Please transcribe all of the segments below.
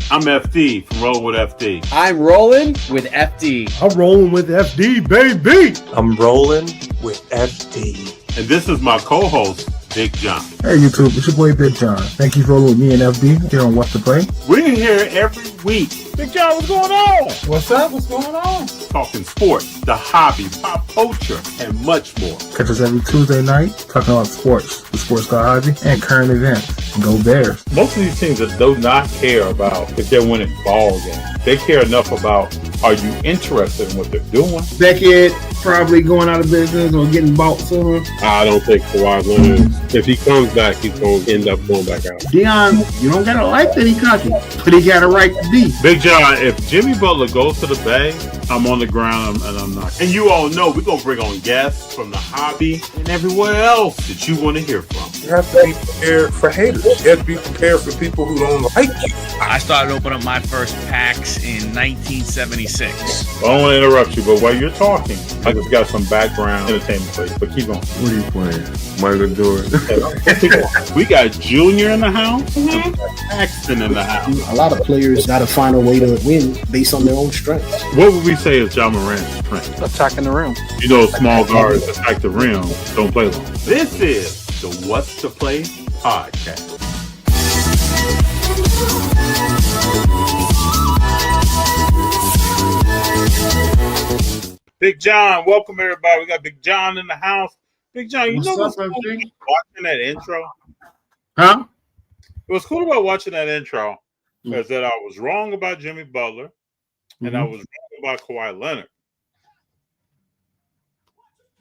I'm FD from Roll with FD. I'm rolling with FD. I'm rolling with FD, baby. I'm rolling with FD. And this is my co-host, Big Jon. Hey YouTube, it's your boy Big Jon. Thank you for rolling with me and FD here on What's the Play. We're here every week. Big Jon, what's going on? What's up? What's going on? Talking sports, the hobby, pop culture, and much more. Catch us every Tuesday night talking about sports, the sports car hobby, and current events. Go Bears. Most of these teams that do not care about if they're winning ball games. They care enough about, are you interested in what they're doing? Beckett probably going out of business or getting bought sooner. I don't think Kawhi Leonard, if he comes back, he's going to end up going back out. Dion, you don't got to like that he cocky, but he got a right to be. Big Jon, if Jimmy Butler goes to the Bay, I'm on the ground and I'm not. And you all know we're going to bring on guests from the hobby and everywhere else that you want to hear from. You have to be prepared for haters. You have to be prepared for people who don't like you. I started opening up my first packs in 1976. I don't want to interrupt you, but while you're talking, I just got some background entertainment for you, but keep going. What are you playing? Michael Jordan. We got Junior in the house, Paxton in the house. A lot of players got to find a way to win based on their own strengths. What would we say is John Morant's strength? Attacking the rim. You know, small guards attack the rim, don't play long. This is the What's the Play podcast. Big Jon, welcome everybody. We got Big Jon in the house. Big Jon, you know what's cool about watching that intro? Huh? It was cool about watching that intro is that I was wrong about Jimmy Butler and I was wrong about Kawhi Leonard.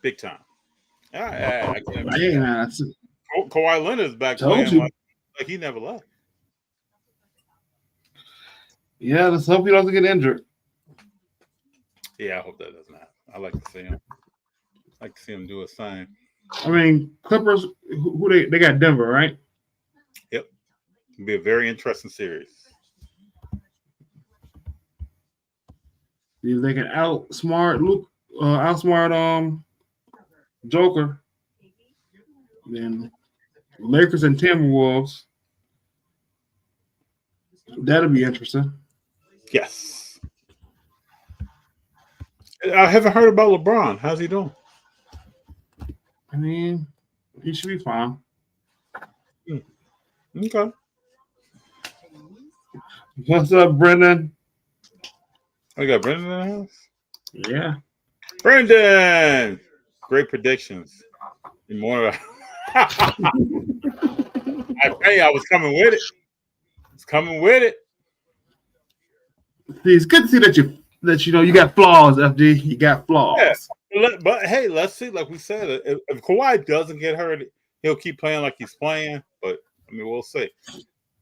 Big time. I can't Kawhi Leonard is back playing like he never left. Yeah, let's hope he doesn't get injured. Yeah, I hope that doesn't happen. I like to see him. I like to see him do his thing. I mean, Clippers, who they got Denver, right? Yep. It'll be a very interesting series. If they can outsmart Joker, then Lakers and Timberwolves, that'll be interesting. Yes. I haven't heard about LeBron. How's he doing? I mean, he should be fine. Okay. What's up, Brendan? We got Brendan in the house? Yeah. Brendan! Great predictions. More. I tell you, I was coming with it. It's coming with it. See, it's good to see that you got flaws, FD. You got flaws. Yeah. But hey, let's see. Like we said, if Kawhi doesn't get hurt, he'll keep playing like he's playing. But I mean, we'll see.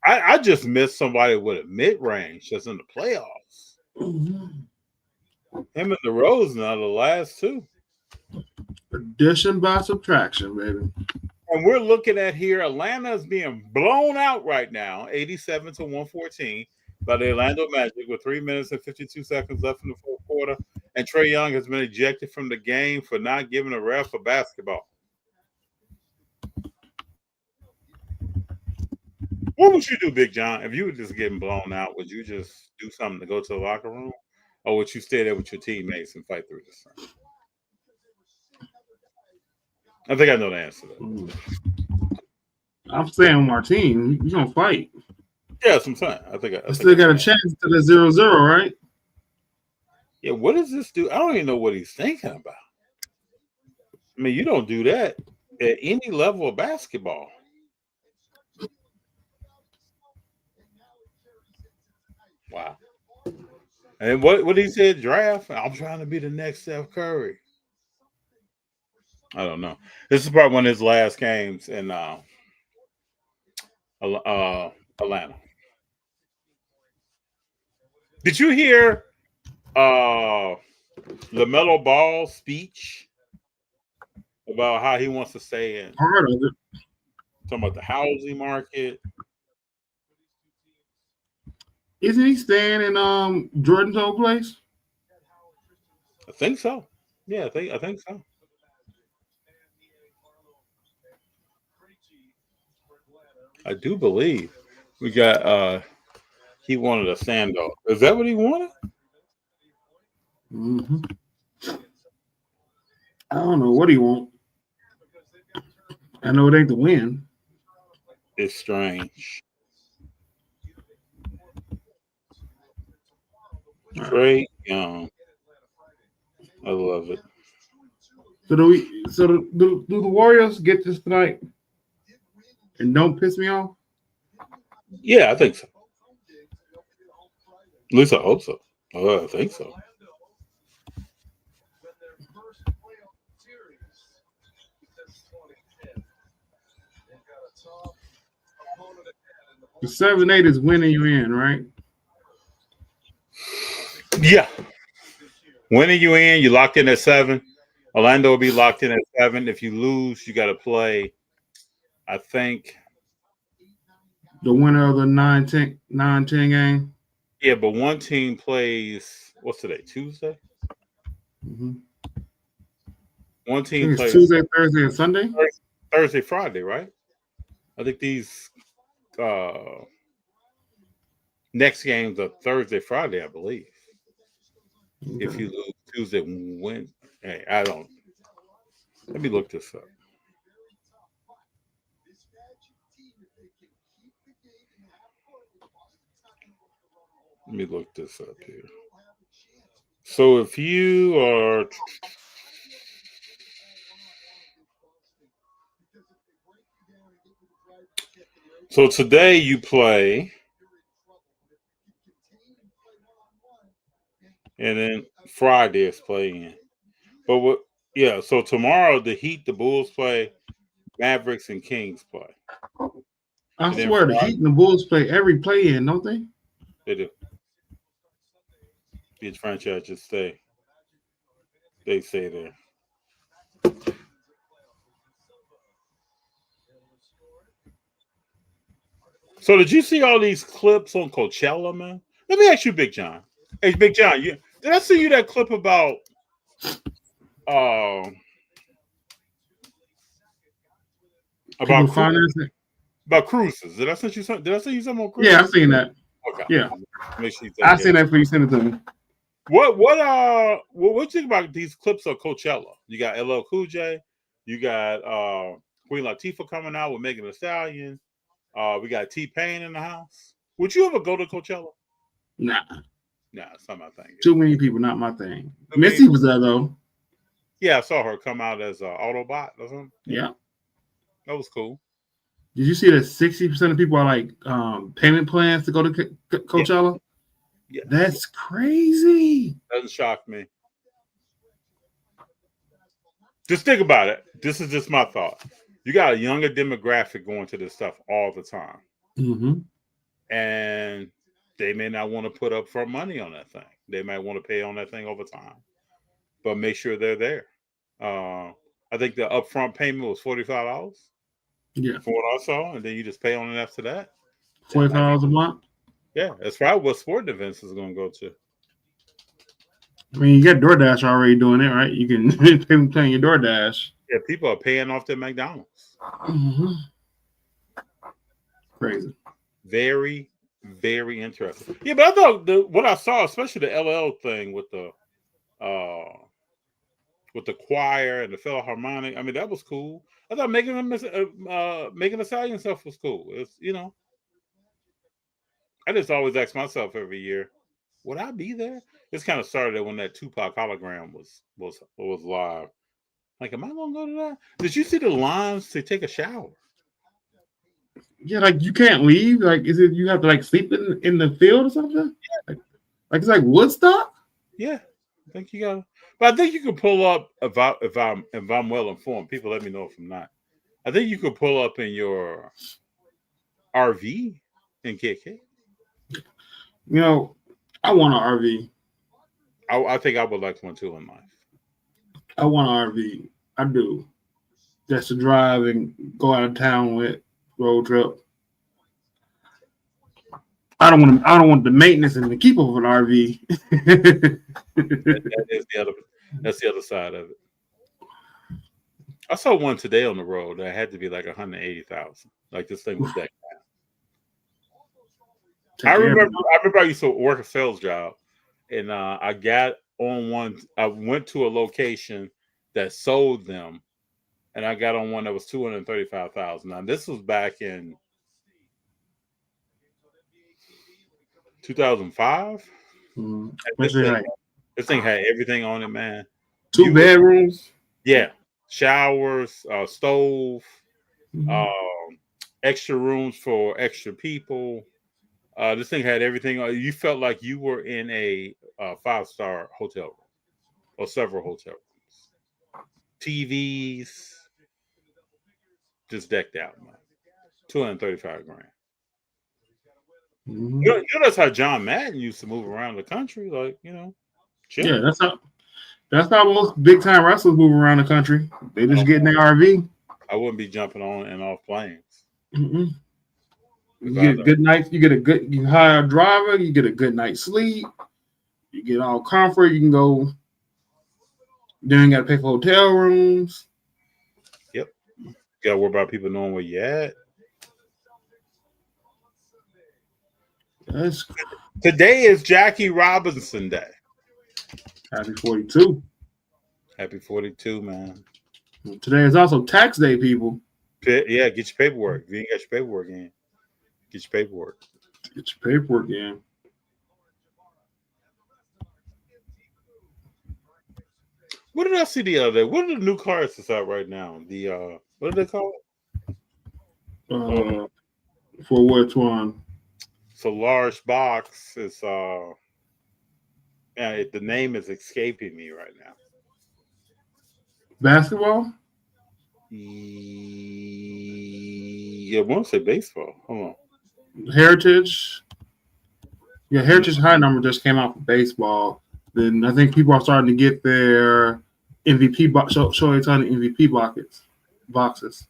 I just missed somebody with a mid-range that's in the playoffs. Him and DeRozan are the last two. Addition by subtraction, baby. And we're looking at here, Atlanta is being blown out right now, 87-114, by the Orlando Magic with 3 minutes and 52 seconds left in the fourth quarter. And Trae Young has been ejected from the game for not giving a ref a basketball. What would you do, Big Jon, if you were just getting blown out? Would you just do something to go to the locker room? Or would you stay there with your teammates and fight through this thing? I think I know the answer to that. I'm staying on our team. You're going to fight. Yeah, that's what I'm saying. I think I still got a chance to the 0-0, right? Yeah, what does this do? I don't even know what he's thinking about. I mean, you don't do that at any level of basketball. Wow. And what he said, draft, I'm trying to be the next Steph Curry. I don't know. This is probably one of his last games in Atlanta. Did you hear LaMelo Ball's speech about how he wants to stay in? Part of it. Talking about the housing market. Isn't he staying in Jordan's old place? I think so. Yeah, I think so. I do believe we got He wanted a standoff. Is that what he wanted? Mm-hmm. I don't know what he want. I know it ain't the win. It's strange. Trey Young. I love it. So do the Warriors get this tonight and don't piss me off? Yeah, I think so. At least I hope so. I think so. The 7-8 is winning you in, right? Yeah. Winning you in, you locked in at 7. Orlando will be locked in at 7. If you lose, you got to play, I think. The winner of the 9-10 game? Yeah, but one team plays, what's today, Tuesday? Mm-hmm. One team plays Tuesday, Thursday, and Sunday? Thursday, Friday, right? I think these next games are Thursday, Friday, I believe. Okay. If you lose Tuesday, win. Hey, I don't. Let me look this up. Let me look this up here. So if you are. So today you play. And then Friday is playing. But what? Yeah, so tomorrow the Heat, the Bulls play, Mavericks and Kings play. I swear the Heat and the Bulls play every play-in, don't they? They do. These franchises stay. They stay there. So did you see all these clips on Coachella, man? Let me ask you, Big Jon. Hey, Big Jon, did I see you that clip about cruises? Did I send you something? Did I send you something on cruises? Yeah, I've seen that. Okay. Yeah. Make sure I seen that before you sent it to me. What do you think about these clips of Coachella? You got LL Cool J, you got Queen Latifah coming out with Megan Thee Stallion. We got T-Pain in the house. Would you ever go to Coachella? Nah, it's not my thing. Too many people, not my thing. Missy was there though. Yeah, I saw her come out as an Autobot or something. Yeah, that was cool. Did you see that 60% of people are like payment plans to go to Coachella? Yeah. That's crazy. Doesn't shock me. Just think about it. This is just my thought. You got a younger demographic going to this stuff all the time. Mm-hmm. And they may not want to put up for money on that thing. They might want to pay on that thing over time. But make sure they're there. I think the upfront payment was $45. Yeah. From what I saw. And then you just pay on it after that. $45 a month? Yeah. That's probably what sporting events is going to go to. I mean, you got DoorDash already doing it, right? You can pay your DoorDash. Yeah, people are paying off their McDonald's. Mm-hmm. Crazy. Very, very interesting. Yeah, but I thought what I saw, especially the LL thing with the choir and the Philharmonic, I mean, that was cool. I thought making the Stallion stuff was cool. It's, I just always ask myself every year, would I be there? This kind of started when that Tupac hologram was live. Like, am I gonna go to that? Did you see the lines to take a shower? Yeah, like you can't leave. Like, is it you have to like sleep in the field or something? Like it's like Woodstock? Yeah, I think you got. But I think you could pull up if I'm well informed. People let me know if I'm not. I think you could pull up in your RV and kick it. I want an RV. I think I would like one too in life. I want an RV. I do. Just to drive and go out of town with road trip. I don't want the maintenance and the keep of an RV. That's the other side of it. I saw one today on the road that had to be like $180,000. Like this thing was that. I remember I used to work a sales job, and I got on one. I went to a location that sold them, and I got on one that was $235,000. Now this was back in 2005. This thing had everything on it, man. 2 bedrooms. Yeah, showers, stove, extra rooms for extra people. This thing had everything. You felt like you were in a 5-star hotel room or several hotel rooms. TVs, just decked out, man. $235,000. Mm-hmm. You know that's how John Madden used to move around the country, like chill. Yeah, that's how most big time wrestlers move around the country. They just get in their RV. I wouldn't be jumping on and off planes. Mm-hmm. You get a good night. You hire a driver. You get a good night's sleep. You get all comfort. You can go. Then you got to pay for hotel rooms. Yep. You got to worry about people knowing where you're at. Today is Jackie Robinson Day. Happy 42. Happy 42, man. Today is also tax day, people. Yeah, get your paperwork. If you ain't got your paperwork in, get your paperwork. Get your paperwork in. What did I see the other day? What are the new cards that's out right now? The what do they call it? For which one? It's a large box. It's the name is escaping me right now. Basketball? Yeah, I want to say baseball. Hold on. Heritage. Yeah, Heritage High Number just came out for baseball. Then I think people are starting to get their MVP show a ton of MVP boxes.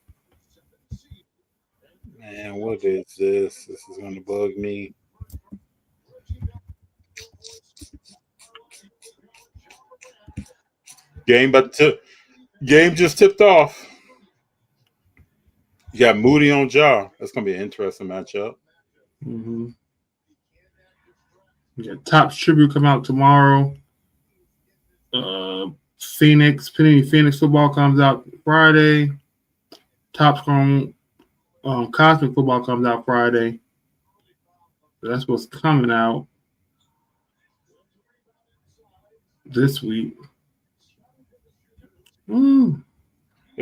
Man, what is this? This is going to bug me. Game just tipped off. You got Moody on jaw. That's going to be an interesting matchup. Mm-hmm. Yeah, Topps tribute come out tomorrow. Phoenix football comes out Friday. Topps Cosmic football comes out Friday. So that's what's coming out this week. It'll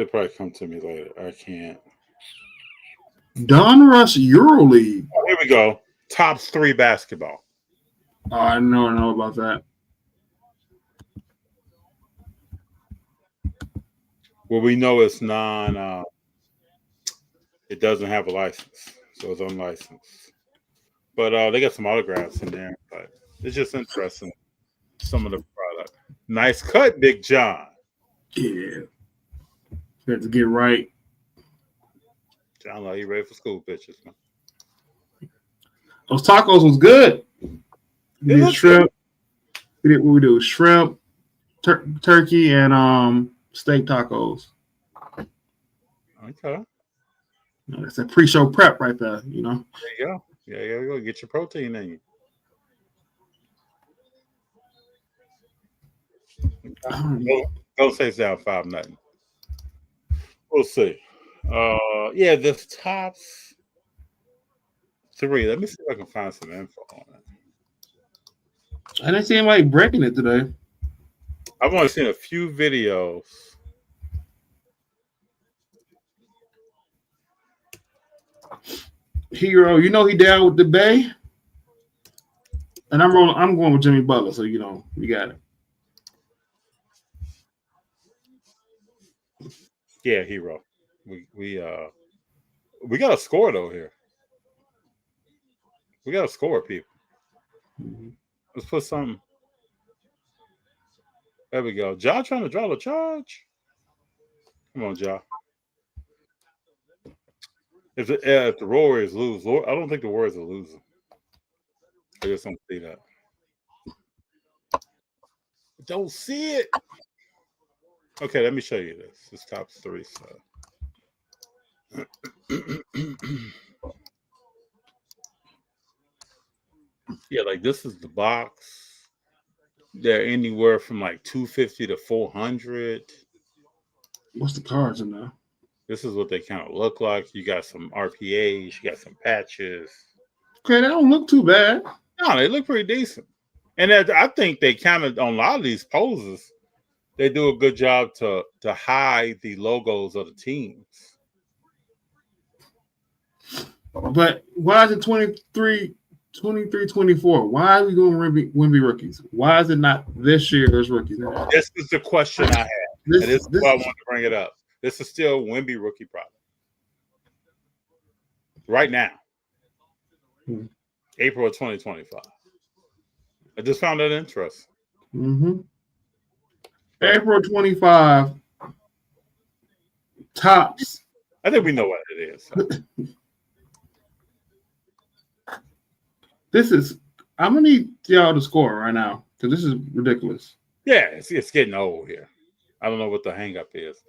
probably come to me later. I can't. Dumars EuroLeague. Oh, here we go. Topps 3 basketball. Oh, I know about that. Well, we know it's it doesn't have a license, so it's unlicensed. But they got some autographs in there. But it's just interesting. Some of the product. Nice cut, Big Jon. Yeah. You have to get right. Sound like you ready for school pictures, man. Those tacos was good. We did shrimp. We did what we do: shrimp, turkey, and steak tacos. Okay. That's a pre-show prep right there. There you go. Yeah, there you go. Get your protein in you. Don't say it's down 5-0. We'll see. Yeah, this Topps 3. Let me see if I can find some info on it. I didn't see anybody breaking it today. I've only seen a few videos. Hero, he down with the Bay, and I'm going with Jimmy Butler. So we got it. Yeah, Hero. We got a score though here. We got a score, people. Mm-hmm. Let's put some. There we go. Ja trying to draw the charge. Come on, Ja. If the Warriors lose, I don't think the Warriors are losing. I just don't see that. Don't see it. Okay, let me show you this. This Topps 3 stuff. Yeah, like this is the box. They're anywhere from like 250 to 400. What's the cards in there? This is what they kind of look like. You got some RPAs, you got some patches. Okay, that don't look too bad. No, they look pretty decent. And I think they kind of, on a lot of these poses, they do a good job to hide the logos of the teams. But why is it 23, 24? Why are we doing Wemby rookies? Why is it not this year's rookies? This is the question I had. This is why I wanted to bring it up. This is still Wemby rookie product. Right now. April of 2025. I just found that interesting. Mm-hmm. April 25. Tops. I think we know what it is. This is, I'm going to need y'all to score right now because this is ridiculous. Yeah, it's getting old here. I don't know what the hang up is.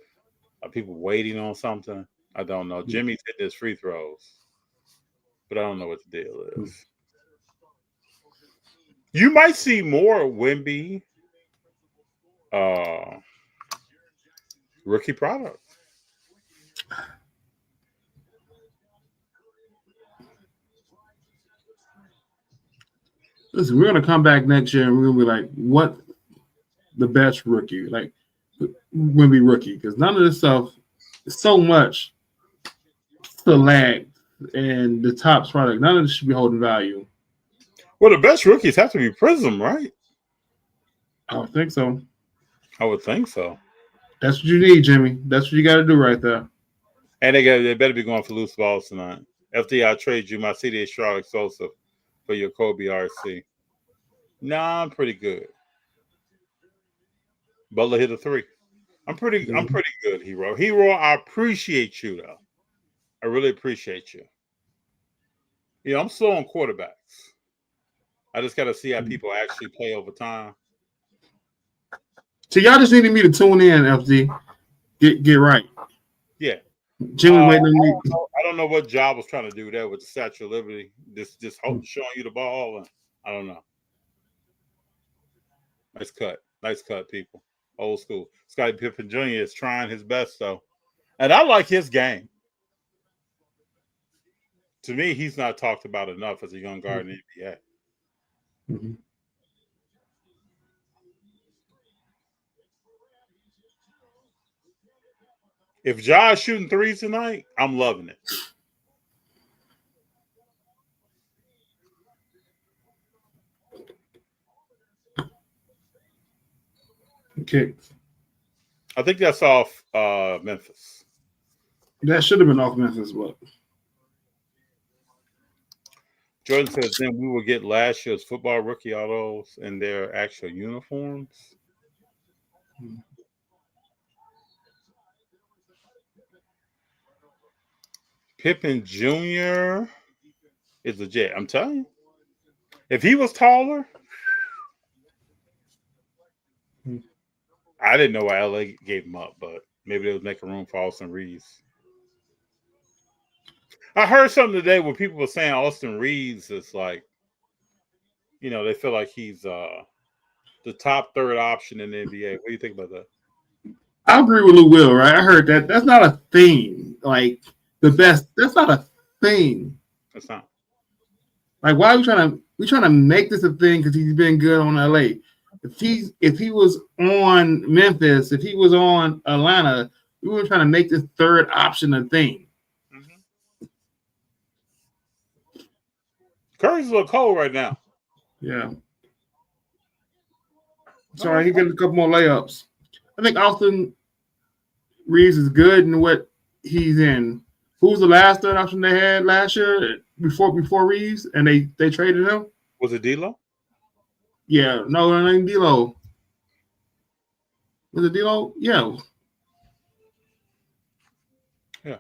Are people waiting on something? I don't know. Jimmy's hitting his free throws, but I don't know what the deal is. You might see more Wemby rookie product. Listen, we're going to come back next year and we're going to be like, what the best rookie? Like, Wemby rookie. Because none of this stuff, so much select and the tops product, none of this should be holding value. Well, the best rookies have to be Prism, right? I would think so. I would think so. That's what you need, Jimmy. That's what you got to do right there. And they better be going for loose balls tonight. FD, I trade you my CD Stroud explosive for your Kobe RC. Nah, I'm pretty good. Butler hit a 3. I'm pretty good, Hero. Hero, I appreciate you though. I really appreciate you. You know, I'm slow on quarterbacks. I just got to see how people actually play over time. So y'all just needed me to tune in, FD. Get right. Yeah. Jimmy waiting on me. I don't know what Job was trying to do there with the Statue of Liberty. Just showing you the ball. And I don't know. Nice cut, people. Old school. Scottie Pippen Jr. is trying his best, though. And I like his game. To me, he's not talked about enough as a young guard in the NBA. Mm-hmm. If Josh shooting threes tonight, I'm loving it. Okay. I think that's off Memphis. That should have been off Memphis, but Jordan says then we will get last year's football rookie autos in their actual uniforms. Pippen Jr. is legit. I'm telling you. If he was taller, I didn't know why LA gave him up, but maybe they was making room for Austin Reeves. I heard something today where people were saying Austin Reeves is like, you know, they feel like he's the top third option in the NBA. What do you think about that? I agree with Lou Will, right? I heard that. That's not a thing. Like the best. That's not a thing. That's not. Like, why are we trying to make this a thing because he's been good on LA? If he was on Memphis, if he was on Atlanta, we were trying to make this third option a thing. Mm-hmm. Curry's a little cold right now. Yeah. Sorry, he getting a couple more layups. I think Austin Reeves is good in what he's in. Who was the last third option they had last year before Reeves, and they traded him? Was it D'Lo? Yeah, no, it ain't D'Lo. Was it D'Lo? Yeah. Yeah.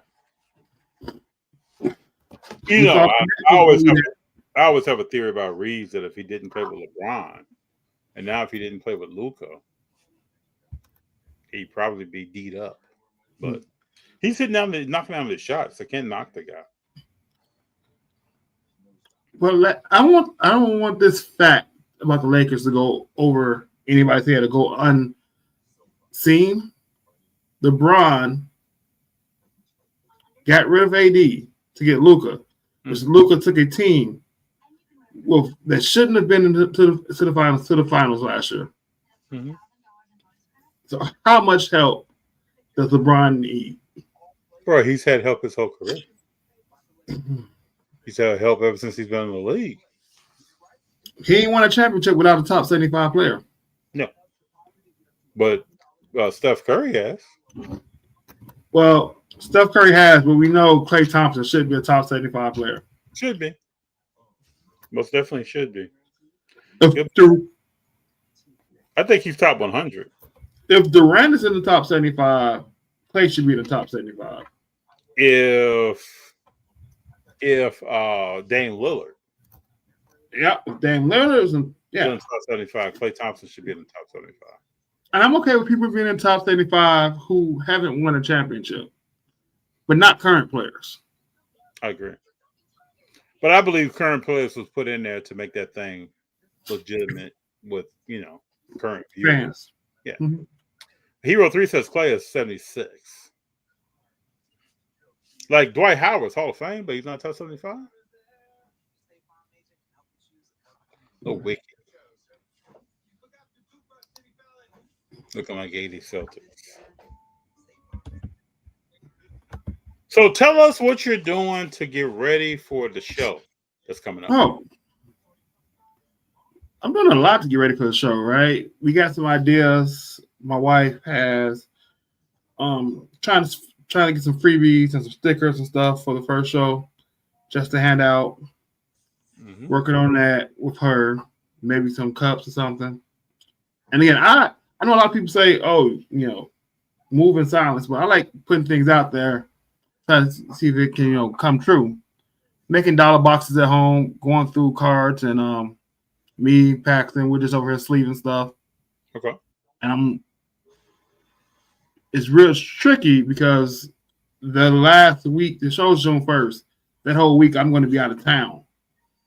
You know, I always have a theory about Reeves that if he didn't play with LeBron, and now if he didn't play with Luka, he'd probably be D'd up. But he's knocking down the shots. I can't knock the guy. Well, I don't want this fact about the Lakers to go over anybody's head to go unseen. LeBron got rid of AD to get Luka, because Luka took a team that shouldn't have been to the finals last year. Mm-hmm. So how much help does LeBron need? Bro, he's had help his whole career. He's had help ever since he's been in the league. He ain't won a championship without a top 75 player. No. But Steph Curry has. Well, Steph Curry has, but we know Klay Thompson should be a top 75 player. Should be. Most definitely should be. I think he's top 100. If Durant is in the top 75, Klay should be in the top 75. If Dame Lillard. Yeah, if Dame Lillard is in the top 75, Klay Thompson should be in the top 75. And I'm okay with people being in the top 75 who haven't won a championship, but not current players. I agree. But I believe current players was put in there to make that thing legitimate with, current viewers. Fans. Yeah. Mm-hmm. Hero 3 says Klay is 76. Like Dwight Howard's Hall of Fame, but he's not top 75? Oh, wicked. Looking like 80 Celtics. So tell us what you're doing to get ready for the show that's coming up. Oh, I'm doing a lot to get ready for the show, right? We got some ideas. My wife has trying to get some freebies and some stickers and stuff for the first show just to hand out. Mm-hmm. Working on that with her, maybe some cups or something. And again, I know a lot of people say, oh, move in silence, but I like putting things out there, trying to see if it can, come true. Making dollar boxes at home, going through cards, and me, Paxton, we're just over here sleeving stuff. Okay. And it's real tricky because the last week, the show's June 1st, that whole week I'm going to be out of town.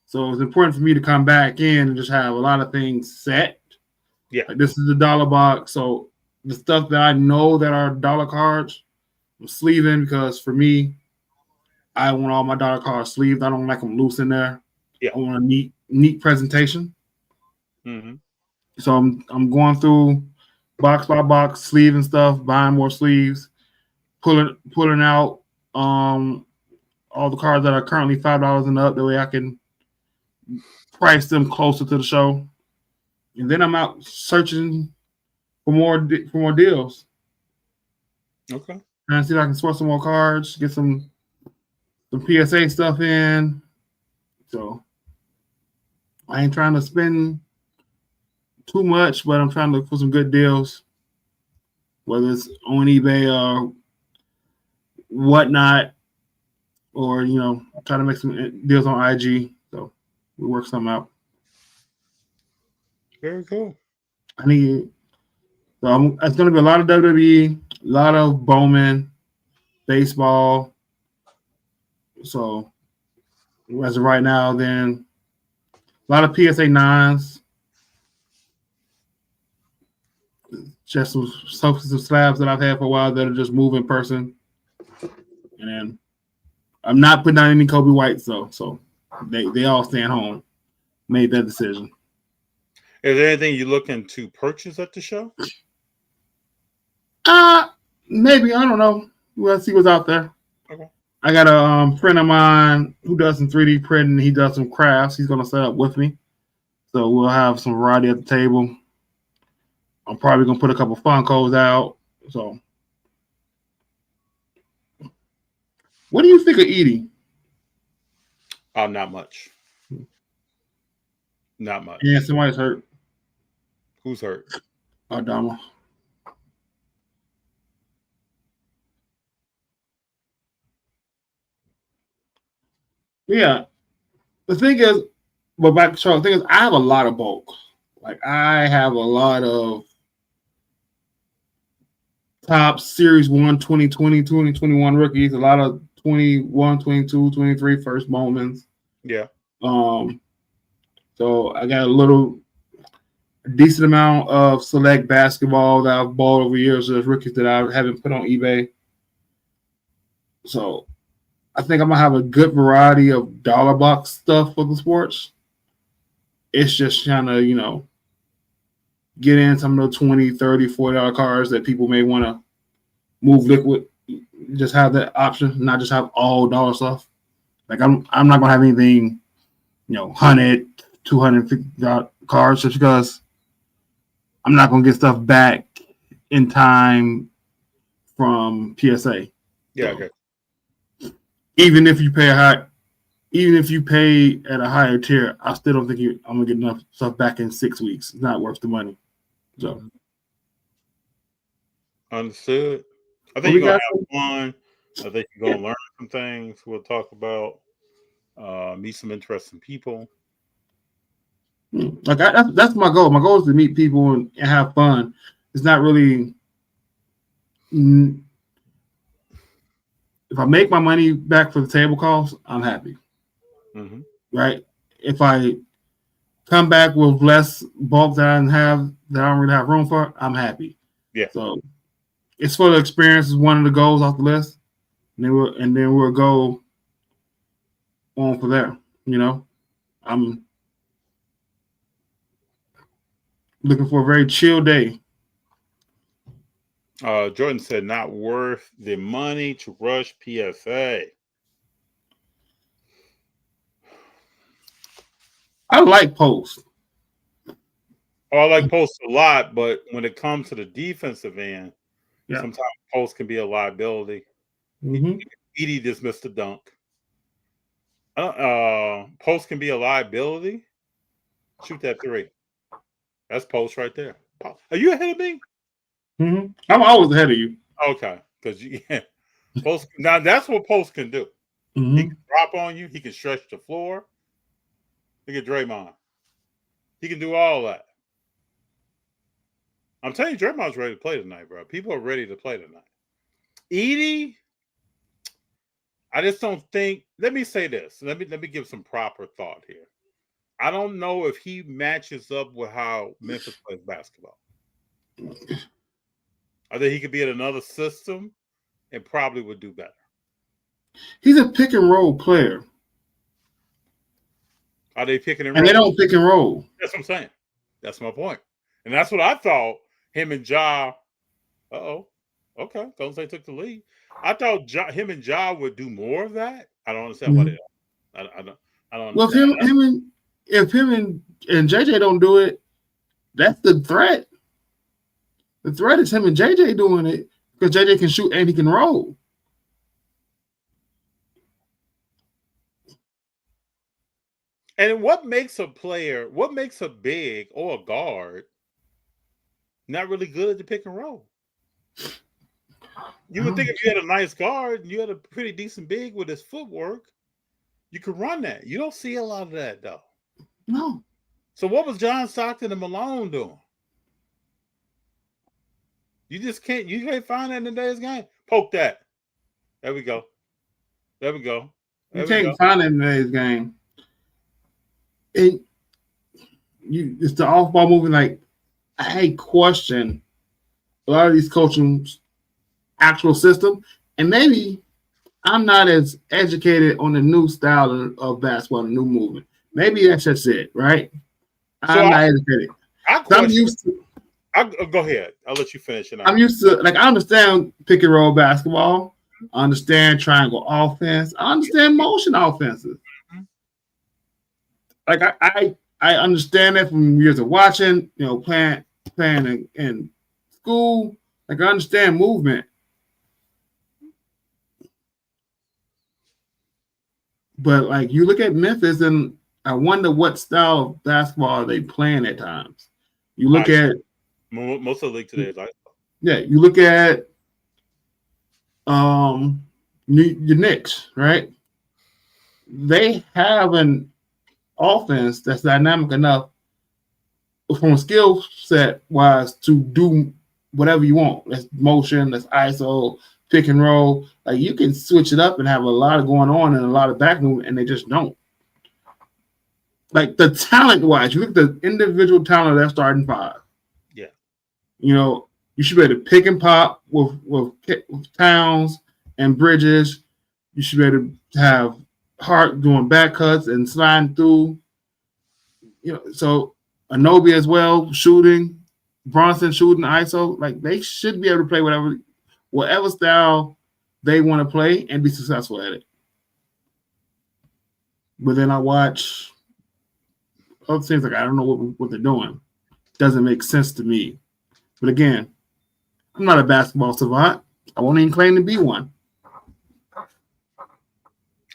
So it's important for me to come back in and just have a lot of things set. Yeah. Like this is the dollar box. So the stuff that I know that are dollar cards, I'm sleeving because for me, I want all my dollar cards sleeved. I don't like them loose in there. Yeah. I want a neat presentation. Mm-hmm. So I'm going through box by box, sleeve and stuff, buying more sleeves, pulling out all the cards that are currently $5 and up. That way I can price them closer to the show. And then I'm out searching for more deals. Okay. Trying to see if I can source some more cards, get some PSA stuff in. So I ain't trying to spend too much, but I'm trying to look for some good deals, whether it's on eBay or whatnot, or try to make some deals on IG. So we work something out. Very cool. It's going to be a lot of WWE, a lot of Bowman, baseball. So as of right now, then a lot of PSA 9s. Just some slabs that I've had for a while that are just move in person. And then I'm not putting out any Kobe Whites, though. So they all staying home. Made that decision. Is there anything you're looking to purchase at the show? Maybe. I don't know. We'll see what's out there. Okay. I got a friend of mine who does some 3D printing. He does some crafts. He's going to set up with me. So we'll have some variety at the table. I'm probably going to put a couple Funkos out. So what do you think of Edie? Not much. Not much. Yeah, somebody's hurt. Who's hurt? Dumars. Yeah. The thing is, I have a lot of bulk. Like I have a lot of top Series 1, 2020, 2021 rookies, a lot of 21, 22, 23 first moments. Yeah. So I got a decent amount of select basketball that I've bought over years as rookies that I haven't put on eBay. So I think I'm gonna have a good variety of dollar box stuff for the sports. It's just trying to, get in some of the $20, $30, $40 cards that people may want to move liquid. Just have that option, not just have all dollar stuff. Like I'm not gonna have anything, $100, $250 cards just because I'm not gonna get stuff back in time from PSA. Yeah, So, okay. even if you pay at a higher tier, I still don't think I'm gonna get enough stuff back in 6 weeks. It's not worth the money. So Understood. I think you're gonna have fun. I think you're gonna learn some things. We'll talk about meet some interesting people. Like that's my goal. My goal is to meet people and have fun. It's not really. If I make my money back for the table calls, I'm happy. Mm-hmm. Right? If I come back with less bulk that I don't really have room for, I'm happy. Yeah. So it's for the experience is one of the goals off the list, and then we'll go on for there. I'm looking for a very chill day. Jordan said, "Not worth the money to rush PSA." I like Post. Oh, I like Post a lot, but when it comes to the defensive end, Yeah. sometimes Post can be a liability. Mm-hmm. Edie just missed a dunk. Post can be a liability. Shoot that three. That's Post right there. Are you ahead of me? Mm-hmm. I'm always ahead of you. Okay, because Post. Now that's what Post can do. Mm-hmm. He can drop on you. He can stretch the floor. He can Draymond. He can do all that. I'm telling you, Draymond's ready to play tonight, bro. People are ready to play tonight. Edie, I just don't think. Let me say this. Let me give some proper thought here. I don't know if he matches up with how Memphis plays basketball. I think he could be in another system and probably would do better. He's a pick and roll player. Are they picking and roll? And they don't pick and roll. That's what I'm saying. That's my point. And that's what I thought him and Ja. Okay. Don't say took the lead. I thought him and Ja would do more of that. I don't understand why they don't. I don't understand. Well, if him and JJ don't do it, that's the threat. The threat is him and JJ doing it because JJ can shoot and he can roll. And what makes a big or a guard not really good at the pick and roll? You would think if you had a nice guard and you had a pretty decent big with his footwork, you could run that. You don't see a lot of that, though. No. So what was John Stockton and Malone doing? You just can't. You can't find that in today's game. Poke that. There we go. You can't find it in today's game. It's the off-ball movement. Like, I question a lot of these coaching's actual system, and maybe I'm not as educated on the new style of basketball, the new movement. Maybe that's just it, right? I'm not educated. I'm used to. Go ahead. I'll let you finish. I'm used to, I understand pick and roll basketball. I understand triangle offense. I understand motion offenses. Like I understand that from years of watching, playing in school. Like I understand movement. But like you look at Memphis and I wonder what style of basketball are they playing at times. You look at most of the league today is ice. Yeah, you look at the Knicks, right? They have an offense that's dynamic enough from a skill set wise to do whatever you want. That's motion, that's ISO, pick and roll. Like you can switch it up and have a lot of going on and a lot of back movement, and they just don't. like the talent wise, you look at the individual talent of that starting five. Yeah. You know, you should be able to pick and pop with Towns and Bridges. You should be able to have Hart doing back cuts and sliding through. You know, so Anobi as well, shooting, Bronson shooting ISO. Like they should be able to play whatever style they want to play and be successful at it. But then I watch other things like I don't know what they're doing. Doesn't make sense to me. But again, I'm not a basketball savant. I won't even claim to be one.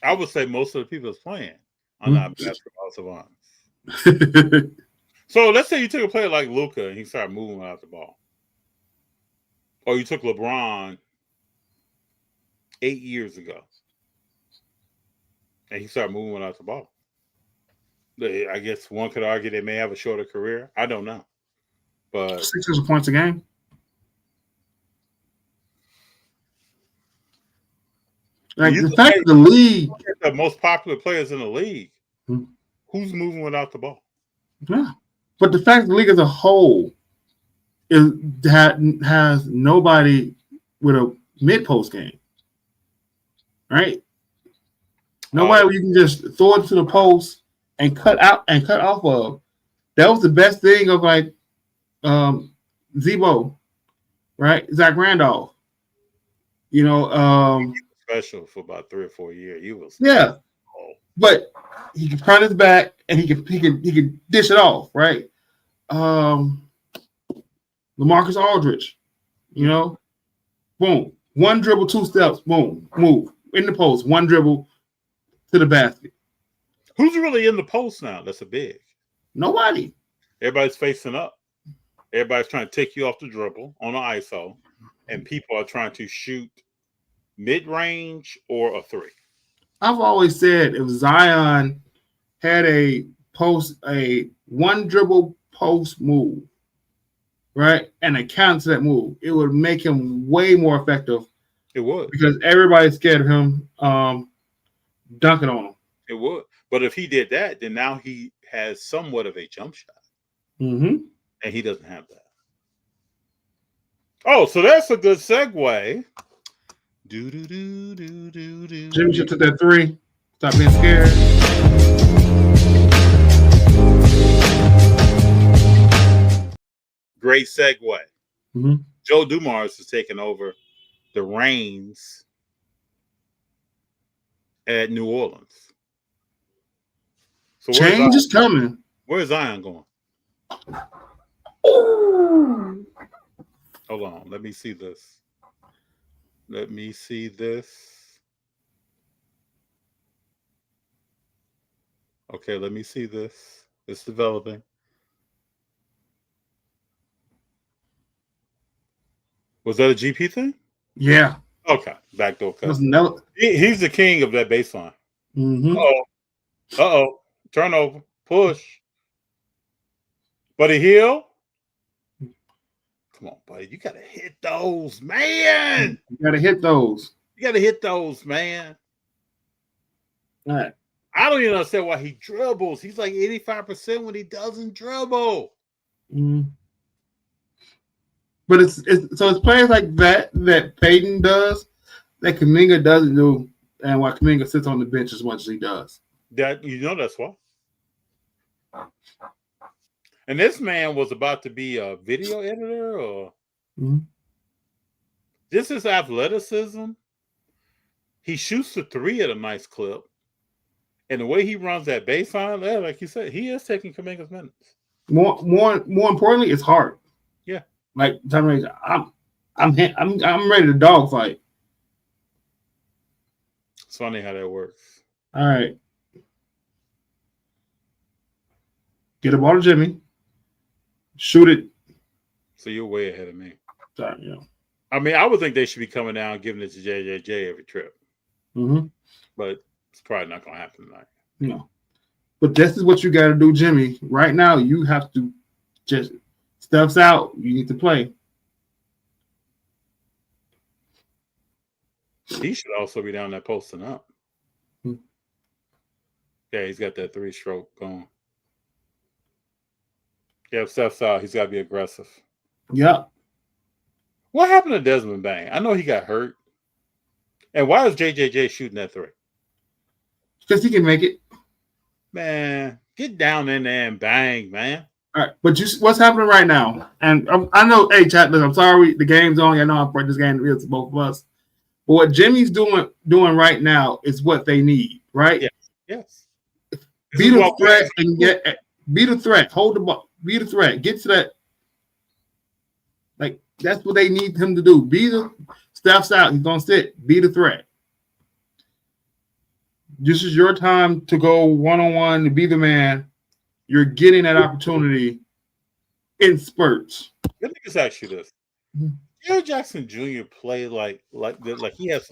I would say most of the people that's playing are not basketball savants. So let's say you took a player like Luka and he started moving without the ball. Or you took LeBron 8 years ago and he started moving without the ball. I guess one could argue they may have a shorter career. I don't know. But 600 points a game. Like the fact that the league, the most popular players in the league, who's moving without the ball? Yeah, but the fact the league as a whole has nobody with a mid post game, right? Nobody where you can just throw it to the post and cut off of. That was the best thing of like Zebo, right? Zach Randolph. You know, special for about 3 or 4 years. He was but he can turn his back and he can dish it off, right? LaMarcus Aldridge, you know, boom, one dribble, 2 steps, boom, move in the post, one dribble to the basket. Who's really in the post now? That's a big. Nobody. Everybody's facing up. Everybody's trying to take you off the dribble on an ISO, and people are trying to shoot mid-range or a 3. I've always said if Zion had a one dribble post move, right, and a counter to that move, it would make him way more effective. It would. Because everybody's scared of him dunking on him. It would. But if he did that, then now he has somewhat of a jump shot. Mm-hmm. And he doesn't have that. Oh, so that's a good segue. Jimmy should took that 3. Stop being scared. Great segue. Mm-hmm. Joe Dumars is taking over the reins at New Orleans. So change is coming. Where's Zion going? Hold on. Let me see this. Okay, let me see this. It's developing. Was that a GP thing? Yeah. Okay. Backdoor cut. He's the king of that baseline. Mm-hmm. Uh-oh. Turnover. Push. Buddy Hill. Come on, buddy. You got to hit those, man. You got to hit those. Man. All right. I don't even understand why he dribbles. He's like 85% when he doesn't dribble. Mm-hmm. But it's players like that Peyton does that Kuminga doesn't do, and why Kuminga sits on the bench as much as he does. That's why. And this man was about to be a video editor, or this is athleticism. He shoots the 3 at a nice clip, and the way he runs that baseline, like you said, he is taking Kuminga's minutes. More importantly, it's hard. Yeah, like I'm ready to dogfight. It's funny how that works. All right, get a ball to Jimmy. Shoot it. So you're way ahead of me. Sorry, yeah. I mean, I would think they should be coming down and giving it to JJJ every trip. Mm-hmm. But it's probably not going to happen tonight. No. But this is what you got to do, Jimmy. Right now, you have to just stuff's out. You need to play. He should also be down there posting up. Hmm. Yeah, he's got that 3-stroke going. Yeah, Steph's out. He's got to be aggressive. Yep. What happened to Desmond Bain? I know he got hurt. And why is JJJ shooting that three? Because he can make it. Man, get down in there and bang, man. All right, but what's happening right now? And I know, hey, chat, look, I'm sorry, the game's on. I know how important this game is to both of us. But what Jimmy's doing right now is what they need, right? Yes. Be the threat and be the threat. Hold the ball. Be the threat. Get to that. Like, that's what they need him to do. Be the Steph's out. He's gonna sit. Be the threat. This is your time to go one-on-one, to be the man. You're getting that opportunity in spurts. Let me just ask you this. Jerry Jackson Jr. play like he has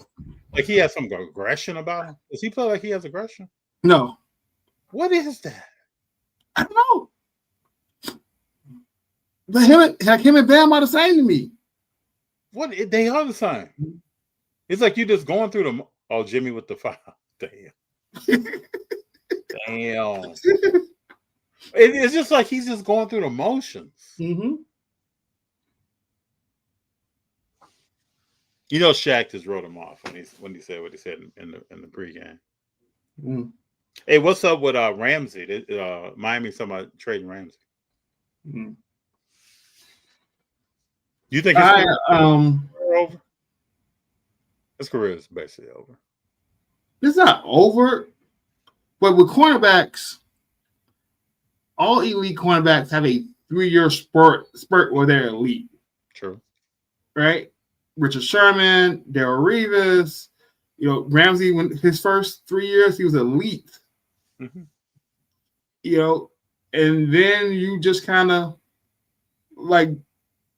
some aggression about him? Does he play like he has aggression? No. What is that? I don't know. But him and Bam are the same to me. What they are the same. It's like you just going through the Jimmy with the foul. Damn. Damn. It's just like he's just going through the motions. Mm-hmm. You know, Shaq just wrote him off when he said what he said in the pregame. Mm. Hey, what's up with Ramsey? Miami talking about trading Ramsey. Mm. Do you think his career over? His career is basically over. It's not over, but with cornerbacks, all elite cornerbacks have a 3-year spurt where they're elite. True. Right? Richard Sherman, Darrell Reeves, Ramsey, when his first 3 years, he was elite. Mm-hmm. And then you just kind of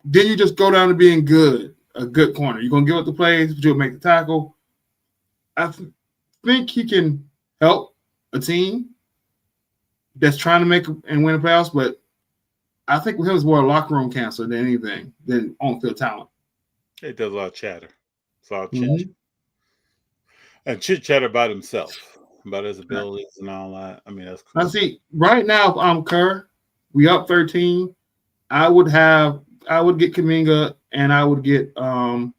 then you just go down to being good, a good corner. You're going to give up the plays, but you'll make the tackle. I think he can help a team that's trying to make and win the playoffs, but I think with him it's more locker room cancer than anything, than on-field talent. He does a lot of chatter. It's a lot of chatter. And chit-chatter about himself, about his abilities and all that. I mean, that's cool. I see, right now, if I'm Kerr, we up 13, I would get Kuminga, and I would get Kuminga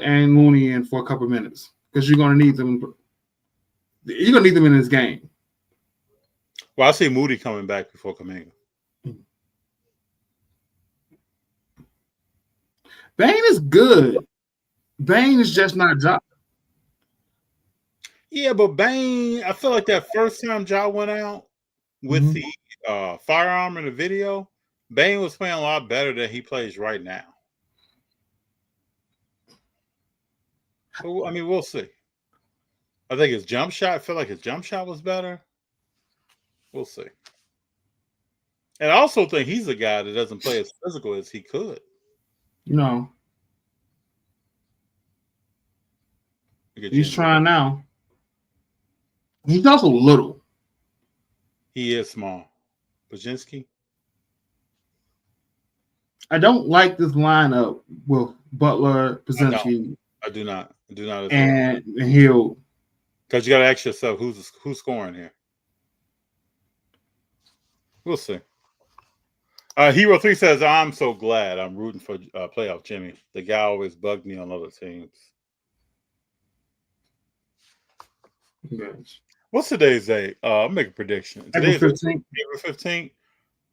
and Mooney in for a couple of minutes because you're going to need them. You're going to need them in this game. Well, I see Moody coming back before Kuminga. Bane is good. Bane is just not Ja. Yeah, but Bane, I feel like that first time Ja went out with the firearm in the video, Bane was playing a lot better than he plays right now. But, I mean, we'll see. I think his jump shot, I feel like his jump shot was better. We'll see. And I also think he's a guy that doesn't play as physical as he could. No. He's trying now. He's also little. He is small. Baczynski? I don't like this lineup with Butler, Baczynski. I do not. And Hill. Because you got to ask yourself, who's scoring here? We'll see. Hero 3 says, I'm so glad I'm rooting for playoff Jimmy. The guy always bugged me on other teams. Yes. What's today's date? I'll make a prediction. Today's April 15th. April 15th.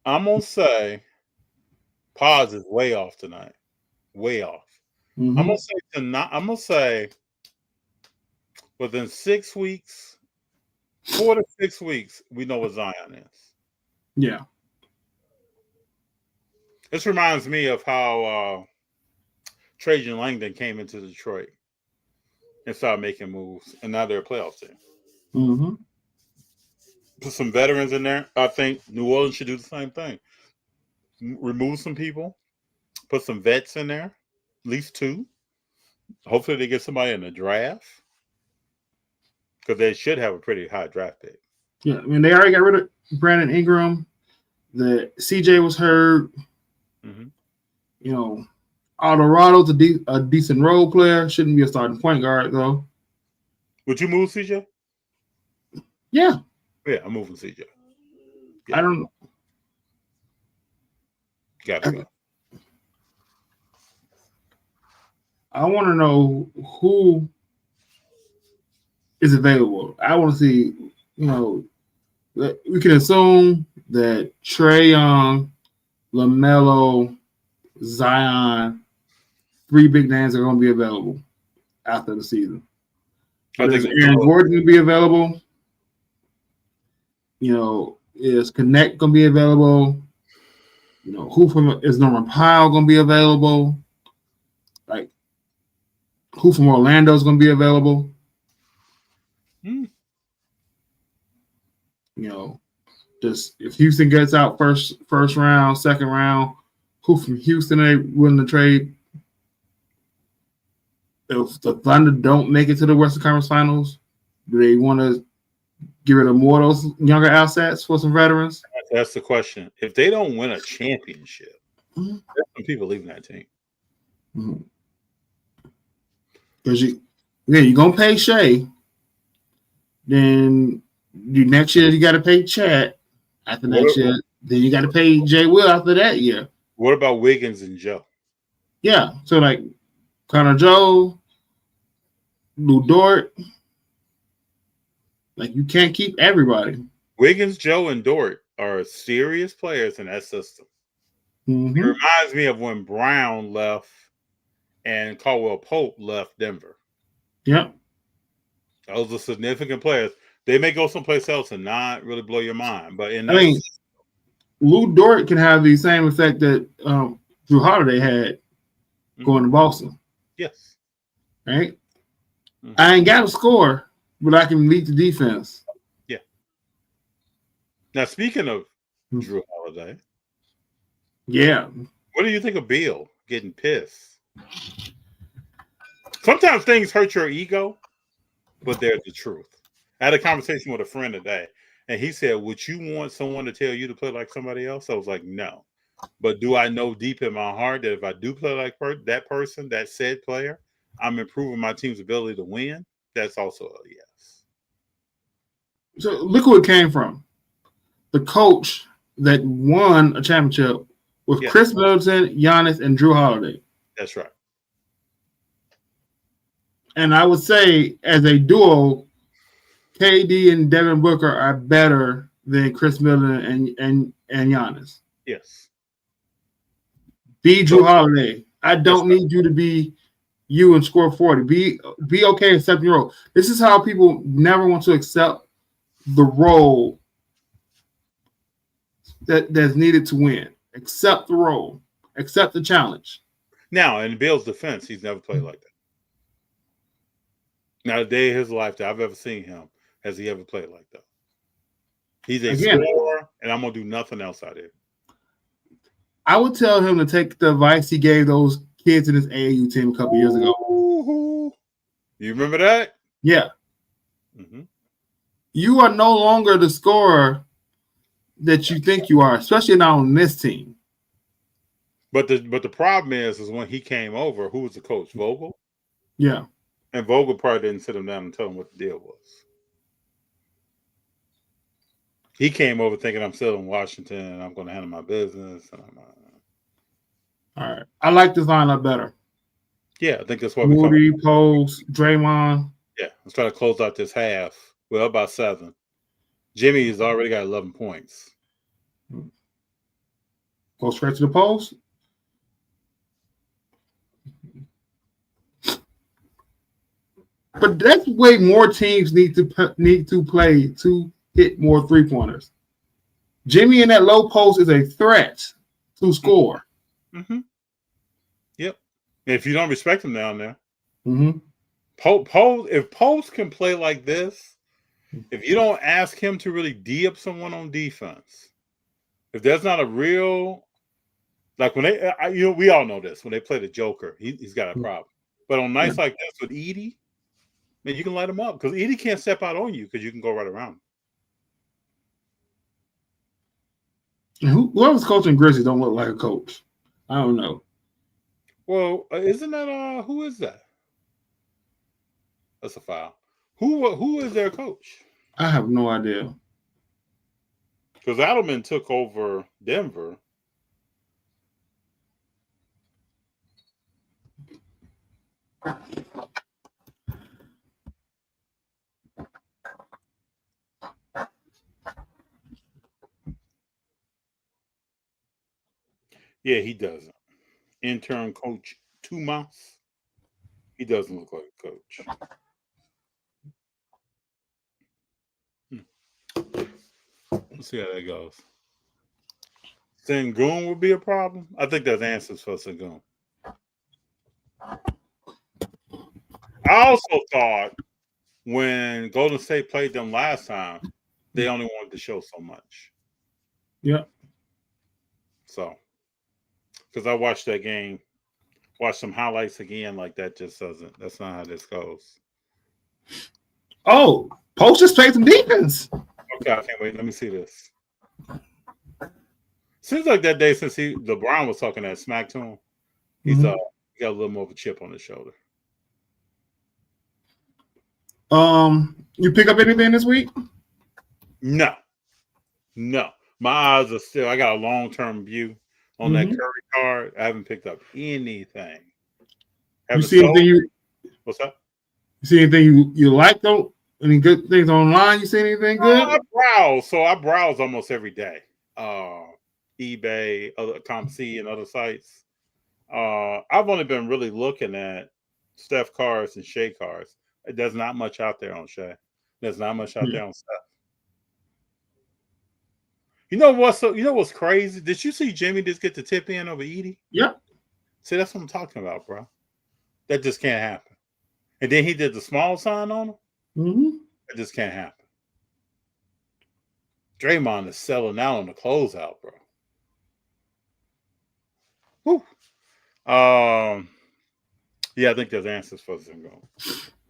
I'm going to say Paz is way off tonight. Way off. Mm-hmm. I'm going to say tonight. I'm going to say within 6 weeks, 4 to 6 weeks, we know what Zion is. Yeah. This reminds me of how Trajan Langdon came into Detroit and started making moves, and now they're a playoff team. Mm-hmm. Put some veterans in there. I think New Orleans should do the same thing. Remove some people, put some vets in there, at least 2. Hopefully they get somebody in the draft because they should have a pretty high draft pick. Yeah, I mean, they already got rid of Brandon Ingram. The CJ was hurt. Mm-hmm. Aldorado's a decent role player. Shouldn't be a starting point guard, though. Would you move CJ? Yeah. Yeah, I'm moving CJ. Yeah. I don't know. Got to go. I want to know who is available. I want to see, we can assume that Trae Young, LaMelo, Zion, 3 big names are going to be available after the season. But is Aaron Gordon going to be available? Is Connect going to be available? Is Norman Powell going to be available? Like, who from Orlando is going to be available? Just if Houston gets out first round, second round, who from Houston are they willing to trade? If the Thunder don't make it to the Western Conference Finals, do they want to get rid of more of those younger assets for some veterans? That's the question. If they don't win a championship, there's some people leaving that team. Because you're going to pay Shea. Then next year you got to pay Chad. After next year, then you got to pay Jay Will after that year. What about Wiggins and Joe? Yeah. So, like, Connor Joe, Lou Dort. Like, you can't keep everybody. Wiggins, Joe, and Dort are serious players in that system. Mm-hmm. It reminds me of when Brown left and Caldwell Pope left Denver. Yep. Those are significant players. They may go someplace else and not really blow your mind. But Lou Dort can have the same effect that Drew Holiday had going to Boston. Yes. Right? Mm-hmm. I ain't got to score, but I can lead the defense. Yeah. Now, speaking of Drew Holiday. Yeah. What do you think of Bill getting pissed? Sometimes things hurt your ego, but they're the truth. I had a conversation with a friend today, and he said, would you want someone to tell you to play like somebody else? I was like, no. But do I know deep in my heart that if I do play like that person, that said player, I'm improving my team's ability to win? That's also a yes. So look where it came from. The coach that won a championship with Chris Middleton, Giannis, and Drew Holiday. That's right. And I would say, as a duo, KD and Devin Booker are better than Chris Middleton and Giannis. Yes. Be Drew Holiday. I don't need you to be you and score 40. Be okay accepting your role. This is how people never want to accept the role that's needed to win. Accept the role. Accept the challenge. Now, in Bill's defense, he's never played like that. Not a day in his life that I've ever seen him has he ever played like that. He's a scorer, and I'm going to do nothing else out here. I would tell him to take the advice he gave those kids in his AAU team a couple years ago. Ooh. You remember that? Yeah. Mm-hmm. You are no longer the scorer that you think you are, especially not on this team. But the problem is when he came over, who was the coach? Vogel? Yeah. And Vogel probably didn't sit him down and tell him what the deal was. He came over thinking I'm still in Washington and I'm going to handle my business. And all right. I like this lineup better. Yeah, I think that's what Moody, Post, Draymond. Yeah, let's try to close out this half. We're up by 7. Jimmy has already got 11 points. Go straight to the post. But that's way more teams need to play to hit more 3-pointers. Jimmy in that low post is a threat to score. Mm-hmm. Yep. If you don't respect him down there, mm-hmm. If Post can play like this, if you don't ask him to really D up someone on defense, if there's not a real, like when they, we all know this, when they play the Joker, he's got a problem. But on nights like this with Edie, man, you can light him up because Edie can't step out on you because you can go right around him. Whoever's coaching Grizzlies don't look like a coach. I don't know. Well, isn't that who is that? That's a foul. Who is their coach? I have no idea. Because Adelman took over Denver. Yeah, he doesn't. Intern coach Dumars. He doesn't look like a coach. Let's see how that goes. Sengun would be a problem. I think there's answers for Sengun. I also thought when Golden State played them last time, they only wanted to show so much. Yeah. So, because I watched that game, watched some highlights again, like that just doesn't. That's not how this goes. Oh, Post just played some defense. Okay, I can't wait. Let me see this. Seems like that day since LeBron was talking that smack to him, he's got a little more of a chip on his shoulder. You pick up anything this week? No. My eyes are still. I got a long-term view on that Curry card. I haven't picked up anything. You see anything? What's up? You see anything you like though? Any good things online? You see anything good? I browse. So I browse almost every day. eBay, other ComC, and other sites. I've only been really looking at Steph cards and Shea cards. There's not much out there on Shea. There's not much out there on Steph. You know what's crazy? Did you see Jimmy just get the tip in over Edie? Yep. See, that's what I'm talking about, bro. That just can't happen. And then he did the small sign on him. That just can't happen. Draymond is selling out on the closeout, bro. Woo. Yeah, I think there's answers for Zingo.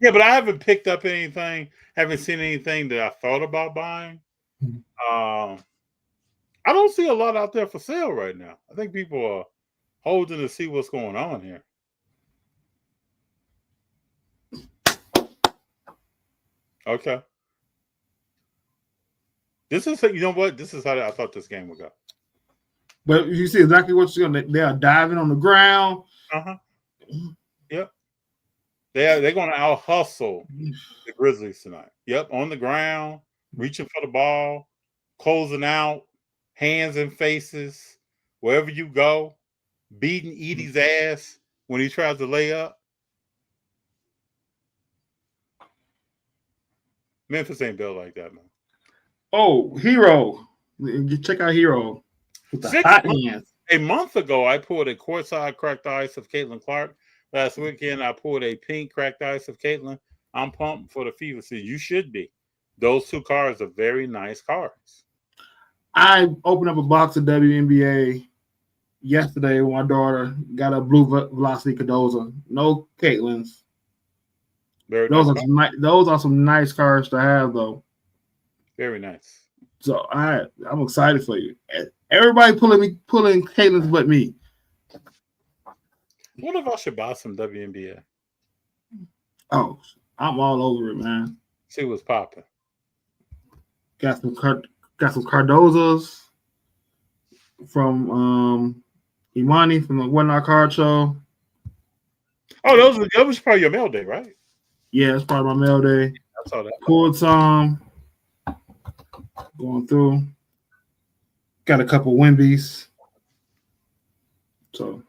Yeah, but I haven't picked up anything. Haven't seen anything that I thought about buying. I don't see a lot out there for sale right now. I think people are holding to see what's going on here. Okay. This is, you know what? This is how I thought this game would go. But you see exactly what's going to. They are diving on the ground. Yep. They're going to out hustle the Grizzlies tonight. Yep, on the ground, reaching for the ball, closing out, hands and faces, wherever you go, beating Edie's ass when he tries to lay up. Memphis ain't built like that, man. Oh, Hero. Check out Hero. With the hot hands. A month ago, I pulled a courtside cracked ice of Caitlin Clark. Last weekend, I pulled a pink cracked ice of Caitlin. I'm pumped for the fever season. You should be. Those two cards are very nice cards. I opened up a box of WNBA yesterday with my daughter. Got a blue velocity Cardoza. No Caitlins. Those are some nice cards to have, though. Very nice. So I'm excited for you. Everybody pulling Caitlins but me. What if I should buy some WNBA? Oh, I'm all over it, man. See what's popping. Got some Cardozas from Imani from the One Night Card Show. Oh, that was part of your mail day, right? Yeah, it's part of my mail day. I saw that. Pulled some. Going through. Got a couple Wimbies. So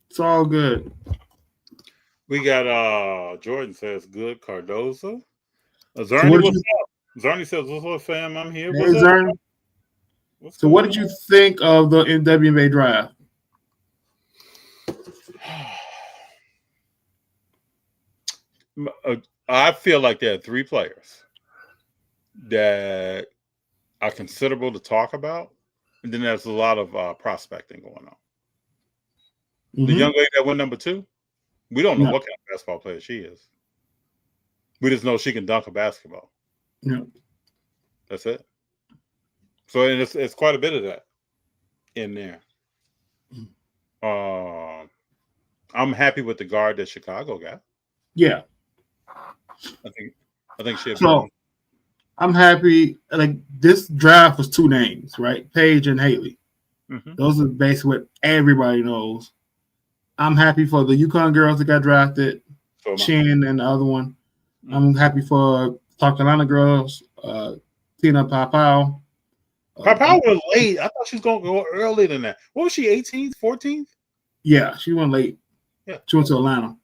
it's all good. We got Jordan says good Cardoza. Zerny, what's up? Zerny says, what's up, fam? I'm here. Hey, Zerny. So what did you think of the WNBA draft? I feel like there are three players that are considerable to talk about, and then there's a lot of prospecting going on. The young lady that went number 2, we don't know what kind of basketball player she is. We just know she can dunk a basketball. Yeah, that's it. So it's quite a bit of that in there. I'm happy with the guard that Chicago got. Yeah, I think she. So I'm happy. Like this draft was 2 names, right? Paige and Haley. Those are basically what everybody knows. I'm happy for the UConn girls that got drafted, So Chin and the other one. I'm happy for South Carolina girls, Tina Papau. Papa was late. I thought she was going to go earlier than that. What was she, 18th, 14th? Yeah, she went late. Yeah. She went to Atlanta.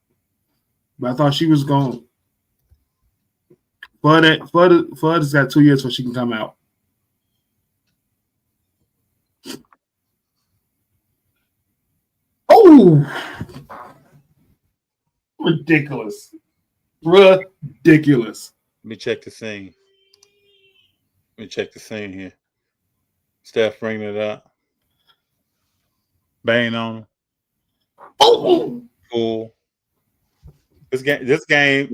But I thought she was going. Fudd has got 2 years so she can come out. Oh! Ridiculous. Ridiculous. Let me check the scene. Here. Steph bringing it up. Bang on him. Oh! Cool. This game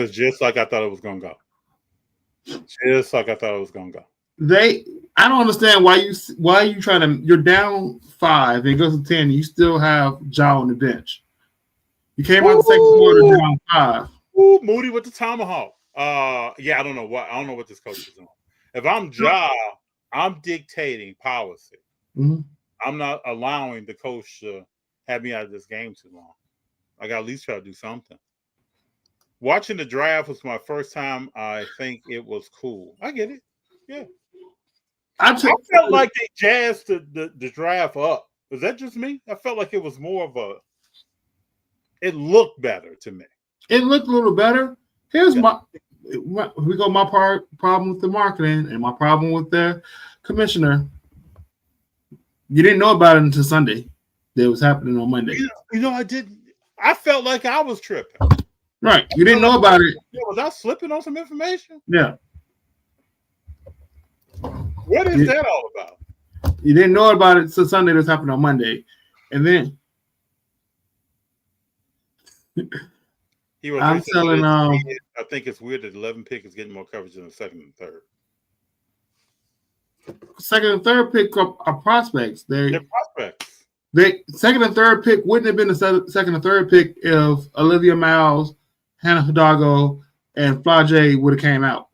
is just like I thought it was gonna go. Just like I thought it was gonna go. I don't understand why you trying to. You're down 5. It goes to 10. You still have Ja on the bench. You came out the second quarter down 5. Ooh, Moody with the tomahawk. Yeah, I don't know what this coach is doing. If I'm Ja, I'm dictating policy. Mm-hmm. I'm not allowing the coach to have me out of this game too long. I got to at least try to do something. Watching the draft was my first time. I think it was cool. I get it. Yeah. I felt like they jazzed the draft up. Was that just me? I felt like it was more of a. It looked better to me. It looked a little better. Here's my problem with the marketing and my problem with the commissioner. You didn't know about it until Sunday. That it was happening on Monday. I didn't. I felt like I was tripping. Right. You didn't know about it. Was I slipping on some information? Yeah. What is that all about? You didn't know about it until Sunday. That's happened on Monday. And then I'm telling I think it's weird that the 11 pick is getting more coverage than the second and third. Second and third pick are prospects. They're prospects. Second and third pick wouldn't have been the second and third pick if Olivia Miles, Hannah Hidalgo, and Flage would have came out.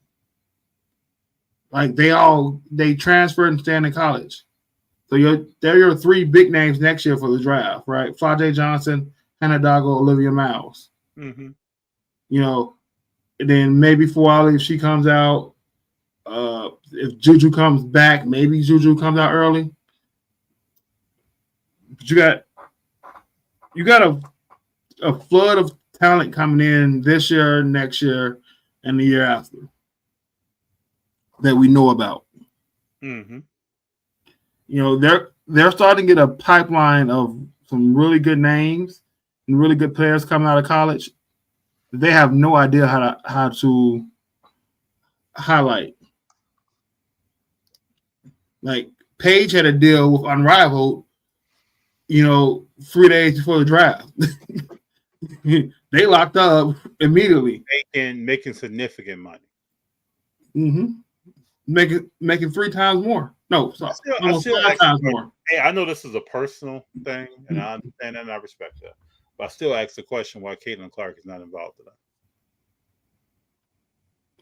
Like they transferred and stand in college. So they're your 3 big names next year for the draft, right? Flage Johnson, Hannah Hidalgo, Olivia Miles. Mm-hmm. And then maybe Fuali, if she comes out, if Juju comes back, maybe Juju comes out early. But you got a flood of talent coming in this year, next year, and the year after that we know about. Mm-hmm. They're starting to get a pipeline of some really good names and really good players coming out of college. They have no idea how to highlight. Like Paige had a deal with Unrivaled, 3 days before the draft. They locked up immediately. Making significant money. Mm-hmm. Making 3 times more. No, sorry, almost 5 times more. Hey, I know this is a personal thing, and I understand that and I respect that. But I still ask the question why Caitlin Clark is not involved in that.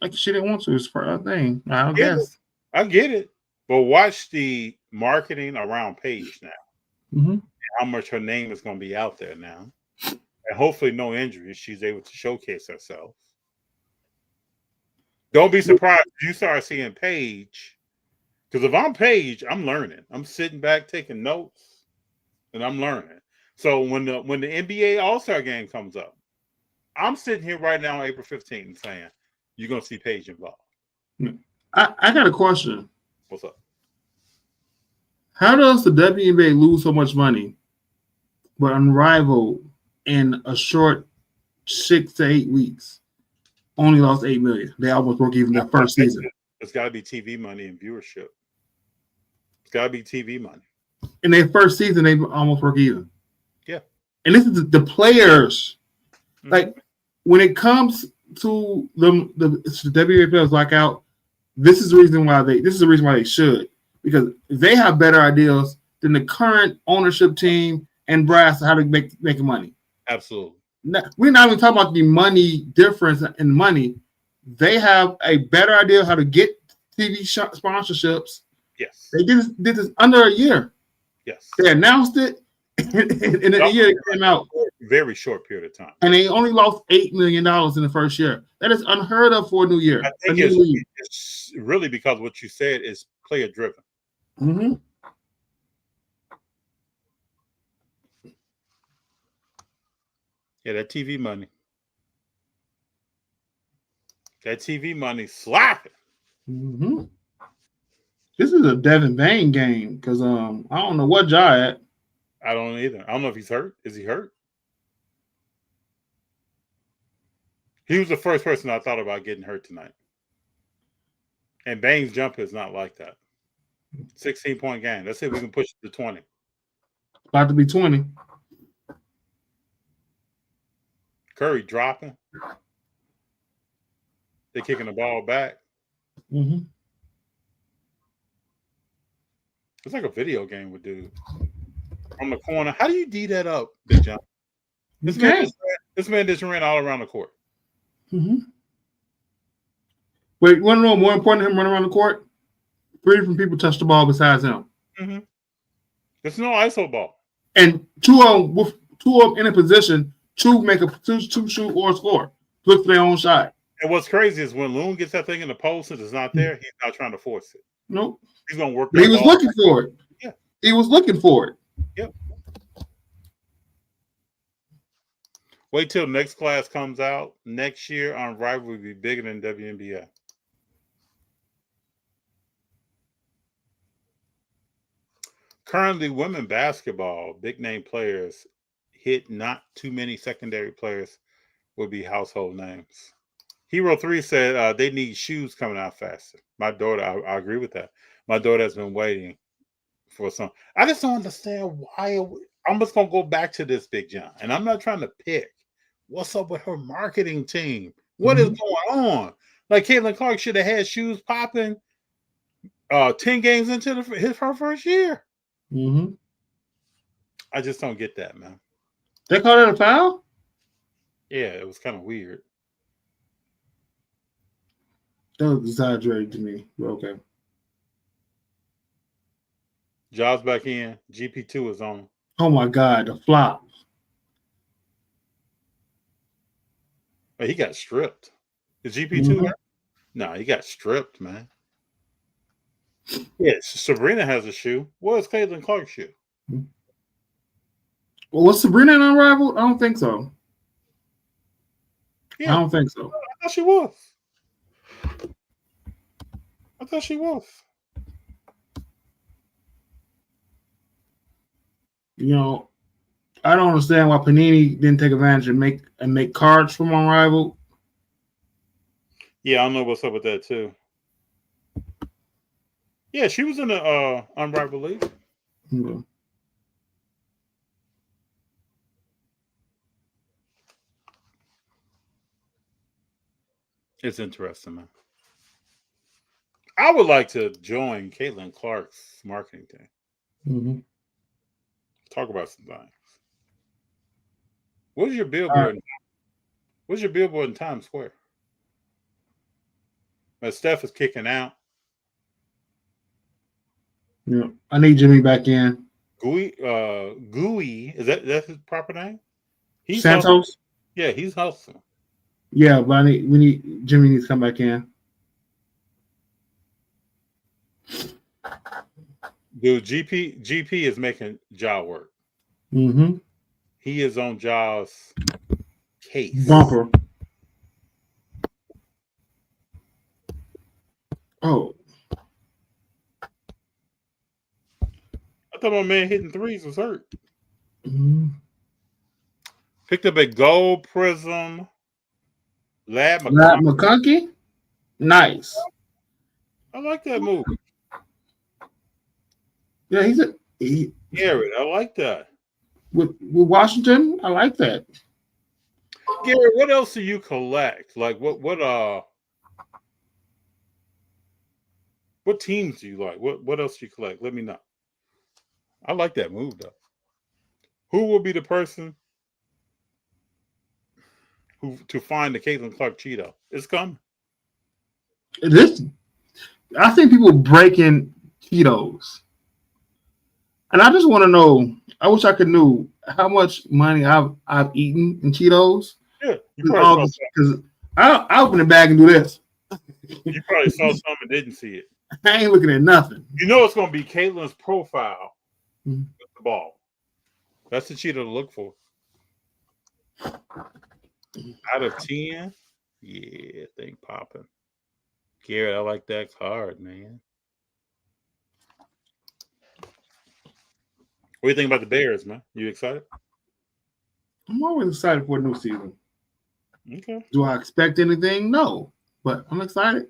Like she didn't want to. It's her thing. I guess. I get it. But watch the marketing around Paige now. Mm-hmm. How much her name is going to be out there now. And hopefully no injuries. She's able to showcase herself. Don't be surprised if you start seeing Paige. Because if I'm Paige, I'm learning. I'm sitting back taking notes. And I'm learning. So when the NBA All-Star game comes up, I'm sitting here right now on April 15th saying, you're going to see Paige involved. I got a question. What's up? How does the WNBA lose so much money, but Unrivaled in a short 6 to 8 weeks only lost $8 million? They almost broke even their first season. It's got to be TV money and viewership. It's got to be TV money. In their first season, they almost broke even. Yeah. And this is the players. Mm-hmm. Like, when it comes to the WNBA players lockout, this is the reason why they should. Because they have better ideas than the current ownership team and brass how to make money. Absolutely. We're not even talking about the money difference in money. They have a better idea how to get TV sponsorships. Yes. They did this under a year. Yes. They announced it, in the year it came out. Very short period of time. And they only lost $8 million in the first year. That is unheard of for a new year. I think it's really because what you said is player driven. Mm-hmm. Yeah, that TV money. That TV money slapping. Mm-hmm. This is a Devin Bain game because I don't know what Ja at. I don't either. I don't know if he's hurt. Is he hurt? He was the first person I thought about getting hurt tonight. And Bain's jumper is not like that. 16-point game. Let's see if we can push it to 20. About to be 20. Curry dropping. They're kicking the ball back. Mm-hmm. It's like a video game with dude. From the corner. How do you D that up, Big Jon? This man just ran all around the court. Mm-hmm. Wait, you want to know more important than him running around the court? 3 different people touched the ball besides him. Mm-hmm. There's no ISO ball. And two of them in a position to make a two shoot or score. Look for their own shot. And what's crazy is when Loon gets that thing in the post and it's not there, he's not trying to force it. Nope. He's going to work. He was looking for it. Yeah. He was looking for it. Yep. Wait till next class comes out. Next year, on Rival will be bigger than WNBA. Currently, women basketball, big name players hit not too many secondary players would be household names. Hero 3 said they need shoes coming out faster. My daughter, I agree with that. My daughter has been waiting for some. I just don't understand why. I'm just going to go back to this, Big Jon, and I'm not trying to pick. What's up with her marketing team? What is going on? Like, Caitlin Clark should have had shoes popping 10 games into her first year. Mm-hmm. I just don't get that, man. They called it a foul? Yeah, it was kind of weird. That was exaggerated to me. Okay. Jobs back in. GP2 is on. Oh, my God. The flop. But he got stripped. Is GP2 hurt? No, he got stripped, man. Yes, Sabrina has a shoe. What is Caitlin Clark's shoe? Well, was Sabrina an unrivaled? I don't think so. Yeah. I don't think so. I thought she was. I thought she was. You know, I don't understand why Panini didn't take advantage and make cards from Unrivaled. Yeah, I don't know what's up with that too. Yeah, she was in the Unrivaled League. Yeah. It's interesting, man. I would like to join Caitlin Clark's marketing team. Mm-hmm. Talk about some things. What's your billboard? What's your billboard in Times Square? Steph is kicking out. Yeah, I need Jimmy back in. Gooey, is that's his proper name? He's Santos. Hustling. Yeah, he's hustling. Yeah, but Jimmy needs to come back in. Dude, GP is making Ja work. Mm-hmm. He is on Ja's case. Bumper. Oh. I thought my man hitting threes was hurt. Mm-hmm. Picked up a gold prism. Lab McConkey? Nice. I like that move. Yeah, Garrett, I like that. With Washington, I like that. Garrett, what else do you collect? Like what teams do you like? What else do you collect? Let me know. I like that move though. Who will be the person to find the Caitlin Clark Cheeto? It's coming. I think people breaking Cheetos. And I just want to know. I wish I could know how much money I've eaten in Cheetos. Yeah, you because I open the bag and do this. probably saw some and didn't see it. I ain't looking at nothing. You know it's going to be Caitlin's profile Mm-hmm. with the ball. That's the Cheeto to look for. Out of 10, yeah, thing popping. Garrett, I like that card, man. What do you think about the Bears, man? You excited? I'm always excited for a new season. Okay. Do I expect anything? No, but I'm excited.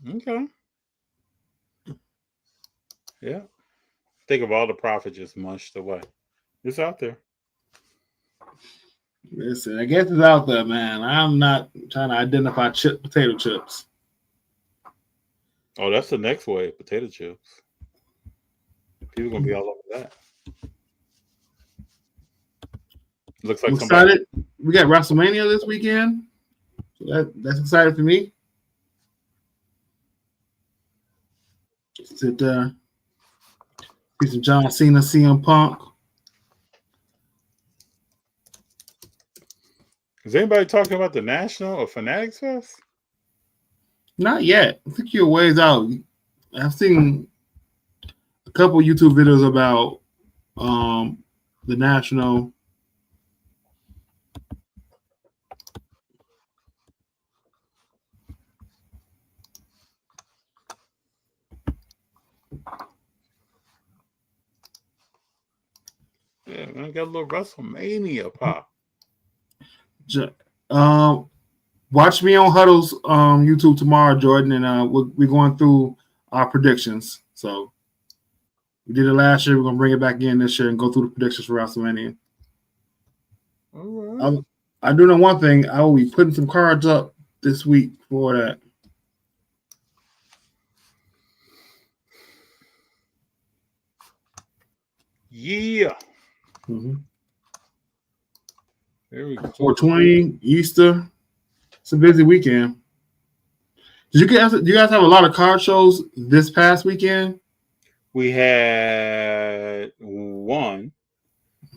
Okay. Yeah. Think of all the profit just munched away. It's out there. Listen, I guess it's out there, man. I'm not trying to identify potato chips. Oh, that's the next wave, potato chips. People gonna be all over that. Looks like I'm somebody. excited. We got WrestleMania this weekend. So that's exciting for me. Sit there. See some John Cena, CM Punk. Is anybody talking about the National or Fanatics Fest? Not yet. I think you're ways out. I've seen a couple YouTube videos about the National. Yeah, man, got a little WrestleMania pop. Watch me on Huddle's YouTube tomorrow, Jordan, and we're going through our predictions. So we did it last year. We're gonna bring it back in this year and go through the predictions for WrestleMania. All right. I do know one thing. I will be putting some cards up this week for that. Yeah. Mm-hmm. There we go. 420, Easter. It's a busy weekend. Do you guys have a lot of card shows this past weekend? We had one.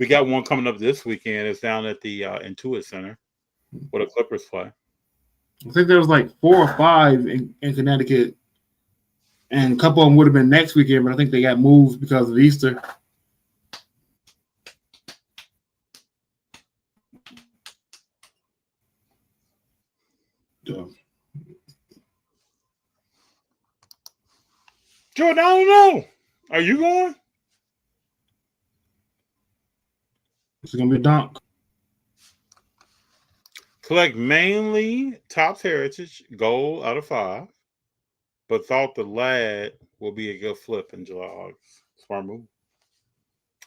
We got one coming up this weekend. It's down at the Intuit Center where the Clippers play. I think there was like 4 or 5 in Connecticut, and a couple of them would have been next weekend, but I think they got moved because of Easter. Jordan, I don't know. Are you going? It's gonna be a dunk. Collect mainly Topps Heritage Gold out of 5, but thought the lad will be a good flip in July, August. Smart move.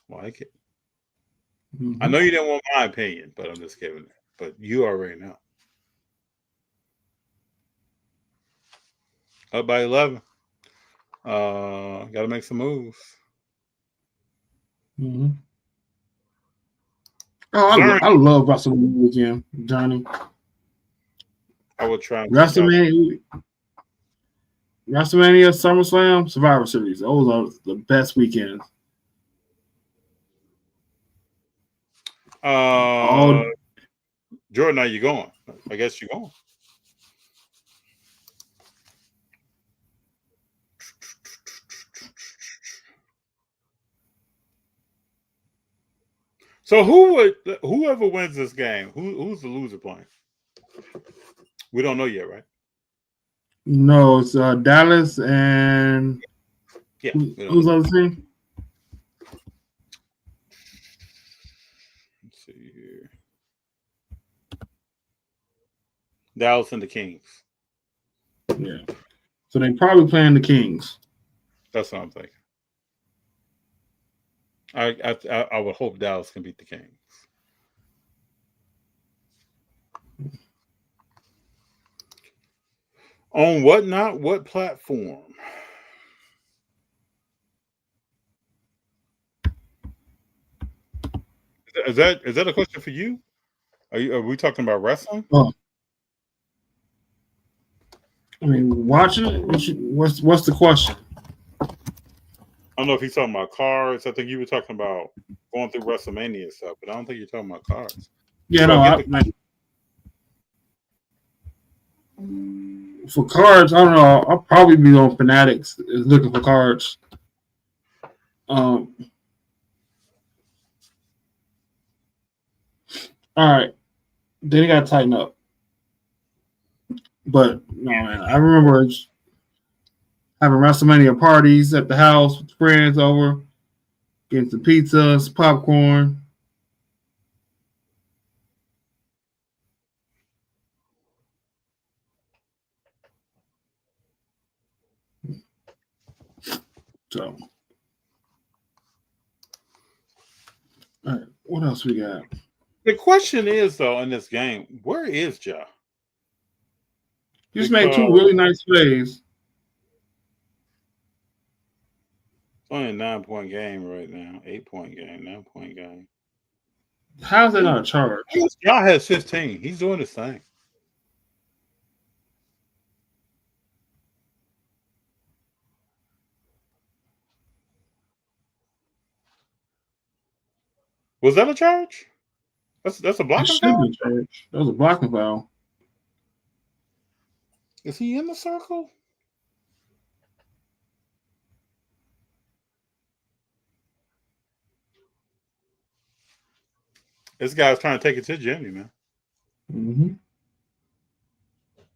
Like it. Mm-hmm. I know you didn't want my opinion, but I'm just giving it. But you already know. Up by 11. Got to make some moves. Mm-hmm. Oh, I love WrestleMania weekend, Johnny. I would try. WrestleMania, SummerSlam, Survivor Series. Those are the best weekends. Jordan, are you going? I guess you're going. So whoever wins this game, who's the loser playing? We don't know yet, right? No, it's Dallas and who's on the team? Let's see here. Dallas and the Kings. Yeah. So they probably playing the Kings. That's what I'm thinking. I would hope Dallas can beat the Kings. On what platform? Is that a question for you? Are we talking about wrestling? Oh. I mean, watching it. What's the question? I don't know if he's talking about cards. I think you were talking about going through WrestleMania stuff, but I don't think you're talking about cards. Yeah, So for cards, I don't know. I'll probably be on Fanatics looking for cards. All right. Then you got to tighten up. But no, man, I remember having WrestleMania parties at the house with friends over, getting some pizzas, popcorn. So, all right, what else we got? the question is, though, in this game, where is Ja? You just made two really nice plays. It's only a 9-point game right now. 8-point game, 9-point game. How is that not a charge? Ja has 15. He's doing his thing. Was that a charge? That's a blocking foul? That was a blocking foul. Is he in the circle? This guy's trying to take it to Jimmy, man. Mm-hmm.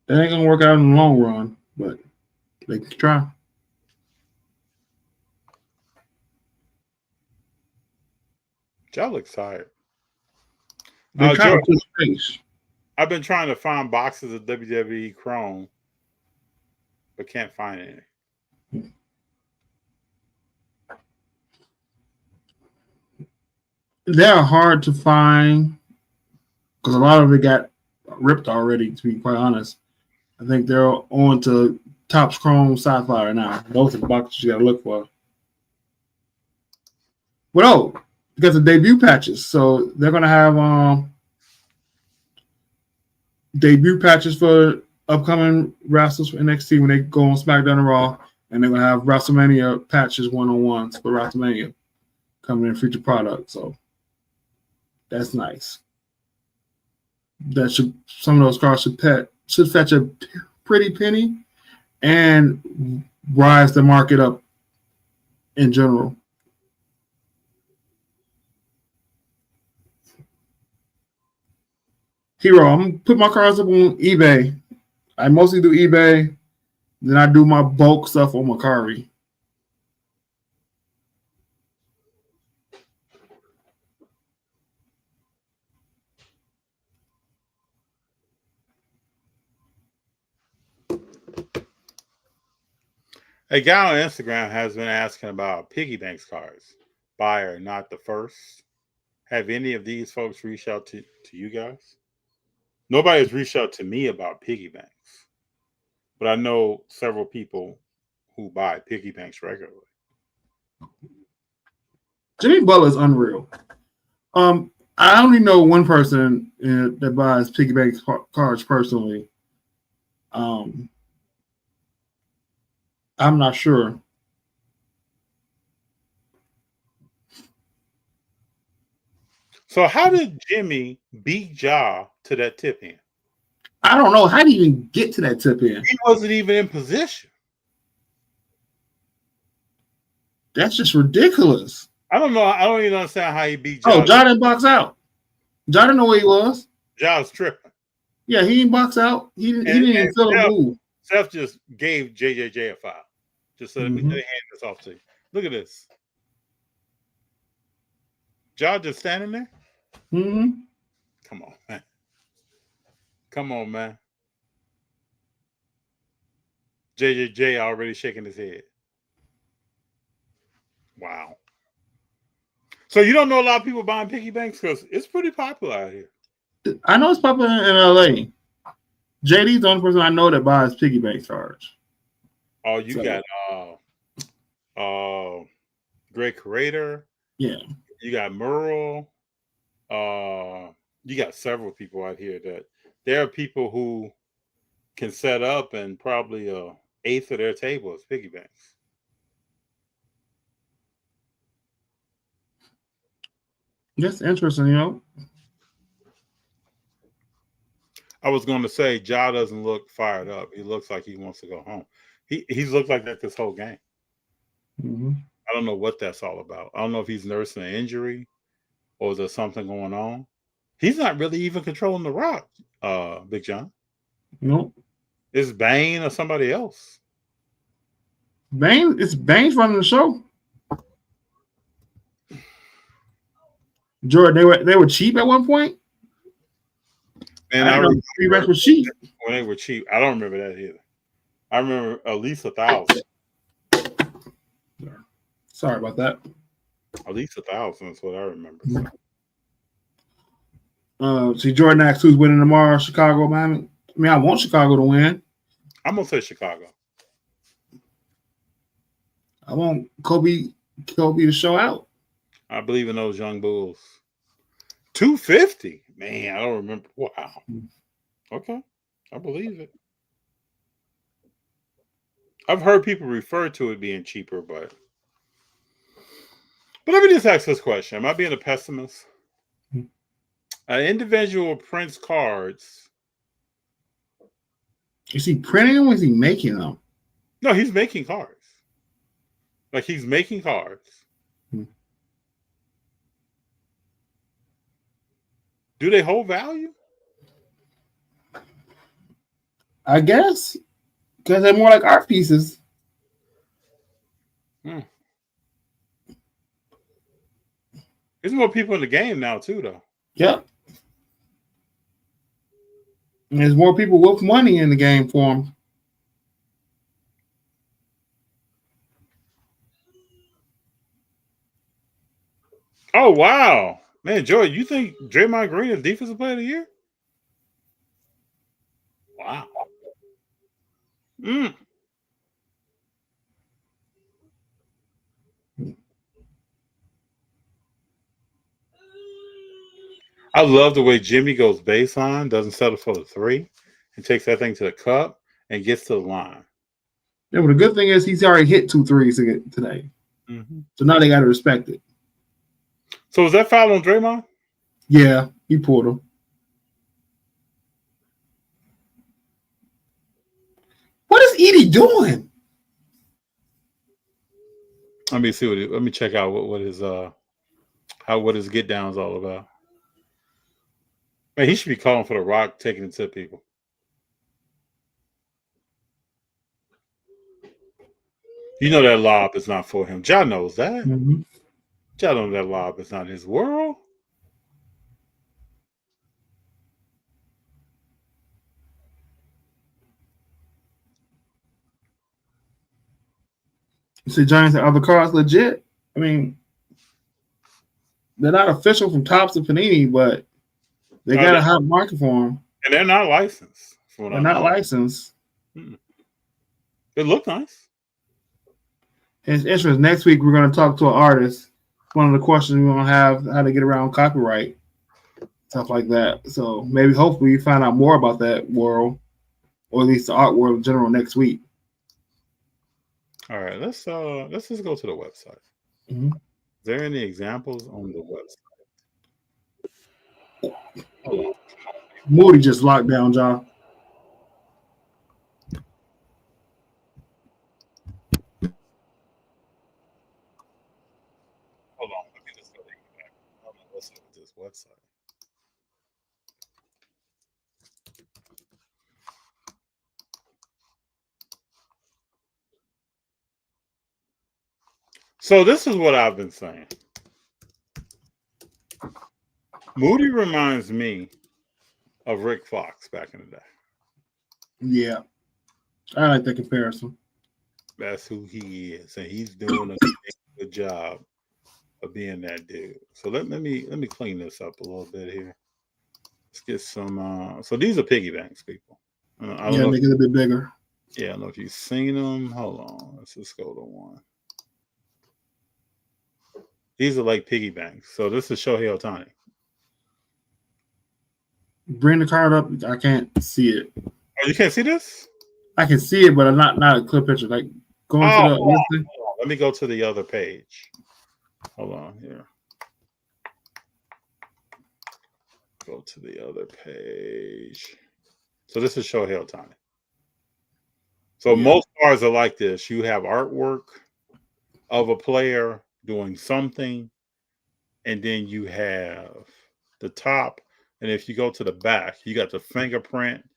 That ain't gonna work out in the long run, but they can try. Ja looks tired. George, I've been trying to find boxes of WWE Chrome, but can't find any. They're hard to find because a lot of it got ripped already, to be quite honest. I think they're on to Topps Chrome Sapphire now. Those are the boxes you got to look for. Well, because of debut patches. So they're going to have debut patches for upcoming wrestlers for NXT when they go on SmackDown and Raw. And they're going to have WrestleMania patches one-on-ones for WrestleMania coming in featured product. So that's nice. Some of those cards should fetch a pretty penny and rise the market up in general. Hero, I'm gonna put my cards up on eBay. I mostly do eBay, then I do my bulk stuff on Mercari. A guy on Instagram has been asking about piggy banks cards. Buyer, not the first. Have any of these folks reached out to you guys? Nobody's reached out to me about piggy banks, but I know several people who buy piggy banks regularly. Jimmy Butler is unreal. I only know one person that buys piggy bank cards personally. I'm not sure. So how did Jimmy beat Ja to that tip in? I don't know. How do you even get to that tip in? He wasn't even in position. That's just ridiculous. I don't know. I don't even understand how he beat Ja. Oh, Ja didn't box out. Ja didn't know where he was. Ja was tripping. Yeah, he didn't box out. He didn't even feel a move. Steph just gave JJJ a foul. Just so let me hand this off to you. Look at this. Ja just standing there? Mm-hmm. Come on, man. Come on, man. JJJ already shaking his head. Wow. So you don't know a lot of people buying piggy banks because it's pretty popular out here. I know it's popular in LA. JD's the only person I know that buys piggy bank cards. Oh, you got Greg Curator. Yeah. You got Merle. You got several people out here that there are people who can set up and probably 1/8 of their table is piggy banks. That's interesting, you know. I was going to say, Ja doesn't look fired up. He looks like he wants to go home. He's looked like that this whole game. Mm-hmm. I don't know what that's all about. I don't know if he's nursing an injury or is there something going on. He's not really even controlling the rock, Big Jon. Nope. It's Bane or somebody else. Bane's running the show. Jordan, they were cheap at one point. And I remember Reebok was cheap when they were cheap. I don't remember that either. I remember at least 1,000. Sorry about that. At least 1,000 is what I remember. See, Jordan asked who's winning tomorrow, Chicago, Miami. I mean, I want Chicago to win. I'm gonna say Chicago. I want Kobe to show out. I believe in those young Bulls. 250, man. I don't remember. Wow. Okay, I believe it. I've heard people refer to it being cheaper, but let me just ask this question: am I being a pessimist? Individual Prince cards. Is he printing them or is he making them? No, he's making cards. Like he's making cards. Do they hold value? I guess. Because they're more like art pieces. There's more people in the game now, too, though. Yep. And there's more people with money in the game for them. Oh, wow. Man, Joy, you think Draymond Green is Defensive Player of the Year? Wow. I love the way Jimmy goes baseline, doesn't settle for the three, and takes that thing to the cup and gets to the line. Yeah, but the good thing is he's already hit 2 threes today. Mm-hmm. So now they got to respect it. So was that foul on Draymond? Yeah, he pulled him. What is Edie doing? Let me see let me check out what his get down is all about. Man, he should be calling for the rock, taking it to people. You know that lob is not for him. Ja knows that. Mm-hmm. Ja knows that lob is not his world. You see, Giants and other cards legit. I mean, they're not official from Topps to Panini, but they got a hot market for them. And they're not licensed. They're not licensed. It look nice. It's interesting. Next week, we're going to talk to an artist. One of the questions we're going to have, how to get around copyright, stuff like that. So maybe, hopefully, you find out more about that world, or at least the art world in general next week. All right, let's just go to the website. Mm-hmm. Is there any examples on the website? Moody just locked down, John. Hold on, let me just go back. I don't know what's up with this website. So this is what I've been saying. Moody reminds me of Rick Fox back in the day. Yeah. I like that comparison. That's who he is, and he's doing a good job of being that dude. So let me clean this up a little bit here. Let's get some. So these are piggy banks, people. I don't know make it a bit bigger. Yeah, I don't know if you've seen them. Hold on, let's just go to one. These are like piggy banks. So this is Shohei Ohtani. Bring the card up. I can't see it. Oh, you can't see this? I can see it, but not a clear picture. Like going to the listing. Let me go to the other page. Hold on here. go to the other page. So this is Shohei Ohtani. So most cards are like this. You have artwork of a player doing something, and then you have the top. And if you go to the back, you got the fingerprint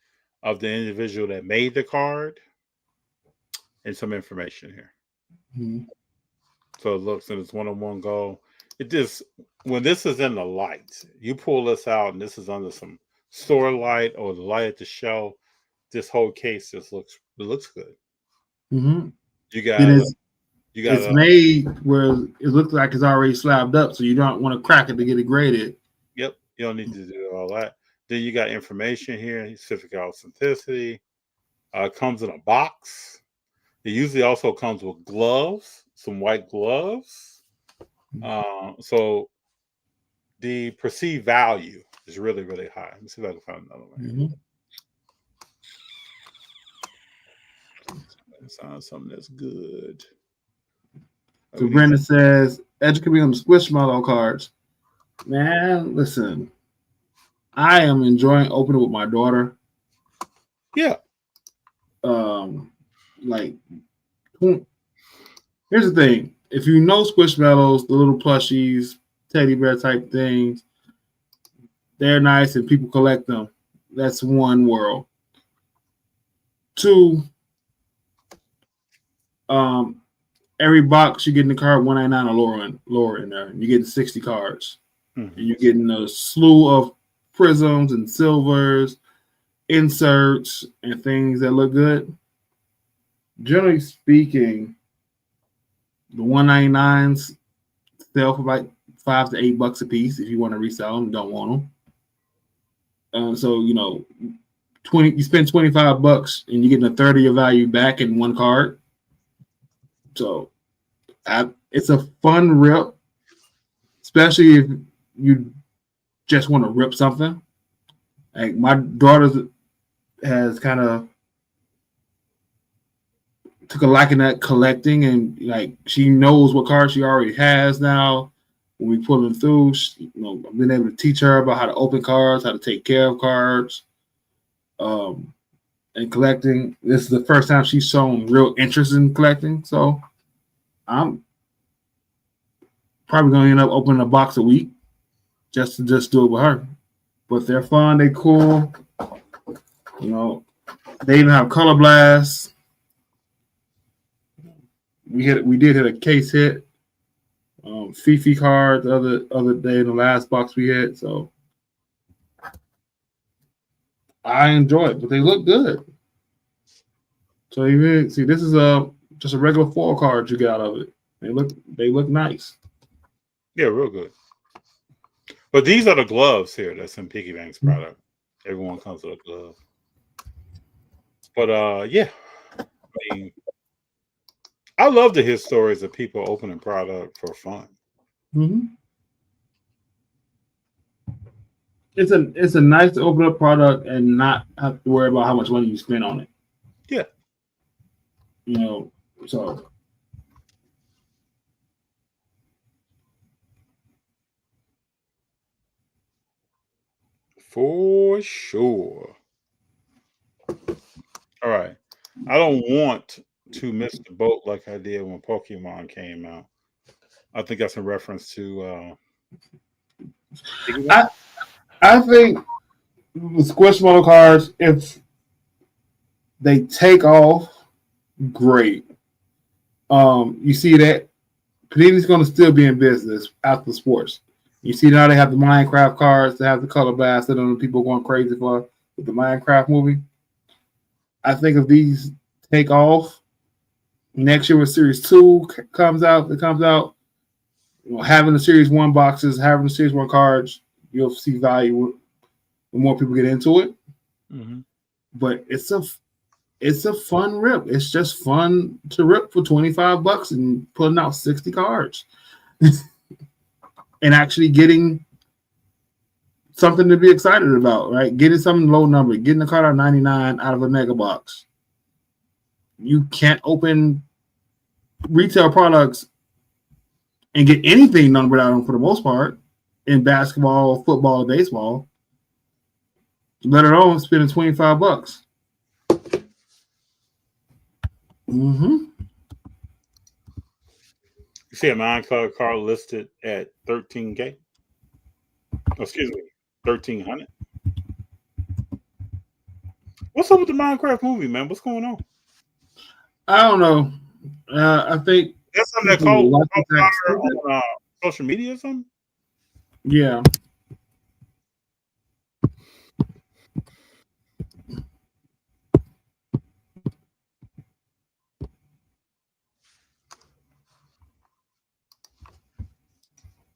of the individual that made the card and some information here. Mm-hmm. So it looks, and it's 1-on-1 goal. It just, when this is in the light, you pull this out and this is under some store light or the light at the show, this whole case just looks good. Mm-hmm. It's made where it looks like it's already slabbed up, so you don't want to crack it to get it graded. Yep, you don't need to do all that. Then you got information here, specific authenticity. Comes in a box. It usually also comes with gloves, some white gloves. So the perceived value is really, really high. Let me see if I can find another one. Mm-hmm. Something that's good. So Brandon says, educate me on the Squishmallow cards. Man, listen, I am enjoying opening with my daughter. Yeah. Like, here's the thing. If you know Squishmallows, the little plushies, teddy bear type things, they're nice and people collect them. That's one world. Two, every box you get in the card, 199 or lower in there. You're getting 60 cards. Mm-hmm. And you're getting a slew of prisms and silvers, inserts, and things that look good. Generally speaking, the 199s sell for like $5 to $8 a piece if you want to resell them, don't want them. So, you know, you spend $25 and you're getting a third of your value back in one card. So it's a fun rip, especially if you just want to rip something. Like my daughter has kind of took a liking at collecting, and like she knows what cards she already has now. When we pull them through, I've been able to teach her about how to open cards, how to take care of cards, and collecting. This is the first time she's shown real interest in collecting, so I'm probably going to end up opening a box a week just to do it with her. But they're fun, they're cool. You know, they even have color blasts. We did hit a case hit. Fifi card the other day in the last box we hit, so I enjoy it, but they look good. So you see, this is just a regular foil card you get out of it. They look nice. Yeah, real good. But these are the gloves here that's in Piggy Bank's product. Everyone comes with a glove. But yeah, I mean, I love to hear stories of people opening product for fun. Mm-hmm. It's a nice to open up product and not have to worry about how much money you spend on it. Yeah. You know, so for sure. All right. I don't want to miss the boat like I did when Pokemon came out. I think that's a reference to I think with Squishmallow cards, if they take off, great. You see that Panini's going to still be in business after sports. You see now they have the Minecraft cards, they have the color blast that people going crazy for with the Minecraft movie. I think if these take off next year when Series 2 comes out, you know, having the Series 1 boxes, having the Series 1 cards, you'll see value the more people get into it. Mm-hmm. But it's a fun rip. It's just fun to rip for $25 and putting out 60 cards. And actually getting something to be excited about, right? Getting something low number, getting a card out 99 out of a mega box. You can't open retail products and get anything numbered out of them for the most part in basketball, football, baseball. Let alone spending $25. Mm-hmm. You see a Minecraft car listed at $13K. Oh, excuse me, $1,300. What's up with the Minecraft movie, man? What's going on? I don't know. I think That's something that caught fire on social media or something. Yeah.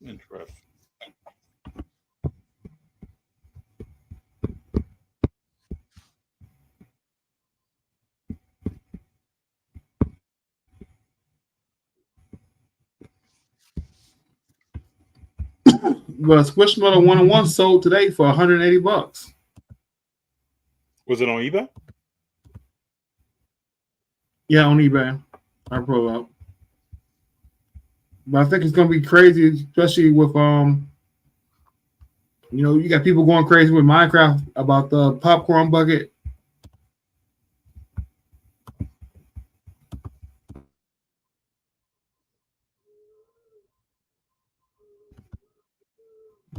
Interesting. But Squishmallow 1-on-1 sold today for $180. Was it on eBay? Yeah, on eBay. I pull up. But I think it's gonna be crazy, especially with you got people going crazy with Minecraft about the popcorn bucket.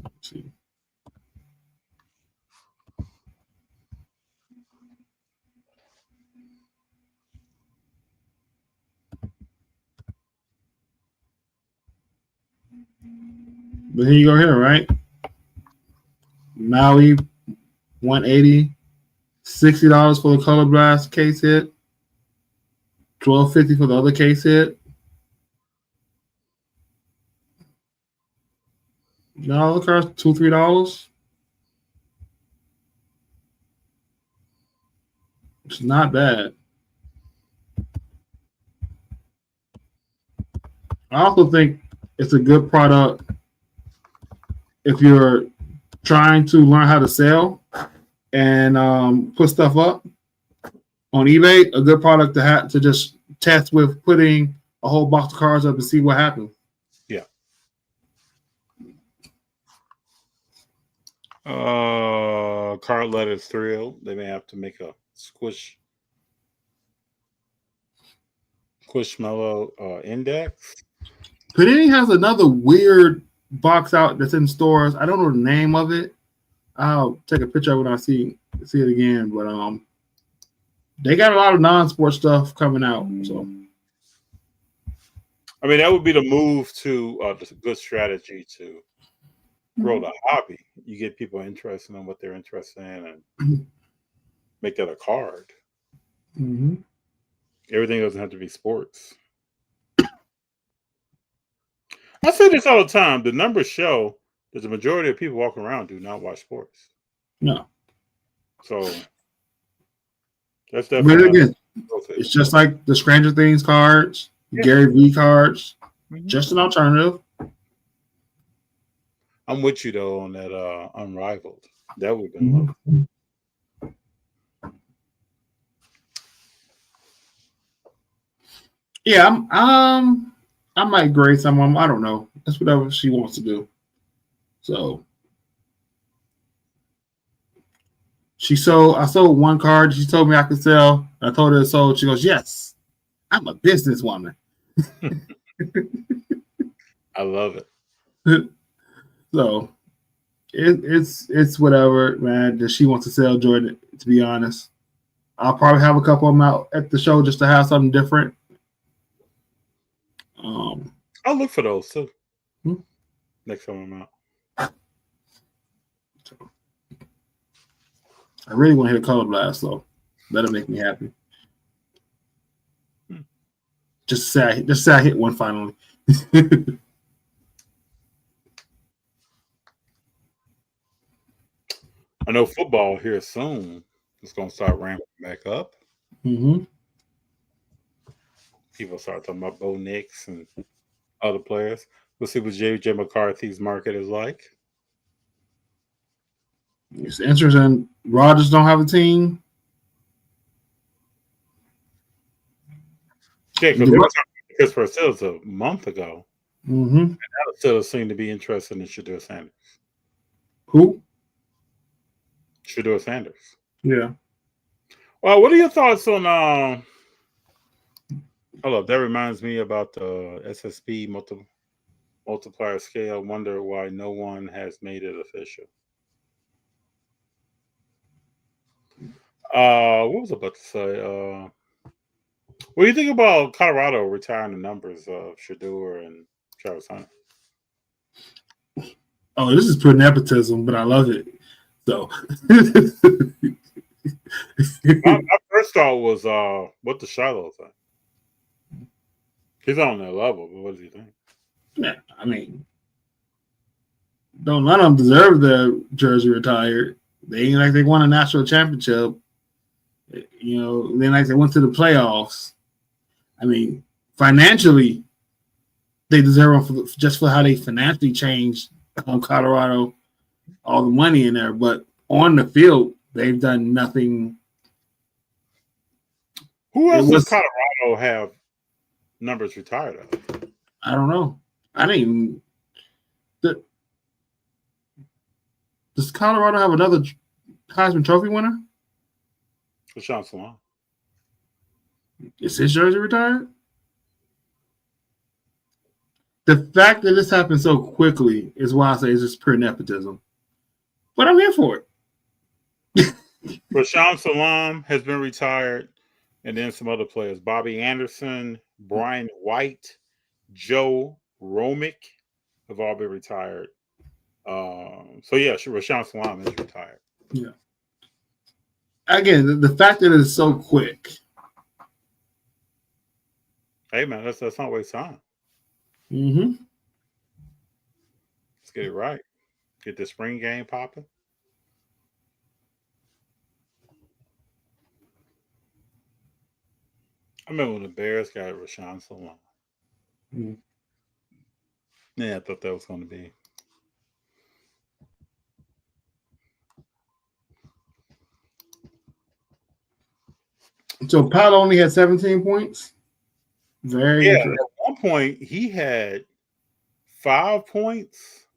Let's see. But here you go here, right? Maui, $180, $60 for the Color Blast case hit, $12.50 for the other case hit. No, the car's $2-3. It's not bad. I also think it's a good product if you're trying to learn how to sell and put stuff up on eBay. A good product to have to just test with putting a whole box of cards up and see what happens. Yeah. Card letters thrill. They may have to make a Squishmallow index. Panini has another weird box out that's in stores. I don't know the name of it. I'll take a picture of it when I see it again. But they got a lot of non-sports stuff coming out. So I mean, that would be the move to the good strategy to grow the hobby. You get people interested in what they're interested in and make that a card. mm-hmm. Everything doesn't have to be sports. I say this all the time. The numbers show that the majority of people walking around do not watch sports. No. So that's But definitely. again, it's just like the Stranger Things cards, Gary V cards, just an alternative. I'm with you though on that Unrivaled. That would have been lovely. Yeah, I might grade some of them. I don't know. That's whatever she wants to do. So I sold one card. She told me I could sell. I told her it sold. She goes, "Yes, I'm a businesswoman." I love it. So it's whatever, man, that she wants to sell, Jordan, to be honest. I'll probably have a couple of them out at the show just to have something different. I'll look for those too. Next time I'm out. I really want to hit a Color Blast, though. That'll make me happy. Just say I hit one finally. I know football here soon is going to start ramping back up. Mm-hmm. People start talking about Bo Nix and other players. We'll see what J.J. McCarthy's market is like. It's interesting. Rodgers don't have a team. Yeah, because they were talking about Pittsburgh Steelers a month ago. Mm-hmm. And now the Steelers seem to be interested in Shadur Sanders. Who? Shedeur Sanders. Yeah. Well, what are your thoughts on hold up, that reminds me about the SSP multiplier scale. Wonder why no one has made it official. What was I about to say? What do you think about Colorado retiring the numbers of Shedeur and Travis Hunter? Oh, this is pure nepotism, but I love it. So my first thought was what the Shiloh think. He's on their level, but what do you think? yeah, I mean, none of them deserve their jersey retired. They ain't like they won a national championship. You know, they like they went to the playoffs. I mean, financially, they deserve them just for how they financially changed Colorado, all the money in there. But on the field, they've done nothing. Who else does Colorado have numbers retired of? I don't know. I didn't even. Does Colorado have another Heisman Trophy winner? Rashawn Salaam. Is his jersey retired? The fact that this happened so quickly is why I say it's just pure nepotism. But I'm here for it. Rashawn Salaam has been retired, and then some other players. Bobby Anderson, Brian White, Joe Romick have all been retired. So yeah, Rashawn Salaam is retired. Yeah. Again, the fact that it's so quick. Hey man, that's not waste time. Mm-hmm. Let's get it right. Get the spring game popping. I remember when the Bears got Rashawn Salaam. Mm-hmm. Yeah, I thought that was going to be. So Powell only had 17 points. Very At interesting. one point he had 5 points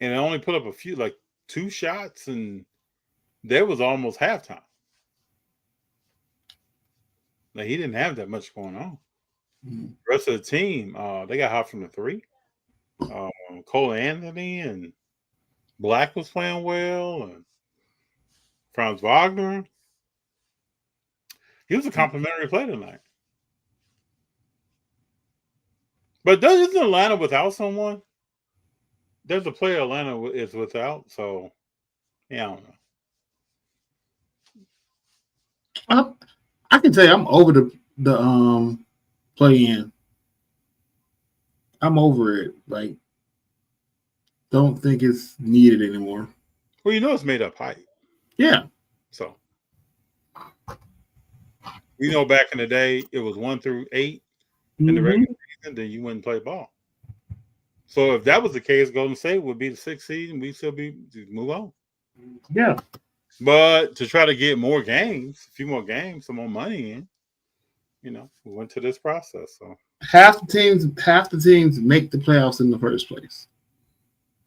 and only put up a few, like 2 shots, and there was almost halftime. Like he didn't have that much going on. Mm-hmm. The rest of the team, they got hot from the 3. Cole Anthony and Black was playing well, and Franz Wagner. He was a complimentary player tonight. But isn't Atlanta without someone? There's a player Atlanta is without, so yeah, I don't know. I can tell you, I'm over the play-in. I'm over it. Like, don't think it's needed anymore. Well, you know it's made up hype. Yeah. So we know back in the day it was 1 through 8 in the regular season, then you wouldn't play ball. So if that was the case, Golden State would be the 6th seed, and we'd still move on. Yeah. But to try to get more games, a few more games, some more money in, we went to this process. So half the teams make the playoffs in the first place.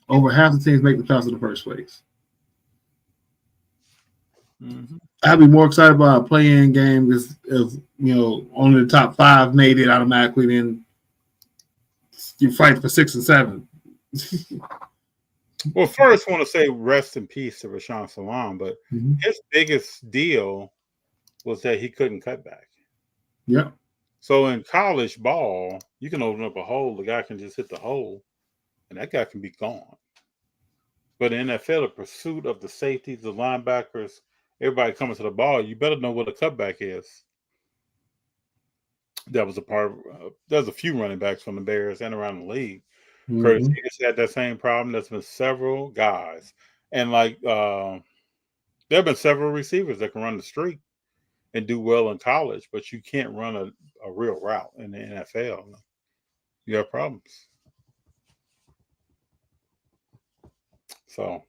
Over half the teams make the playoffs in the first place. mm-hmm. I'd be more excited about a play-in game if only the top 5 made it automatically. Then you fight for 6 and 7. Well, first, I want to say rest in peace to Rashawn Salaam, but his biggest deal was that he couldn't cut back. Yeah. So in college ball, you can open up a hole. The guy can just hit the hole, and that guy can be gone. But in NFL, the pursuit of the safeties, the linebackers, everybody coming to the ball, you better know what a cutback is. That was a part of there's a few running backs from the Bears and around the league. Curtis Higgins had that same problem. There's been several guys. And like there have been several receivers that can run the streak and do well in college, but you can't run a real route in the NFL. You have problems. So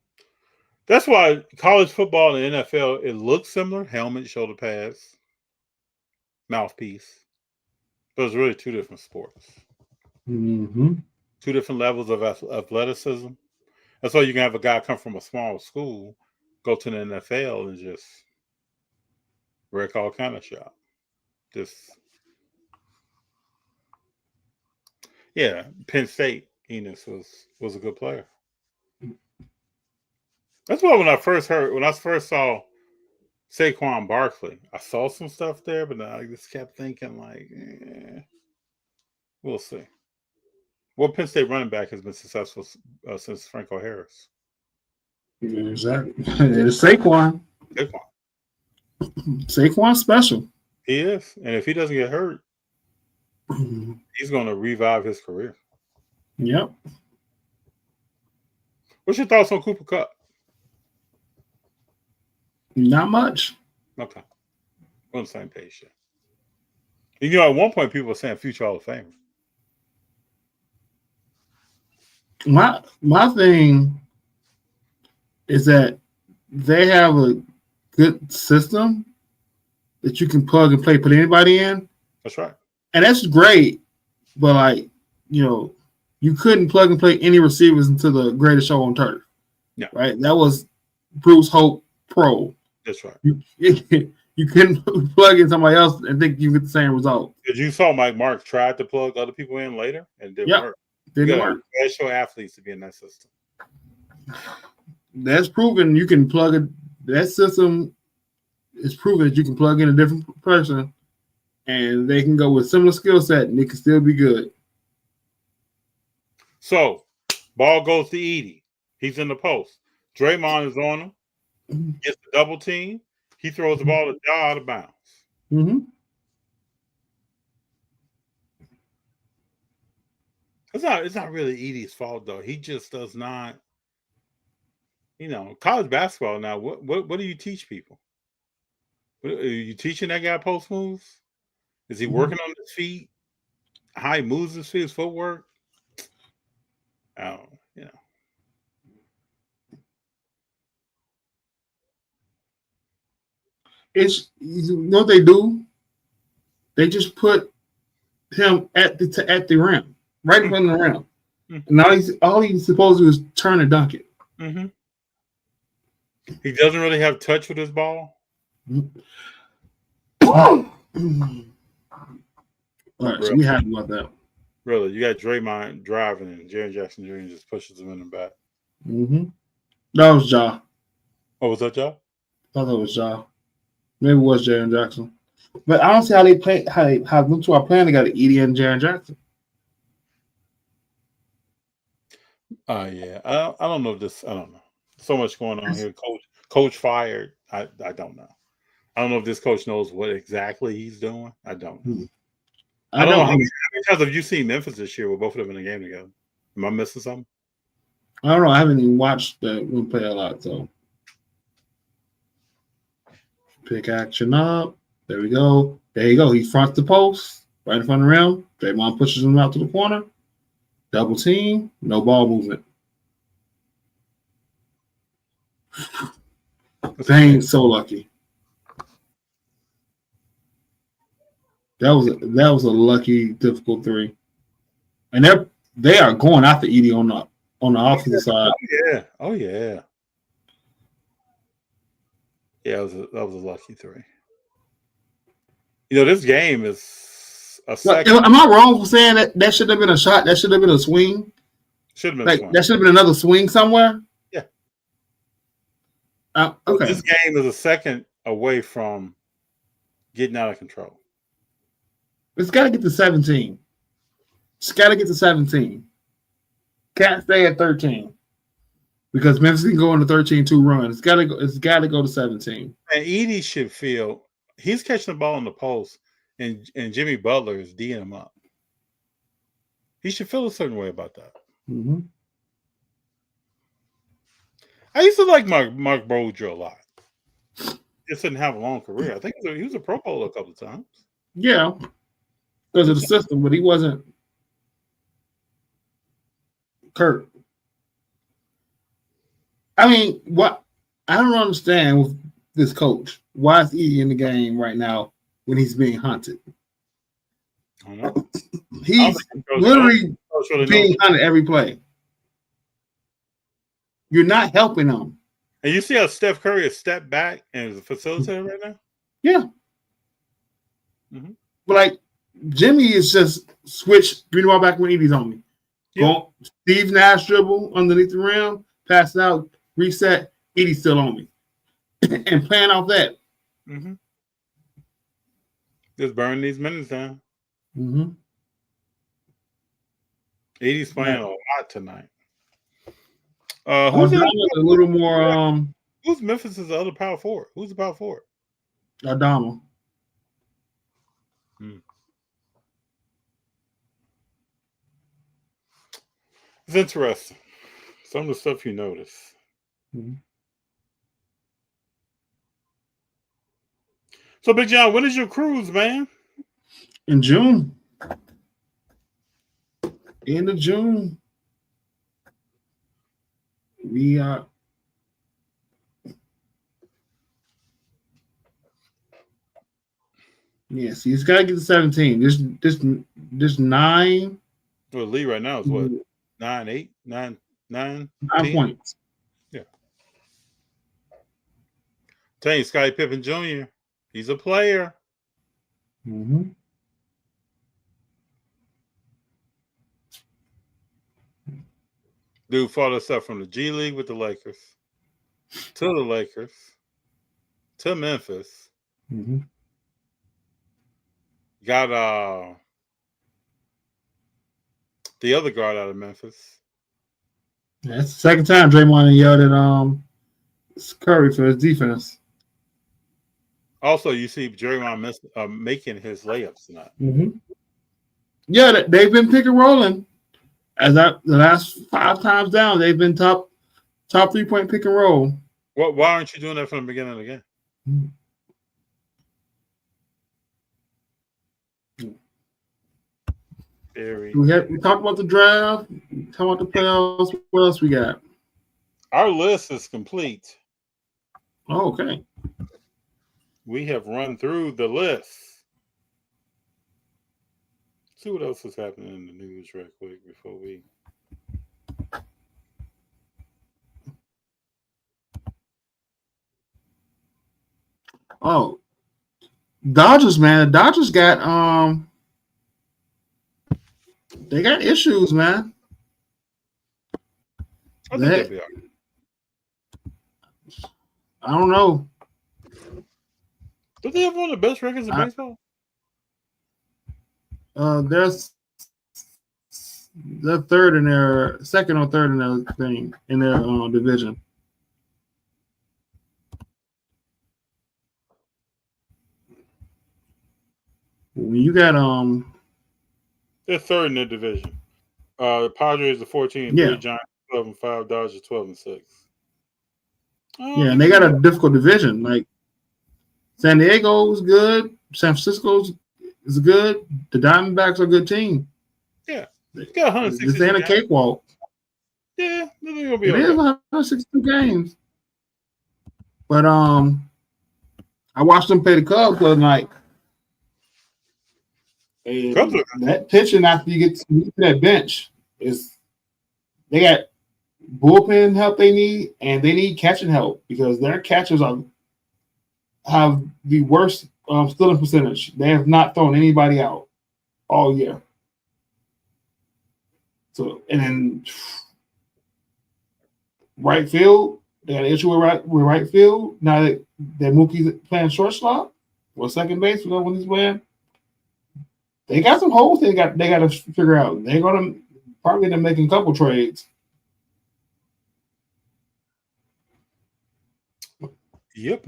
that's why college football and the NFL, it looks similar. Helmet, shoulder pads, mouthpiece. But it's really 2 different sports. Mm-hmm. 2 different levels of athleticism. That's why you can have a guy come from a small school go to the NFL and just wreck all kind of shop. Penn State Enos was a good player. That's why when I first saw Saquon Barkley, I saw some stuff there, but I just kept thinking like, we'll see. What Penn State running back has been successful since Franco Harris? Exactly. It's Saquon. Saquon's special. He is, and if he doesn't get hurt, he's going to revive his career. Yep. What's your thoughts on Cooper Kupp? Not much. Okay. We're on the same page. You know, at one point, people were saying future Hall of Famer. My thing is that they have a good system that you can plug and play, put anybody in. That's right. And that's great. But, like, you know, you couldn't plug and play any receivers into the greatest show on turf. Yeah. Right? That was Bruce Hope Pro. That's right. You couldn't plug in somebody else and think you get the same result. Because you saw Mike Marks tried to plug other people in later and didn't work. Didn't work. Special athletes to be in that system. That's proven you can plug it. That system is proven that you can plug in a different person and they can go with similar skill set and it can still be good. So, ball goes to Edey. He's in the post. Draymond is on him. Gets the double team. He throws the ball to Ja out of bounds. Mm-hmm. It's not really Edey's fault though. He just does not. You know, college basketball now. What do you teach people? Are you teaching that guy post moves? Is he working on his feet? How he moves his feet, his footwork? You know. It's, you know what they do? They just put him at the rim, right in front of the rim. And now all he's supposed to do is turn and dunk it. Mm-hmm. He doesn't really have touch with his ball. All right, so we happy about that. Really, you got Draymond driving and Jaren Jackson Jr. just pushes him in the back. Mm-hmm. That was Ja. Oh, was that Ja? I thought that was Ja. Maybe it was Jaren Jackson. But I don't see how they play. How them two are playing. They got Edey and Jaren Jackson. Yeah. I don't know this. I don't know. So much going on here. Coach fired. I don't know. I don't know if this coach knows what exactly he's doing. I don't know. I don't know. How many times have you seen Memphis this year with both of them in the game together? Am I missing something? I don't know. I haven't even watched them play a lot. So pick action up. There we go. There you go. He fronts the post right in front of the rim. Draymond pushes him out to the corner. Double team. No ball movement. Dang, so lucky. That was a lucky, difficult three. And they are going after Edey on the offensive side. Oh yeah. Yeah, that was a lucky three. You know, this game is a second. Am I wrong for saying that should have been a shot? That should have been a swing? Should have been a swing. That should have been another swing somewhere? Yeah. Okay. This game is a second away from getting out of control. It's got to get to 17. It's got to get to 17. Can't stay at 13. Because Memphis can go on a 13-2 run. It's got to go to 17. And Edey should feel he's catching the ball in the post, and Jimmy Butler is D'ing him up. He should feel a certain way about that. Mm-hmm. I used to like Mark Brojo a lot. Just didn't have a long career. I think he was a Pro Bowler a couple of times. Yeah, because of the system, but he wasn't Kurt. I mean, what I don't understand with this coach. Why is he in the game right now when he's being hunted? I don't know. He's literally being hunted every play. You're not helping him. And you see how Steph Curry has stepped back and is a facilitator right now? Yeah. Mm-hmm. But like Jimmy is just switch, bring the ball back when Edie's on me. Go Steve Nash dribble underneath the rim, pass it out, reset, Edie's still on me. And playing off that. Mm-hmm. Just burn these minutes down. Mm-hmm. Edie's playing a lot tonight. Who's a little more who's Memphis' other power forward? Who's the power forward? Adama. It's interesting. Some of the stuff you notice. Mm-hmm. So, Big Jon, when is your cruise, man? In June. End of June. We are. Yeah, see, it's got to get to 17. This 9. Well, Lee right now is what? 9, 8, 9, 9 points. Yeah. Tell you, Scottie Pippen Jr., he's a player. Mm-hmm. Dude fought us up from the G League with the Lakers to the Lakers to Memphis. Mm-hmm. Got the other guard out of Memphis. Yeah, that's the second time Draymond yelled at Curry for his defense. Also, you see Draymond making his layups tonight. Mm-hmm. Yeah, they've been pick and rolling. The last 5 times down, they've been top 3-point pick and roll. Why aren't you doing that from the beginning of the game? Mm-hmm. We talked about the draft. We talked about the playoffs. What else we got? Our list is complete. Oh, okay. We have run through the list. See what else is happening in the news real quick before we. Oh, Dodgers, man. The Dodgers got they got issues, man. I think they'll be all right. I don't know. Do they have one of the best records in baseball? They're third in their second or third in their thing in their division. You got they're third in their division. The Padres are 14-3, yeah. Giants 12-5, Dodgers 12-6. Yeah, and they got a difficult division. Like San Diego is good, San Francisco is good. The Diamondbacks are a good team. Yeah, they got 160. This ain't a cakewalk. Yeah, they're gonna be. It is 162 games. But I watched them play the Cubs the other night. And that pitching after you get to that bench is they got bullpen help they need, and they need catching help because their catchers have the worst stealing percentage. They have not thrown anybody out all year. So and then right field, they got an issue with right field. Now that Mookie's playing shortstop or second base, when he's playing. They got some holes they got to figure out. They're gonna probably end up making a couple trades. Yep.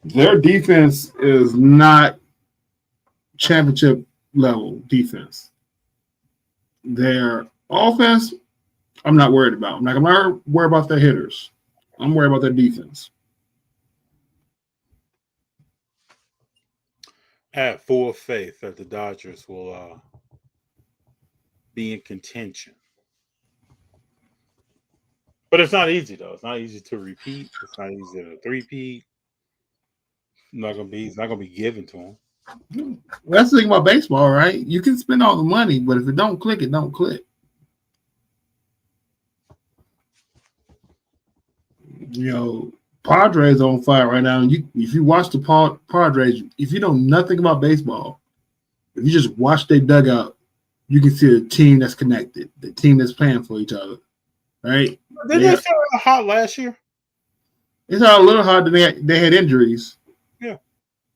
Their defense is not championship level defense. Their offense, I'm not worried about. I'm not worried about their hitters. I'm worried about their defense. I have full faith that the Dodgers will be in contention. But it's not easy, though. It's not easy to repeat. It's not easy to three-peat. It's not gonna be given to them. Well, that's the thing about baseball, right? You can spend all the money, but if it don't click, it don't click. You know, Padres on fire right now. And if you watch the Padres, if you know nothing about baseball, if you just watch their dugout, you can see a team that's connected, the team that's playing for each other, right? Didn't they start hot last year? It's all a little hard that they had injuries. Yeah.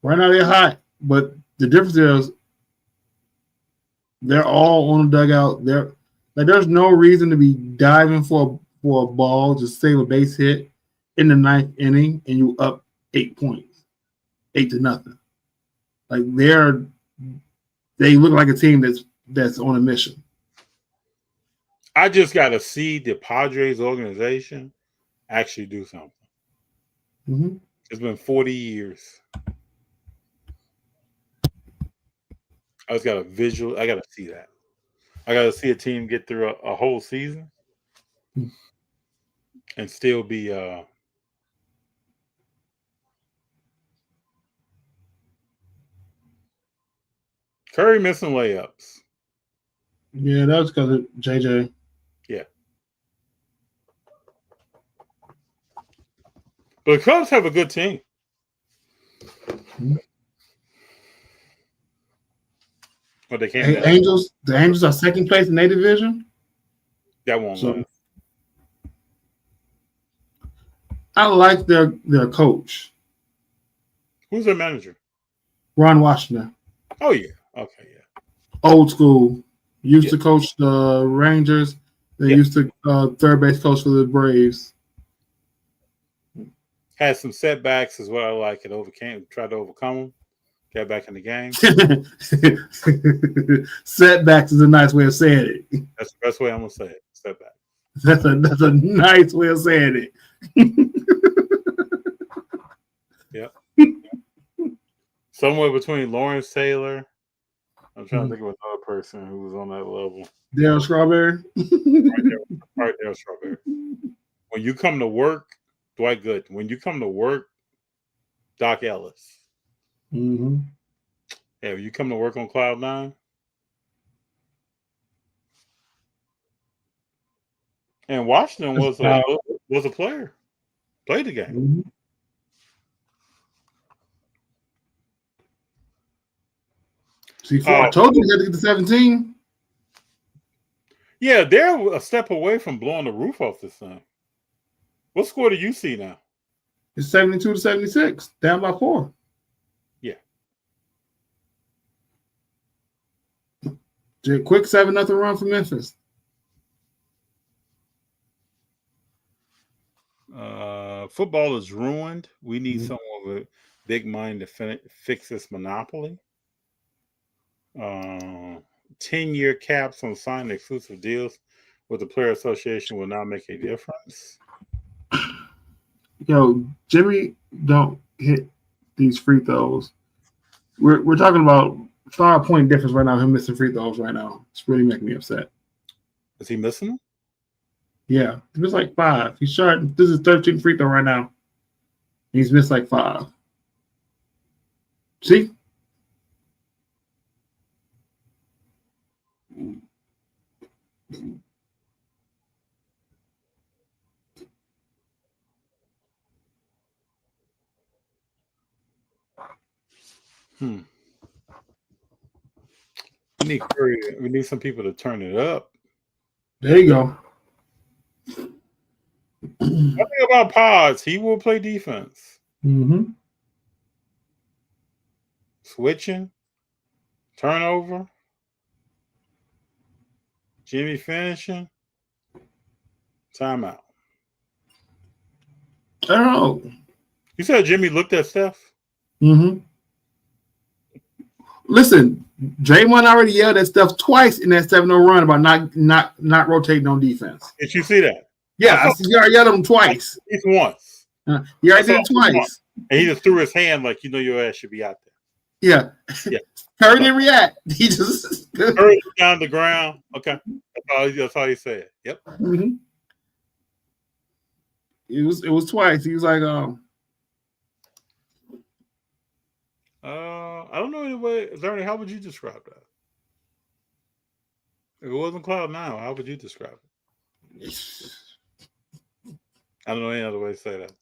Right now they're hot, but the difference is they're all on the dugout. There's no reason to be diving for a ball to save a base hit in the ninth inning and you up 8 points, 8-0. Like they look like a team that's on a mission. I just got to see the Padres organization actually do something. Mm-hmm. It's been 40 years. I just got a visual. I got to see that. I got to see a team get through a whole season and still be Curry missing layups. Yeah, that was because of JJ. Yeah. But the Cubs have a good team. Mm-hmm. But they can't. The Angels are second place in their division. That won't last. I like their coach. Who's their manager? Ron Washington. Oh, yeah. Okay, yeah. Old school. Used to coach the Rangers. They used to third base coach for the Braves. Had some setbacks is what I like. Tried to overcome them. Got back in the game. Setbacks is a nice way of saying it. That's the best way I'm gonna say it. Setback. That's a nice way of saying it. Yep. Somewhere between Lawrence Taylor. I'm trying to think of another person who was on that level. Darryl Strawberry. Right there, Strawberry. When you come to work, Dwight Gooden. When you come to work, Doc Ellis. Mm-hmm. Yeah, when you come to work on Cloud 9. And Washington was a player. Played the game. Mm-hmm. See, I told you had to get to 17. Yeah, they're a step away from blowing the roof off this thing. What score do you see now? It's 72-76, down by 4. Yeah. Quick 7-0 run for Memphis. Football is ruined. We need someone with a big mind to fix this monopoly. 10-year caps on signed exclusive deals with the Player Association will not make a difference. Yo, Jimmy don't hit these free throws. We're talking about 5-point difference right now. Him missing free throws right now. It's really making me upset. Is he missing them? Yeah, he missed like 5. He's shot. This is 13 free throw right now. He's missed like 5. See? We need some people to turn it up. There you go. One thing about Pods, he will play defense. Mm-hmm. Switching, turnover, Jimmy finishing, timeout. I don't know. You said Jimmy looked at Steph? Mm-hmm. Listen, Draymond already yelled at Steph twice in that 7-0 run about not rotating on defense. Did you see that? Yeah, you already yelled at him twice. At least once. You already did it twice. And he just threw his hand like, your ass should be out there. Yeah. Curry didn't react. He just Curry down the ground. Okay. That's all he said. Yep. Mm-hmm. It was twice. He was like, I don't know any way. Zerny, how would you describe that? If it wasn't Cloud9, how would you describe it? I don't know any other way to say that.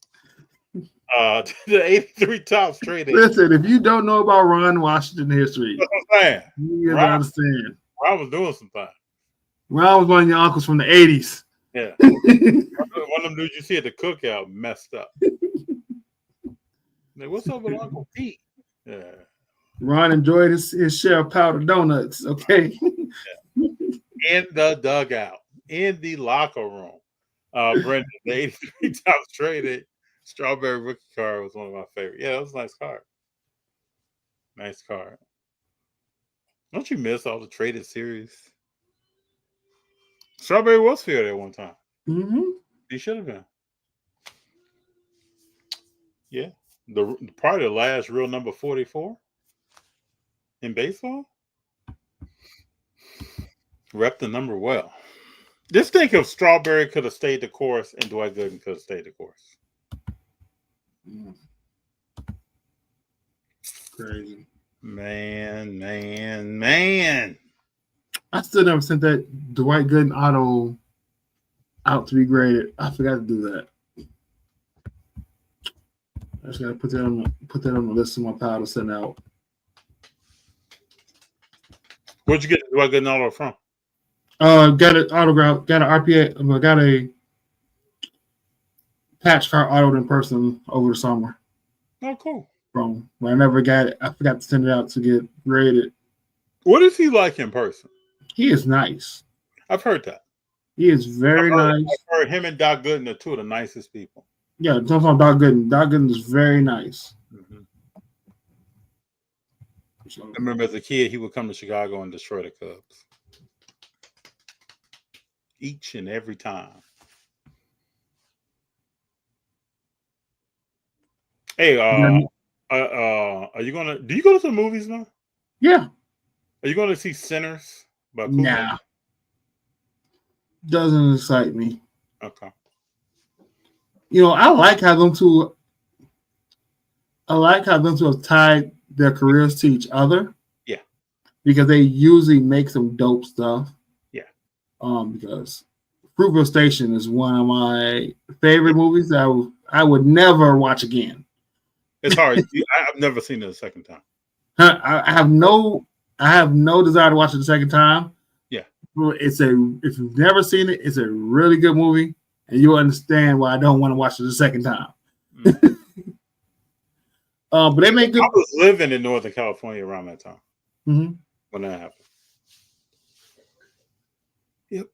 The 83 tops traded. Listen, if you don't know about Ron Washington history, That's what I'm saying. you gotta understand. Ron was doing some things. Ron was one of your uncles from the 80s. Yeah. One of them dudes you see at the cookout messed up. Like, what's up with Uncle Pete? Yeah. Ron enjoyed his share of powdered donuts, okay? In the dugout, in the locker room. Brendan, the 83 tops traded strawberry rookie card was one of my favorites. Yeah, that was a nice card. Nice card. Don't you miss all the traded series? Strawberry was fair at one time. Mm-hmm. He should have been. Yeah. Probably the last real number 44 in baseball. Rep the number well. Just think if Strawberry could have stayed the course and Dwight Gooden could have stayed the course. Crazy. Man. I still never sent that Dwight Gooden auto out to be graded. I forgot to do that. I just gotta put that on the list of my pile to send out. Where'd you get the Dwight Gooden auto from? Got an autograph, got an RPA, got a patch card autoed in person over the summer. Oh, cool. From when I never got it, I forgot to send it out to get graded. What is he like in person? He is nice. I've heard that. He is very nice. I've heard him and Doc Gooden are two of the nicest people. Yeah, talking about Doc Gooden. Doc Gooden is very nice. Mm-hmm. I remember as a kid, he would come to Chicago and destroy the Cubs. Each and every time. Hey, are you gonna? Do you go to the movies now? Yeah. Are you going to see Sinners? Nah. Doesn't excite me. Okay. You know, I like how them two have tied their careers to each other. Yeah. Because they usually make some dope stuff. Yeah. Because Fruitvale Station is one of my favorite movies that I would never watch again. It's hard. I've never seen it a second time. I have no desire to watch it the second time. Yeah. If you've never seen it, it's a really good movie, and you'll understand why I don't want to watch it the second time. Mm-hmm. But they make good. I was living in Northern California around that time when that happened. Yep.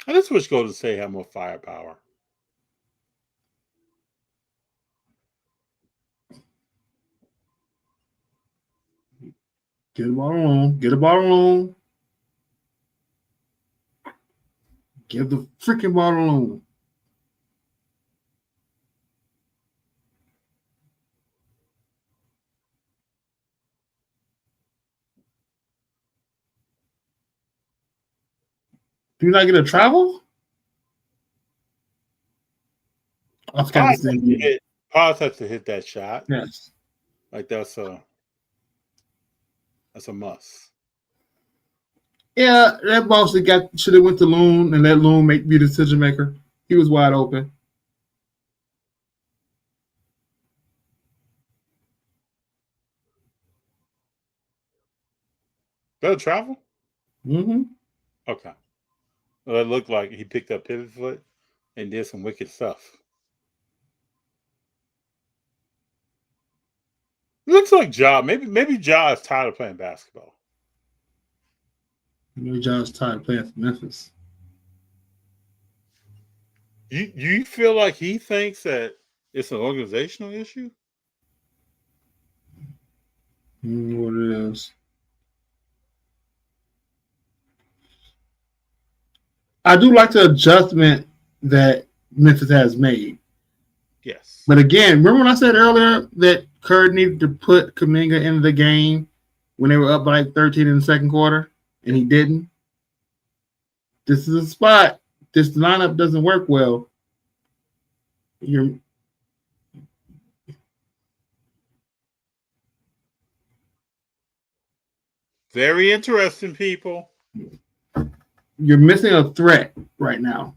I just wish Golden State had more firepower. Get the ball alone. Get the ball alone. Give the freaking ball alone. Do you not get a travel? Paz has to hit that shot. Yes. Like that's a must. Yeah, that ball should have went to Loon and let Loon be the decision maker. He was wide open. Is that a travel? Mm-hmm. Okay. Well, it looked like he picked up pivot foot and did some wicked stuff. It looks like Ja. Maybe Ja is tired of playing basketball. Maybe Ja's tired of playing for Memphis. You feel like he thinks that it's an organizational issue? What it is. I do like the adjustment that Memphis has made. Yes. But again, remember when I said earlier that Kerr needed to put Kuminga in the game when they were up by like 13 in the second quarter, and he didn't? This is a spot. This lineup doesn't work well. Very interesting, people. You're missing a threat right now.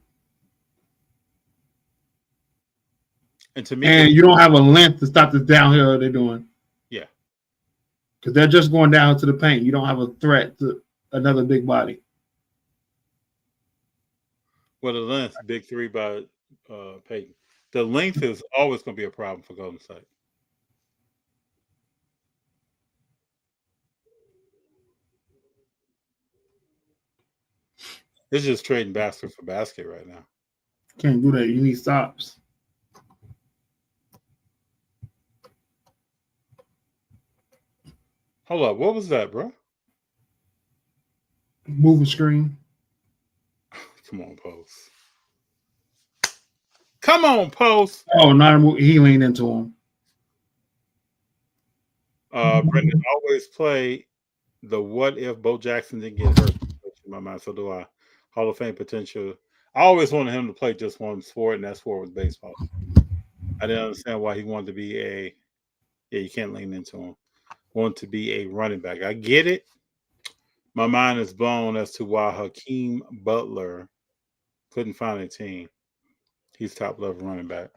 And to me, And you don't have a length to stop this downhill they're doing. Yeah. Because they're just going down to the paint. You don't have a threat to another big body. well, the length, big three by Peyton. The length is always going to be a problem for Golden State. It's just trading basket for basket right now. Can't do that. You need stops. Hold up. What was that, bro? Moving screen. Come on, Post. Come on, Post. Oh, not a move. He leaned into him. Brendan, always play the what if Bo Jackson didn't get hurt. In my mind, so do I. Hall of Fame potential. I always wanted him to play just one sport, and that sport was baseball. I didn't understand why he wanted to be you can't lean into him. Want to be a running back. I get it. My mind is blown as to why Hakeem Butler couldn't find a team. He's top level running back.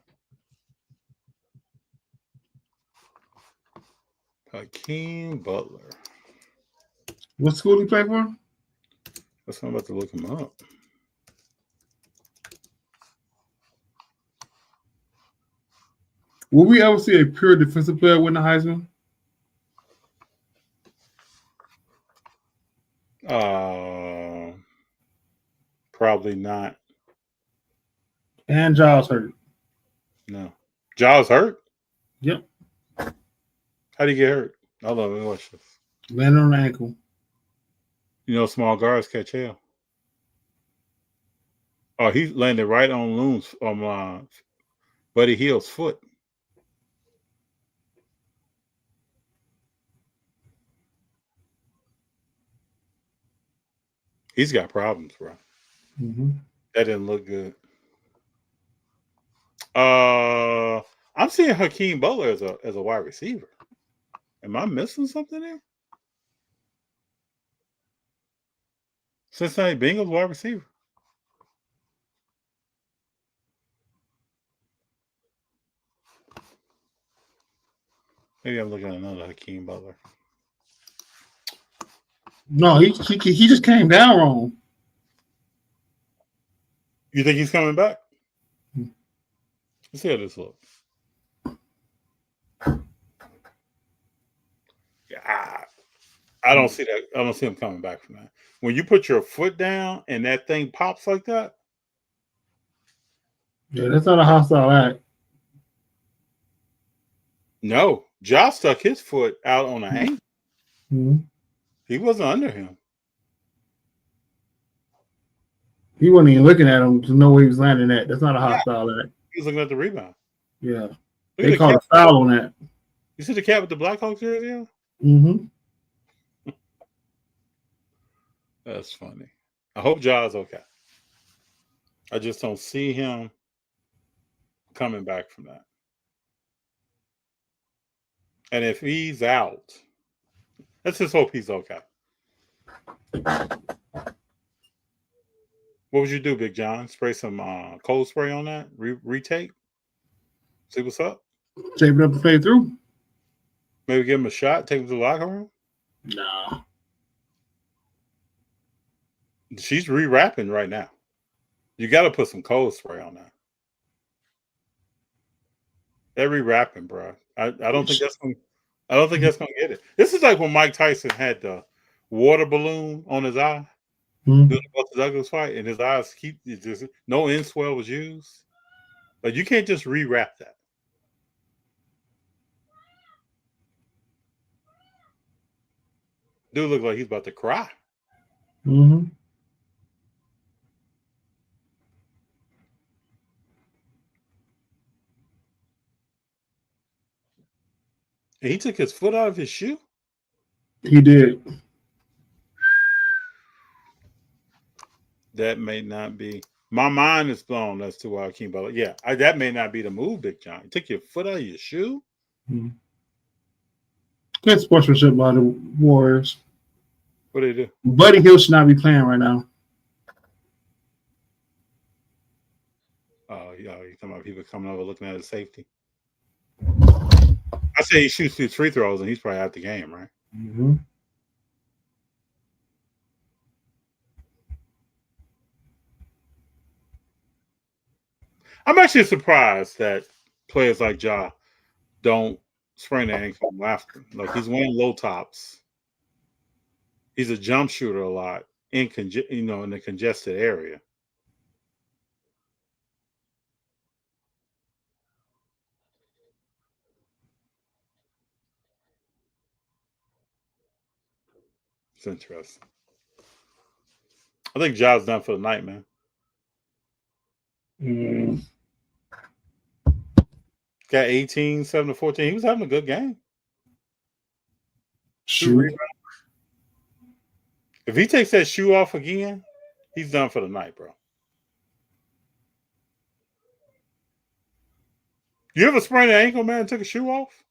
Hakeem Butler. What school he play for? That's why I'm about to look him up. Will we ever see a pure defensive player win the Heisman? Probably not. And Giles hurt. No. Giles hurt? Yep. How'd he get hurt? Hold on, let me watch this. Landed on the ankle. You know, small guards catch hell. Oh, he landed right on Loon's Buddy Hield's foot. He's got problems, bro. Mm-hmm. That didn't look good. I'm seeing Hakeem Butler as a wide receiver. Am I missing something there? Cincinnati Bengals wide receiver. Maybe I'm looking at another Hakeem Butler. No, he just came down wrong. You think he's coming back? Let's see how this looks. Yeah, I don't see that. I don't see him coming back from that. When you put your foot down and that thing pops like that. Yeah, that's not a hostile act. No, Josh stuck his foot out on the ankle. Mm-hmm. He wasn't under him. He wasn't even looking at him to know where he was landing at. That's not a hostile act. He was looking at the rebound. Yeah. Look They called a foul on that. You see the cat with the Blackhawks jersey on? Mm-hmm. That's funny. I hope Ja's okay. I just don't see him coming back from that. And if he's out, let's just hope he's okay. What would you do, Big Jon? Spray some cold spray on that? Retake? See what's up? Tape it up and play through? Maybe give him a shot, take him to the locker room? No. She's rewrapping right now. You got to put some cold spray on that. They're rewrapping, bro. I don't think that's going. I don't think that's going to get it. This is like when Mike Tyson had the water balloon on his eye during the Buster Douglas fight, and his eyes just no end swell was used. But you can't just rewrap that. Dude look like he's about to cry. Mm-hmm. And he took his foot out of his shoe? He did. That may not be. My mind is blown as to why Hakeem Butler. Yeah, that may not be the move, Big Jon. You took your foot out of your shoe? Mm-hmm. Good sportsmanship by the Warriors. What do they do? Buddy Hield should not be playing right now. Oh, yeah, you talking about people coming over looking at his safety? I say he shoots 2 free throws and he's probably out the game, right? Mm-hmm. I'm actually surprised that players like Ja don't sprain their ankle after. Like he's wearing low tops. He's a jump shooter a lot in the congested area. It's interesting. I think Ja's done for the night, man. Got 18, 7 to 14. He was having a good game. Shoot. If he takes that shoe off again, he's done for the night, bro. You ever sprained an ankle, man, and took a shoe off?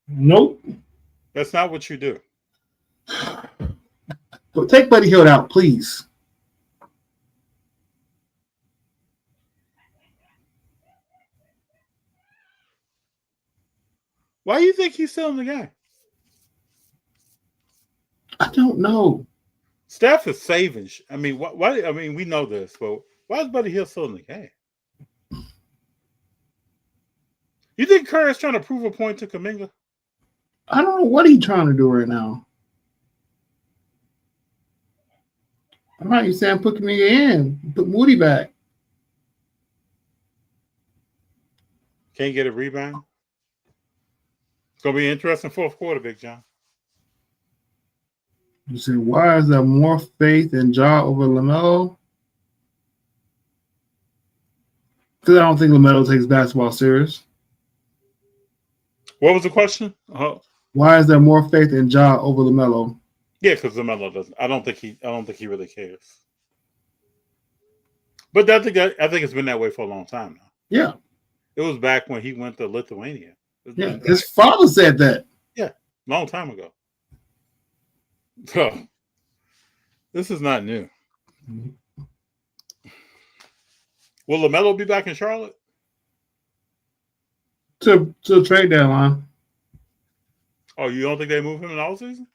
Nope. That's not what you do. But take Buddy Hield out, please. Why do you think he's still in the game? I don't know. Steph is saving. I mean, why? I mean, we know this, but why is Buddy Hield still in the game? You think Curry is trying to prove a point to Kuminga? I don't know what he's trying to do right now. I'm not even saying put Kuminga in. Put Moody back. Can't get a rebound. It's gonna be an interesting fourth quarter, Big Jon. You say, why is there more faith in Ja over LaMelo? Because I don't think LaMelo takes basketball serious. What was the question? Why is there more faith in Ja over LaMelo? Yeah, because LaMelo doesn't. I don't think he really cares. But I think it's been that way for a long time now. Yeah. It was back when he went to Lithuania. Yeah. His father said that. Yeah, long time ago. So this is not new. Mm-hmm. Will LaMelo be back in Charlotte? To trade deadline. Oh, you don't think they move him in all season?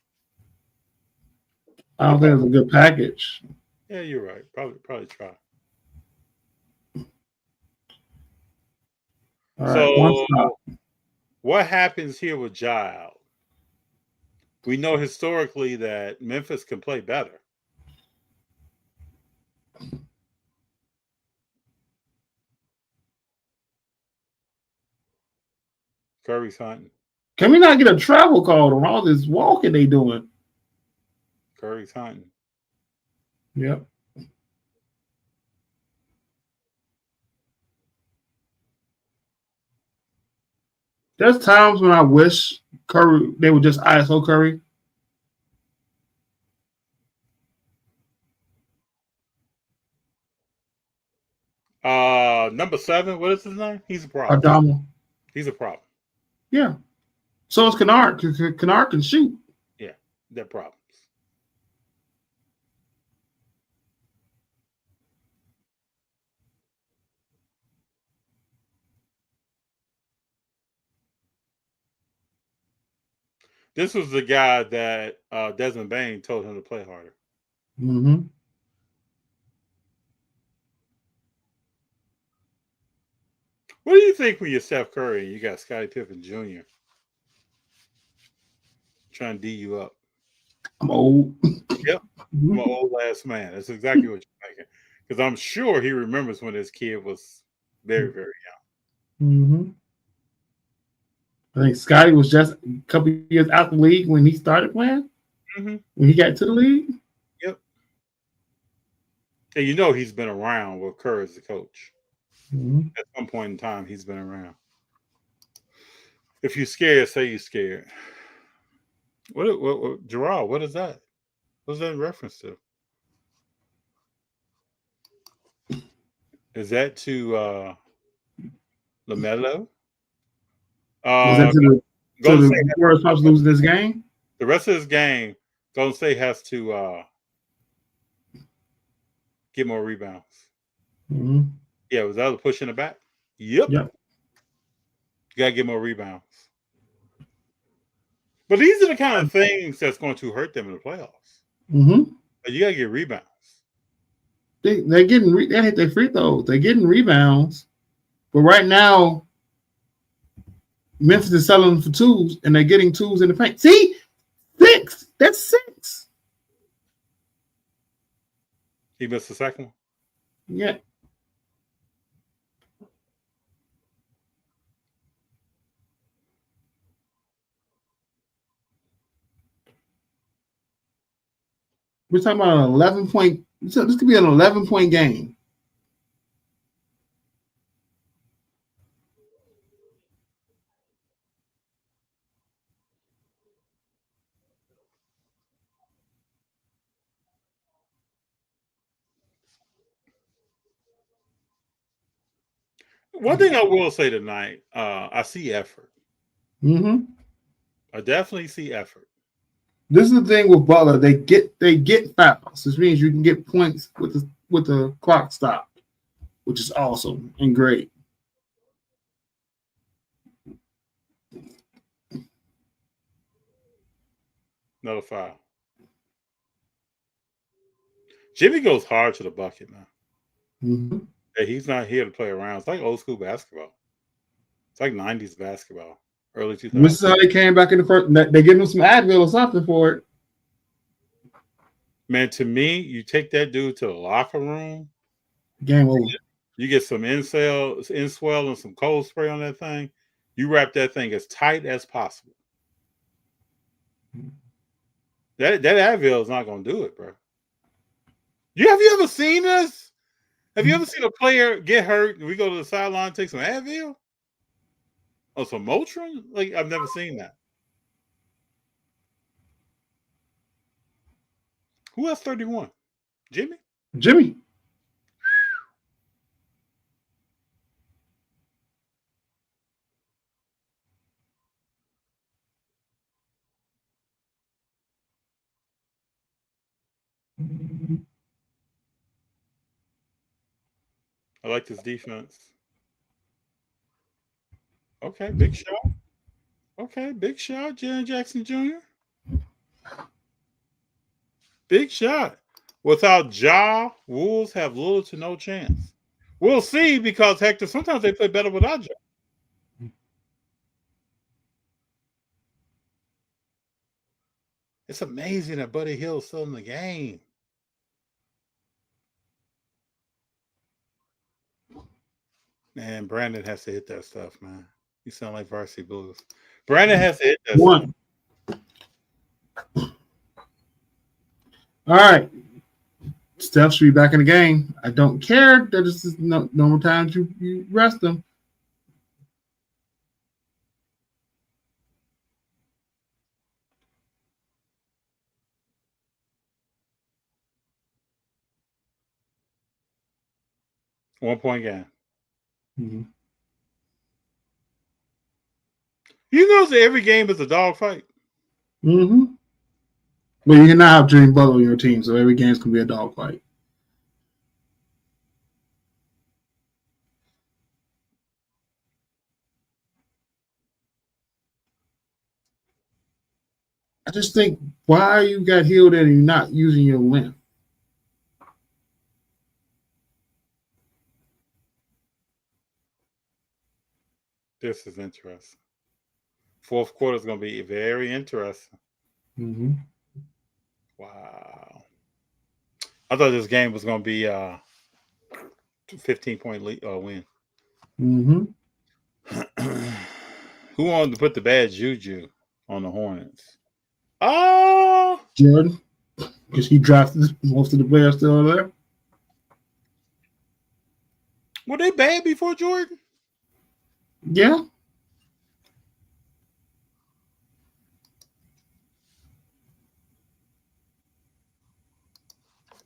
I don't think it's a good package. Yeah, you're right. Probably try. All right, so what happens here with Ja? We know historically that Memphis can play better. Curry's hunting. Can we not get a travel call on all this walking they doing? Curry's hunting. Yep. There's times when I wish they would just ISO Curry. Number 7, what is his name? He's a problem. Adama. He's a problem. Yeah. So is Kennard. Kennard can shoot. Yeah, they're problems. This was the guy that Desmond Bain told him to play harder. Mm-hmm. What do you think when you're Steph Curry and you got Scottie Pippen Jr. trying to D you up? I'm old. Yep. I'm an old ass man. That's exactly what you're thinking. Because I'm sure he remembers when his kid was very, very young. Mm-hmm. I think Scottie was just a couple of years out the league when he started playing. Mm-hmm. When he got to the league. Yep. And you know he's been around with Curry as the coach. Mm-hmm. At some point in time, he's been around. If you're scared, say you're scared. What Gerard, what is that? What's that in reference to? Is that to LaMelo? Is that to the Warriors possibly losing this game? The rest of this game, Golden State has to get more rebounds. Mm-hmm. Yeah, was that a push in the back? Yep. You gotta get more rebounds. But these are the kind of things that's going to hurt them in the playoffs. Mm-hmm. But you gotta get rebounds. They're getting they hit their free throws. They're getting rebounds, but right now, Memphis is selling for twos, and they're getting twos in the paint. See, 6. That's 6. He missed the second one. Yeah. We're talking about an 11-point. So this could be an 11-point game. One thing I will say tonight, I see effort. Mm-hmm. I definitely see effort. This is the thing with Butler. They get fouls, which means you can get points with the clock stopped, which is awesome and great. Another foul. Jimmy goes hard to the bucket now. Mm-hmm. Hey, he's not here to play around. It's like old school basketball. It's like 90s basketball, early 2000s. This is how they came back in the first. They give him some Advil or something for it. Man, to me, you take that dude to the locker room. Game over. You get some inswell and some cold spray on that thing. You wrap that thing as tight as possible. That Advil is not going to do it, bro. Have you ever seen this? Have you ever seen a player get hurt and we go to the sideline and take some Advil? Or some Motrin? Like, I've never seen that. Who has 31? Jimmy? Jimmy. I like this defense. Okay, big shot. Okay, big shot, Jaren Jackson Jr. Big shot. Without Ja, Wolves have little to no chance. We'll see because, Hector, sometimes they play better without Ja. It's amazing that Buddy Hield's still in the game. Man, Brandon has to hit that stuff, man. You sound like Varsity Blues. Brandon has to hit that One. All right. Steph should be back in the game. I don't care that this is no more times you rest them. One-point game. Mm-hmm. You know that every game is a dogfight. Mm-hmm. But you cannot have Jimmy Butler on your team, so every game's gonna be a dogfight. I just think why you got healed and you're not using your length. This is interesting. Fourth quarter is going to be very interesting. Mm-hmm. Wow. I thought this game was going to be a 15-point win. Mm-hmm. Who wanted to put the bad juju on the Hornets? Oh! Jordan, because he drafted most of the players still there. Were they bad before Jordan? Yeah.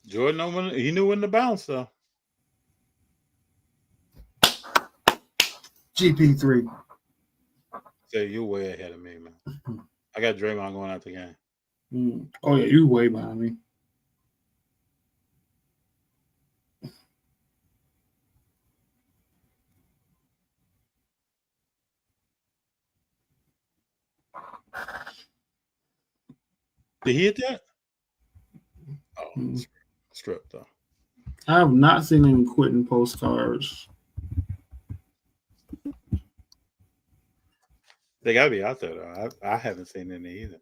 Jordan, he knew when to bounce, though. GP3. So you're way ahead of me, man. I got Draymond going out the game. Oh yeah, you way behind me. Did he hit that? Oh, strip though. I have not seen any quitting postcards. They gotta be out there though. I haven't seen any either.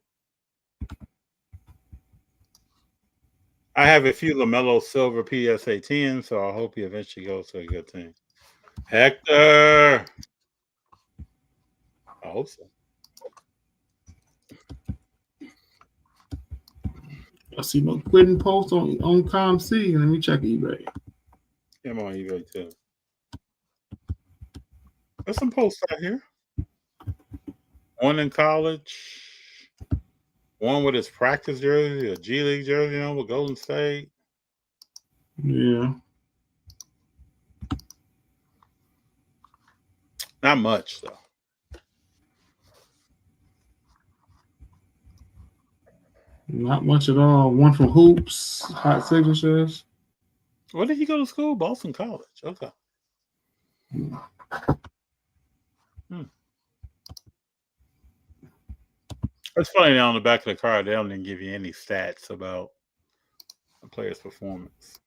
I have a few LaMelo Silver PSA 10, so I hope he eventually goes to a good team. Hector. I hope so. I see no quitting post on ComC. Let me check eBay. I'm on eBay too. There's some posts out here. One in college. One with his practice jersey, a G League jersey on with Golden State. Yeah. Not much though. Not much at all. One from Hoops, hot signatures. Where did he go to school? Boston College. Okay. It's funny now on the back of the card, they don't even give you any stats about a player's performance.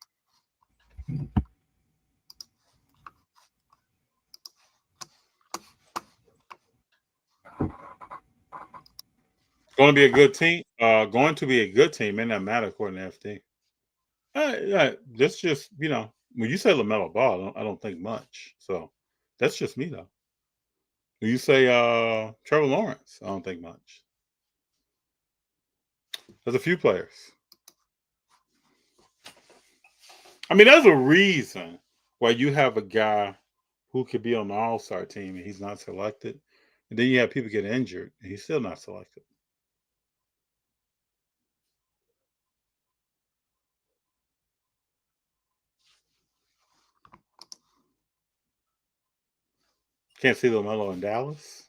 Going to be a good team. Going to be a good team. May not matter according to FD. That's just, when you say LaMelo Ball, I don't think much. So that's just me though. When you say Trevor Lawrence, I don't think much. There's a few players. I mean, there's a reason why you have a guy who could be on the All-Star team and he's not selected. And then you have people get injured and he's still not selected. Can't see LaMelo in Dallas.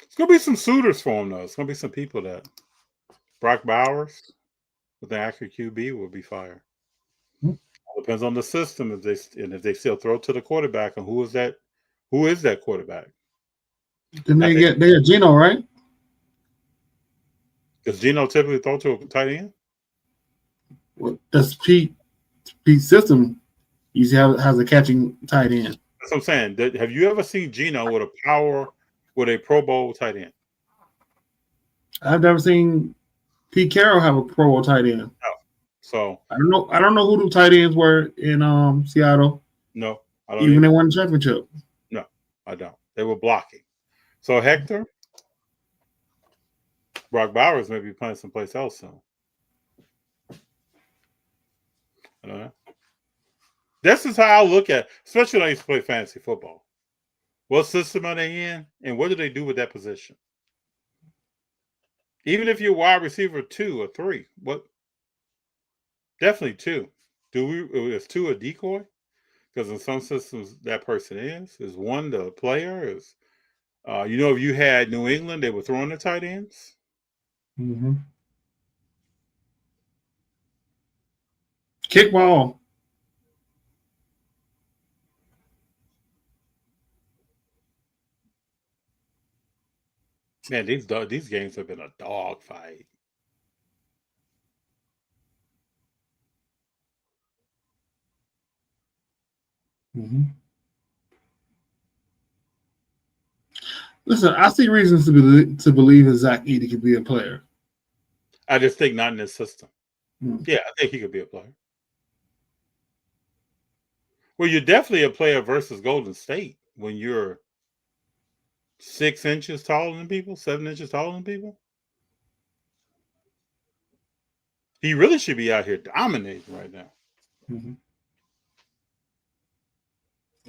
It's going to be some suitors for him, though. It's going to be some people that Brock Bowers with an accurate QB will be fired. Depends on the system if they still throw to the quarterback and who is that quarterback? Then they get Geno, right? Does Geno typically throw to a tight end? Well, that's Pete's system. Usually has a catching tight end. That's what I'm saying. Have you ever seen Geno with a Pro Bowl tight end? I've never seen Pete Carroll have a Pro Bowl tight end. No. So I don't know who the tight ends were in Seattle. No, I don't. Even they won the championship. No, I don't. They were blocking. So Hector, Brock Bowers may be playing someplace else soon. I don't know. This is how I look at it, especially when I used to play fantasy football. What system are they in, and what do they do with that position? Even if you're wide receiver 2 or 3, what? Definitely 2. Is 2 a decoy? Because in some systems that person is 1 the player is. If you had New England, they were throwing the tight ends. Mm-hmm. Kickball. Man, these games have been a dog fight. Mm-hmm. Listen, I see reasons to believe that Zach Edey could be a player. I just think not in this system. Yeah, I think he could be a player. Well, you're definitely a player versus Golden State when you're 6 inches taller than people, 7 inches taller than people. He really should be out here dominating right now. Mm-hmm.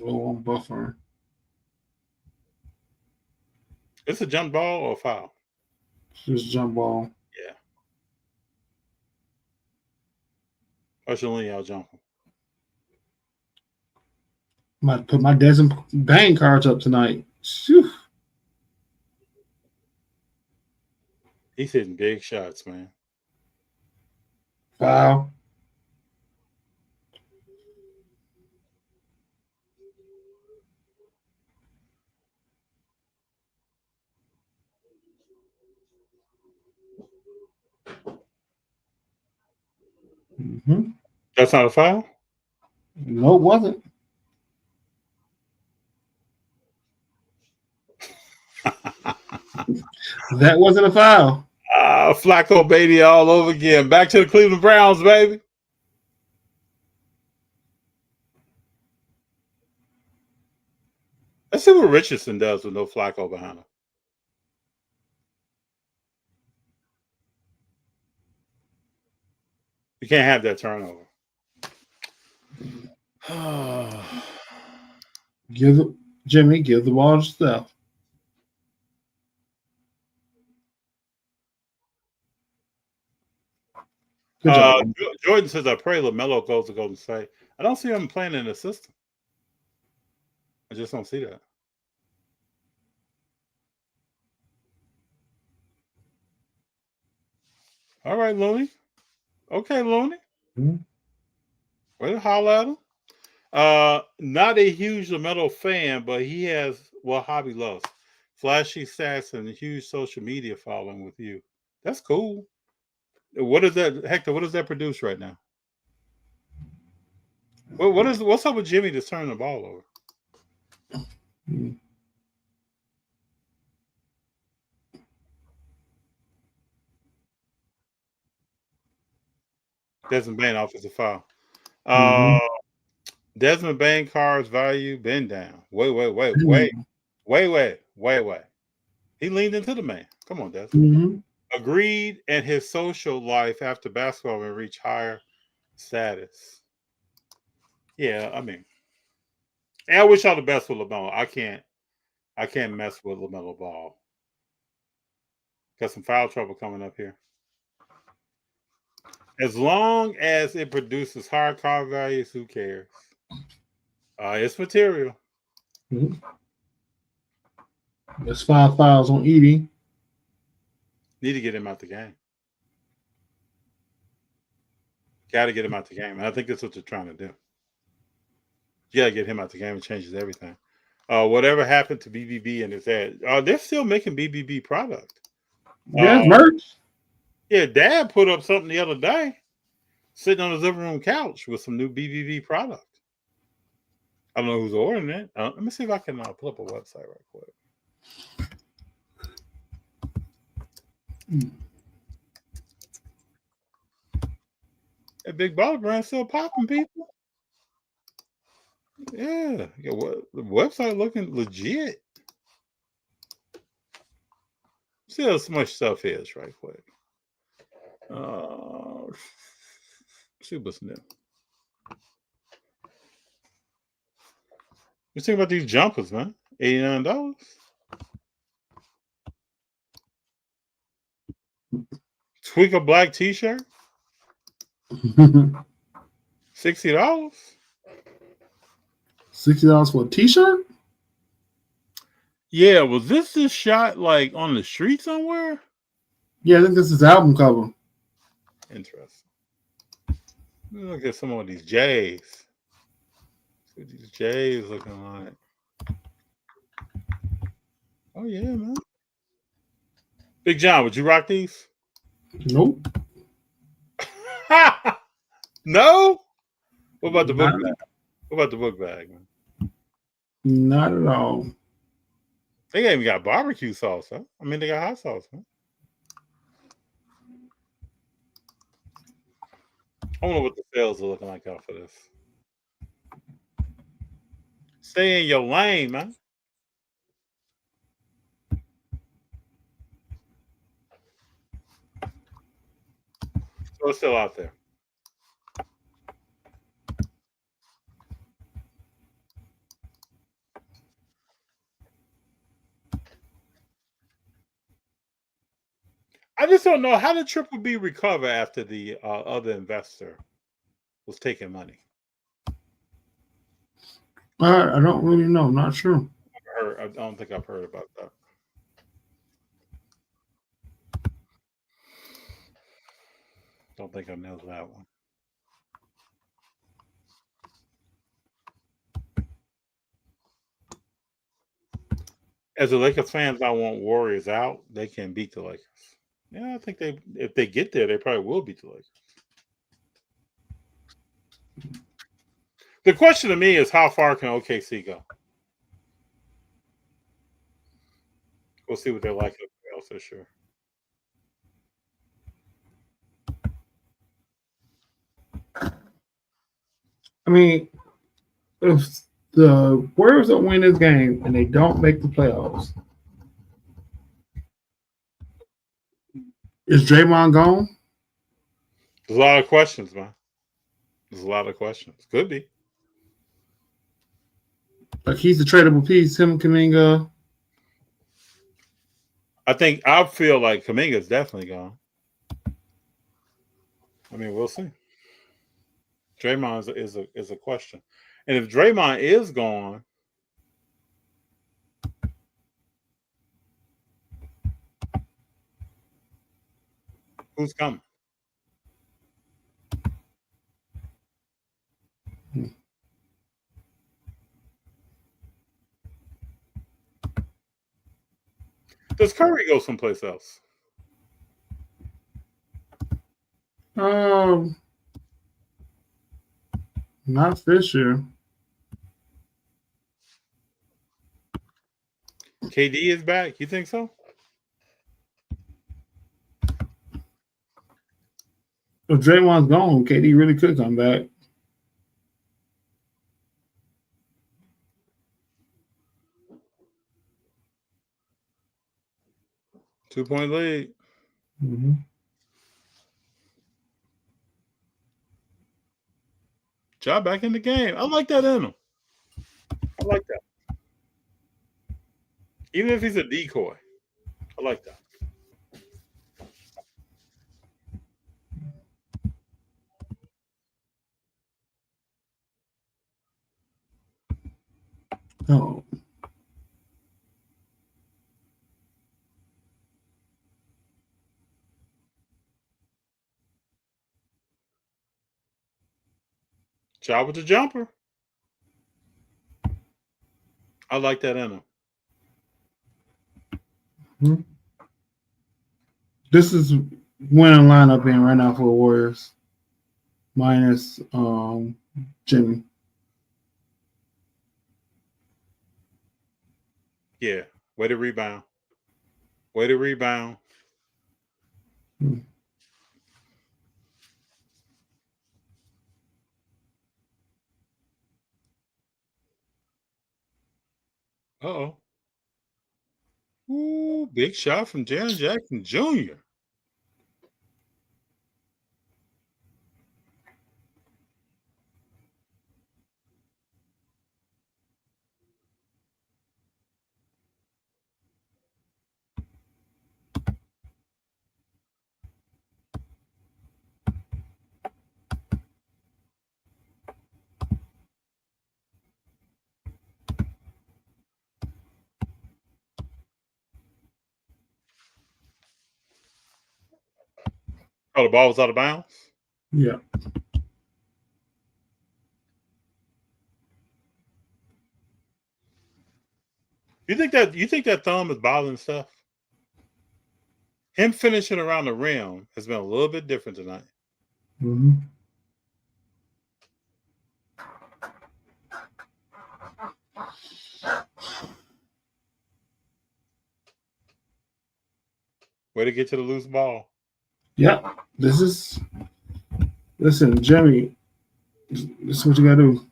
Oh, I'm buffering. It's a jump ball or a foul? Just jump ball. Yeah. I should only out jump him. I might put my Desmond Bang cards up tonight. Whew. He's hitting big shots, man. Foul. Mm-hmm. That's not a foul? No, it wasn't. That wasn't a foul. Flacco baby all over again. Back to the Cleveland Browns, baby. Let's see what Richardson does with no Flacco behind him. You can't have that turnover. Give the ball to Steph. Good job. Jordan says, I pray LaMelo goes to Golden State. I don't see him playing in the system. I just don't see that. All right, Looney. Okay, Looney. Mm-hmm. Way to holler at him. Not a huge LaMelo fan, but he has what hobby loves. Flashy stats and a huge social media following with you. That's cool. What is that, Hector? What does that produce right now? What's up with Jimmy just turning the ball over? Mm-hmm. Desmond Bain offensive foul. Mm-hmm. Desmond Bain car's value been down. Wait. He leaned into the man. Come on, Desmond. Mm-hmm. Agreed, and his social life after basketball will reach higher status. Yeah, I mean, and I wish y'all the best with LaMelo. I can't mess with LaMelo Ball. Got some foul trouble coming up here. As long as it produces higher car values, who cares? It's material. Mm-hmm. There's 5 fouls on Edie. Need to get him out the game. Got to get him out the game. And I think that's what they're trying to do. You got to get him out the game. It changes everything. Whatever happened to BBB and his ad? They're still making BBB product. Yeah, merch. Yeah, Dad put up something the other day, sitting on his living room couch with some new BBB product. I don't know who's ordering it. Let me see if I can pull up a website right quick. That Big Baller Brand still popping, people. Yeah, the website looking legit. See how much stuff is right quick. See what's new. You think about these jumpers, man? $89. Tweak a black T-shirt. $60 $60 for a T-shirt? Yeah, was this shot like on the street somewhere? Yeah, I think this is the album cover. Interesting. Look at some of these J's. See what these J's looking like. Oh yeah, man. Big Jon, would you rock these? Nope. No? What about the book bag? What about the book bag, man? Not at all. They ain't even got barbecue sauce, huh? I mean, they got hot sauce, huh? I don't know what the sales are looking like out for this. Stay in your lane, man. So it's still out there. I just don't know how did Triple B recover after the other investor was taking money. I don't really know. I'm not sure. I don't think I've heard about that. Don't think I know that one. As a Lakers fans, I want Warriors out. They can beat the Lakers. Yeah, I think if they get there, they probably will beat the Lakers. The question to me is, how far can OKC go? We'll see what they're like in the playoffs for sure. I mean, if the Warriors don't win this game and they don't make the playoffs, is Draymond gone? There's a lot of questions, man. There's a lot of questions. Could be. Like he's the tradable piece, him, Kuminga. I feel like Kuminga's definitely gone. I mean, we'll see. Draymond is a question. And if Draymond is gone, who's coming? Does Curry go someplace else? Not this year. KD is back. You think so? If Draymond's gone, KD really could come back. Two-point lead. Mm-hmm. Ja back in the game. I like that in him. I like that. Even if he's a decoy. I like that. Oh. Ja with the jumper. I like that in him. Mm-hmm. This is winning lineup in right now for the Warriors. Minus Jimmy. Yeah. Way to rebound. Way to rebound. Hmm. Uh-oh. Ooh, big shot from Jaren Jackson Jr. Oh, the ball was out of bounds? Yeah. You think that thumb is bothering stuff? Him finishing around the rim has been a little bit different tonight. Mm-hmm. Way to get to the loose ball. Yeah. Listen, Jimmy, this is what you gotta do.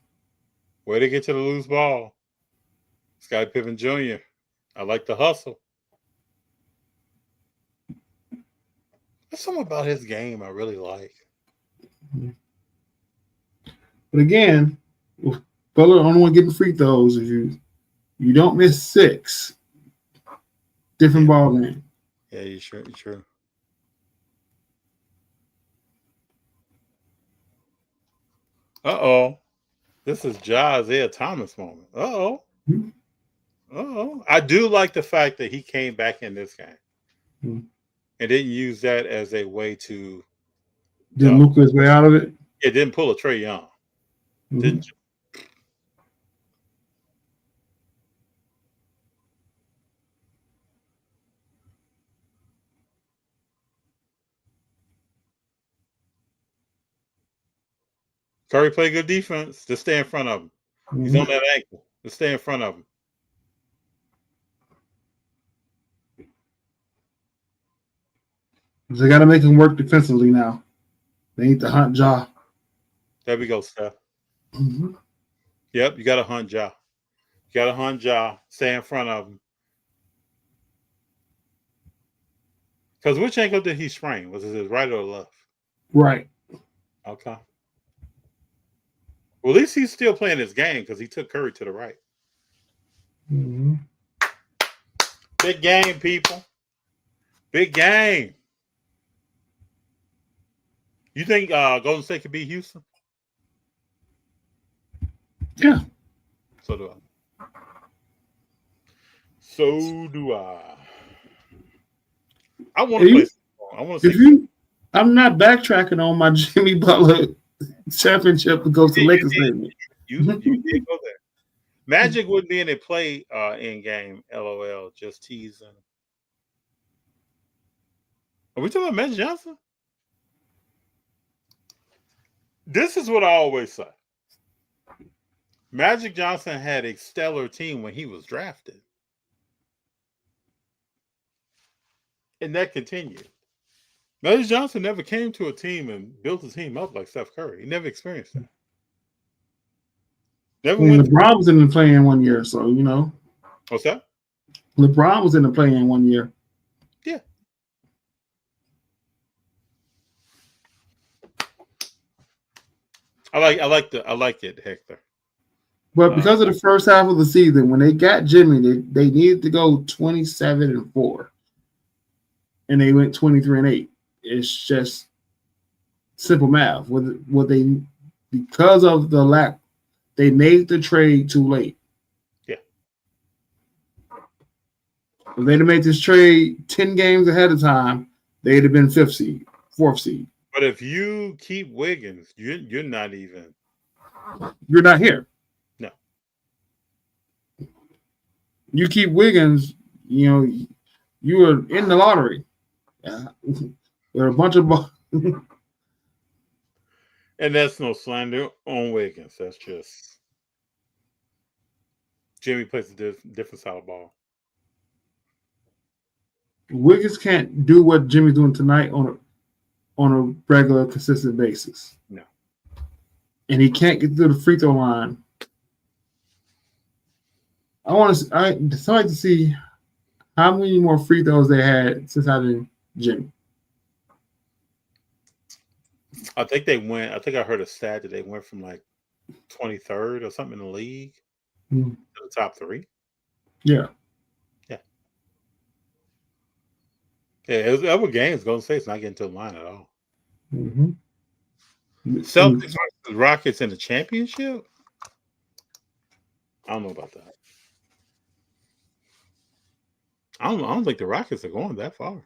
Way to get to the loose ball. Scottie Pippen Jr. I like the hustle. There's something about his game I really like. But again, Butler only one getting free throws. If you don't miss 6, different ball game. Yeah, you're true. Uh-oh. This is Isaiah Thomas moment. Uh-oh. Mm-hmm. Uh-oh. I do like the fact that he came back in this game. Mm-hmm. And didn't use that as a way to Did Luka his way out of it? It didn't pull a Trae Young. Mhm. Didn't you? Curry played good defense. Just stay in front of him. He's on that ankle. Just stay in front of him. They got to make him work defensively now. They need to hunt Ja. There we go, Steph. Mm-hmm. Yep, you got to hunt Ja. You got to hunt Ja. Stay in front of him. Because which ankle did he sprain? Was it his right or left? Right. Okay. Well, at least he's still playing his game because he took Curry to the right. Mm-hmm. Big game, people. Big game. You think Golden State could beat Houston? Yeah. So do I. So do I. I want to play. I want to see. I'm not backtracking on my Jimmy Butler championship to go to Lakers statement. You did go there. Magic wouldn't be in a play-in game. LOL. Just teasing. Are we talking about Magic Johnson? This is what I always say. Magic Johnson had a stellar team when he was drafted. And that continued. Magic Johnson never came to a team and built a team up like Steph Curry. He never experienced that. LeBron was in the play-in 1 year, so you know. What's that? LeBron was in the play-in 1 year. Yeah. I like it, Hector. But because of the first half of the season, when they got Jimmy, they needed to go 27-4. And they went 23-8. It's just simple math. Because of the lack, they made the trade too late. Yeah. If they'd have made this trade 10 games ahead of time, they'd have been 4th seed. But if you keep Wiggins, you're not even. You're not here. No. You keep Wiggins, you know, you are in the lottery. Yeah. There are a bunch of And that's no slander on Wiggins. That's just Jimmy plays a different style of ball. Wiggins can't do what Jimmy's doing tonight on a regular, consistent basis. No. And he can't get to the free throw line. I'd like to see how many more free throws they had since having Jimmy. I think I heard a stat that they went from like 23rd or something in the league to the top 3. Yeah. Yeah. Yeah, it was other games. Golden State's not getting to the line at all. Mm-hmm. Celtics versus Rockets in the championship? I don't know about that. I don't think the Rockets are going that far.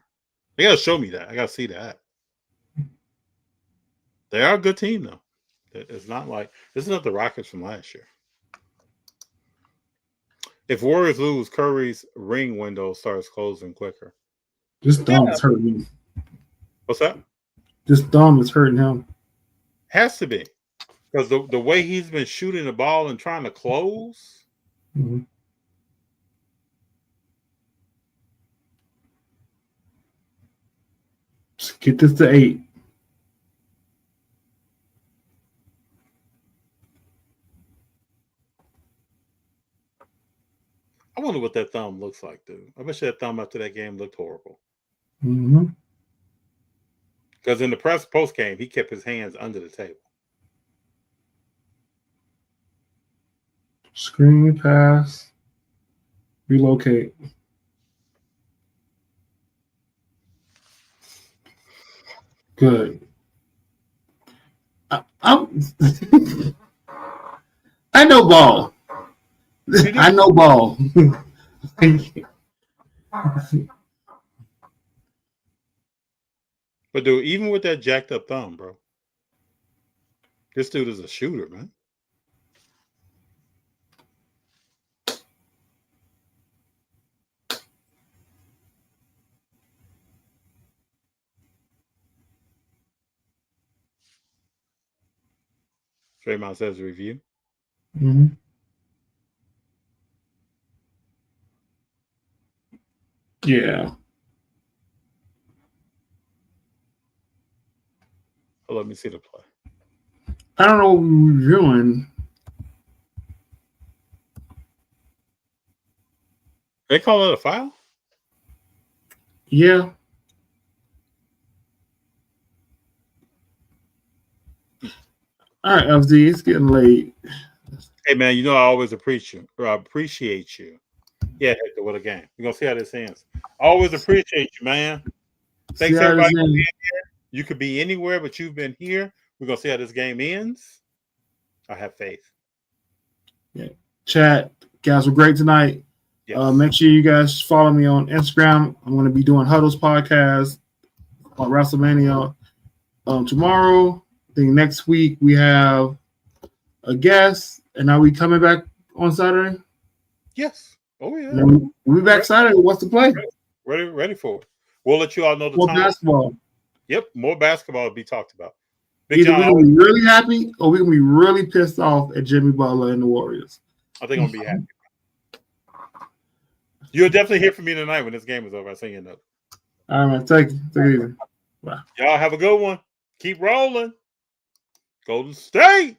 They got to show me that. I got to see that. They are a good team, though. It's not like this is not the Rockets from last year. If Warriors lose, Curry's ring window starts closing quicker. This thumb is hurting him. What's that? This thumb is hurting him. Has to be. Because the way he's been shooting the ball and trying to close. Mm-hmm. Just get this to 8. I wonder what that thumb looks like, dude. I bet you that thumb after that game looked horrible. Mm-hmm. Because in the post game, he kept his hands under the table. Screen pass. Relocate. Good. I know ball. I know ball. But dude, even with that jacked up thumb, bro, this dude is a shooter, man. Draymond says review. Mm-hmm. Yeah. Oh, let me see the play. I don't know what we're reviewing. They call it a foul? Yeah. All right, FD, it's getting late. Hey man, you know I always appreciate you. Yeah, Hector, what a game. We're gonna see how this ends. I always appreciate you, man. Thanks See how everybody this for being ends. here. You could be anywhere, but you've been here. We're gonna see how this game ends. I have faith. Yeah. Chat, guys were great tonight. Yes. Make sure you guys follow me on Instagram. I'm going to be doing Huddles podcast on WrestleMania tomorrow. I think next week we have a guest, and are we coming back on Saturday? Yes. Oh yeah. We'll be back Saturday. What's the play? Ready for it. We'll let you all know the More time. basketball. Yep, more basketball will be talked about. Big Either Jon, we're going to be really happy or we're going to be really pissed off at Jimmy Butler and the Warriors. I think I'm gonna be happy. You'll definitely hear from me tonight when this game is over. I say you know. All right, man. Take it easy. Bye. Y'all have a good one. Keep rolling. Golden State.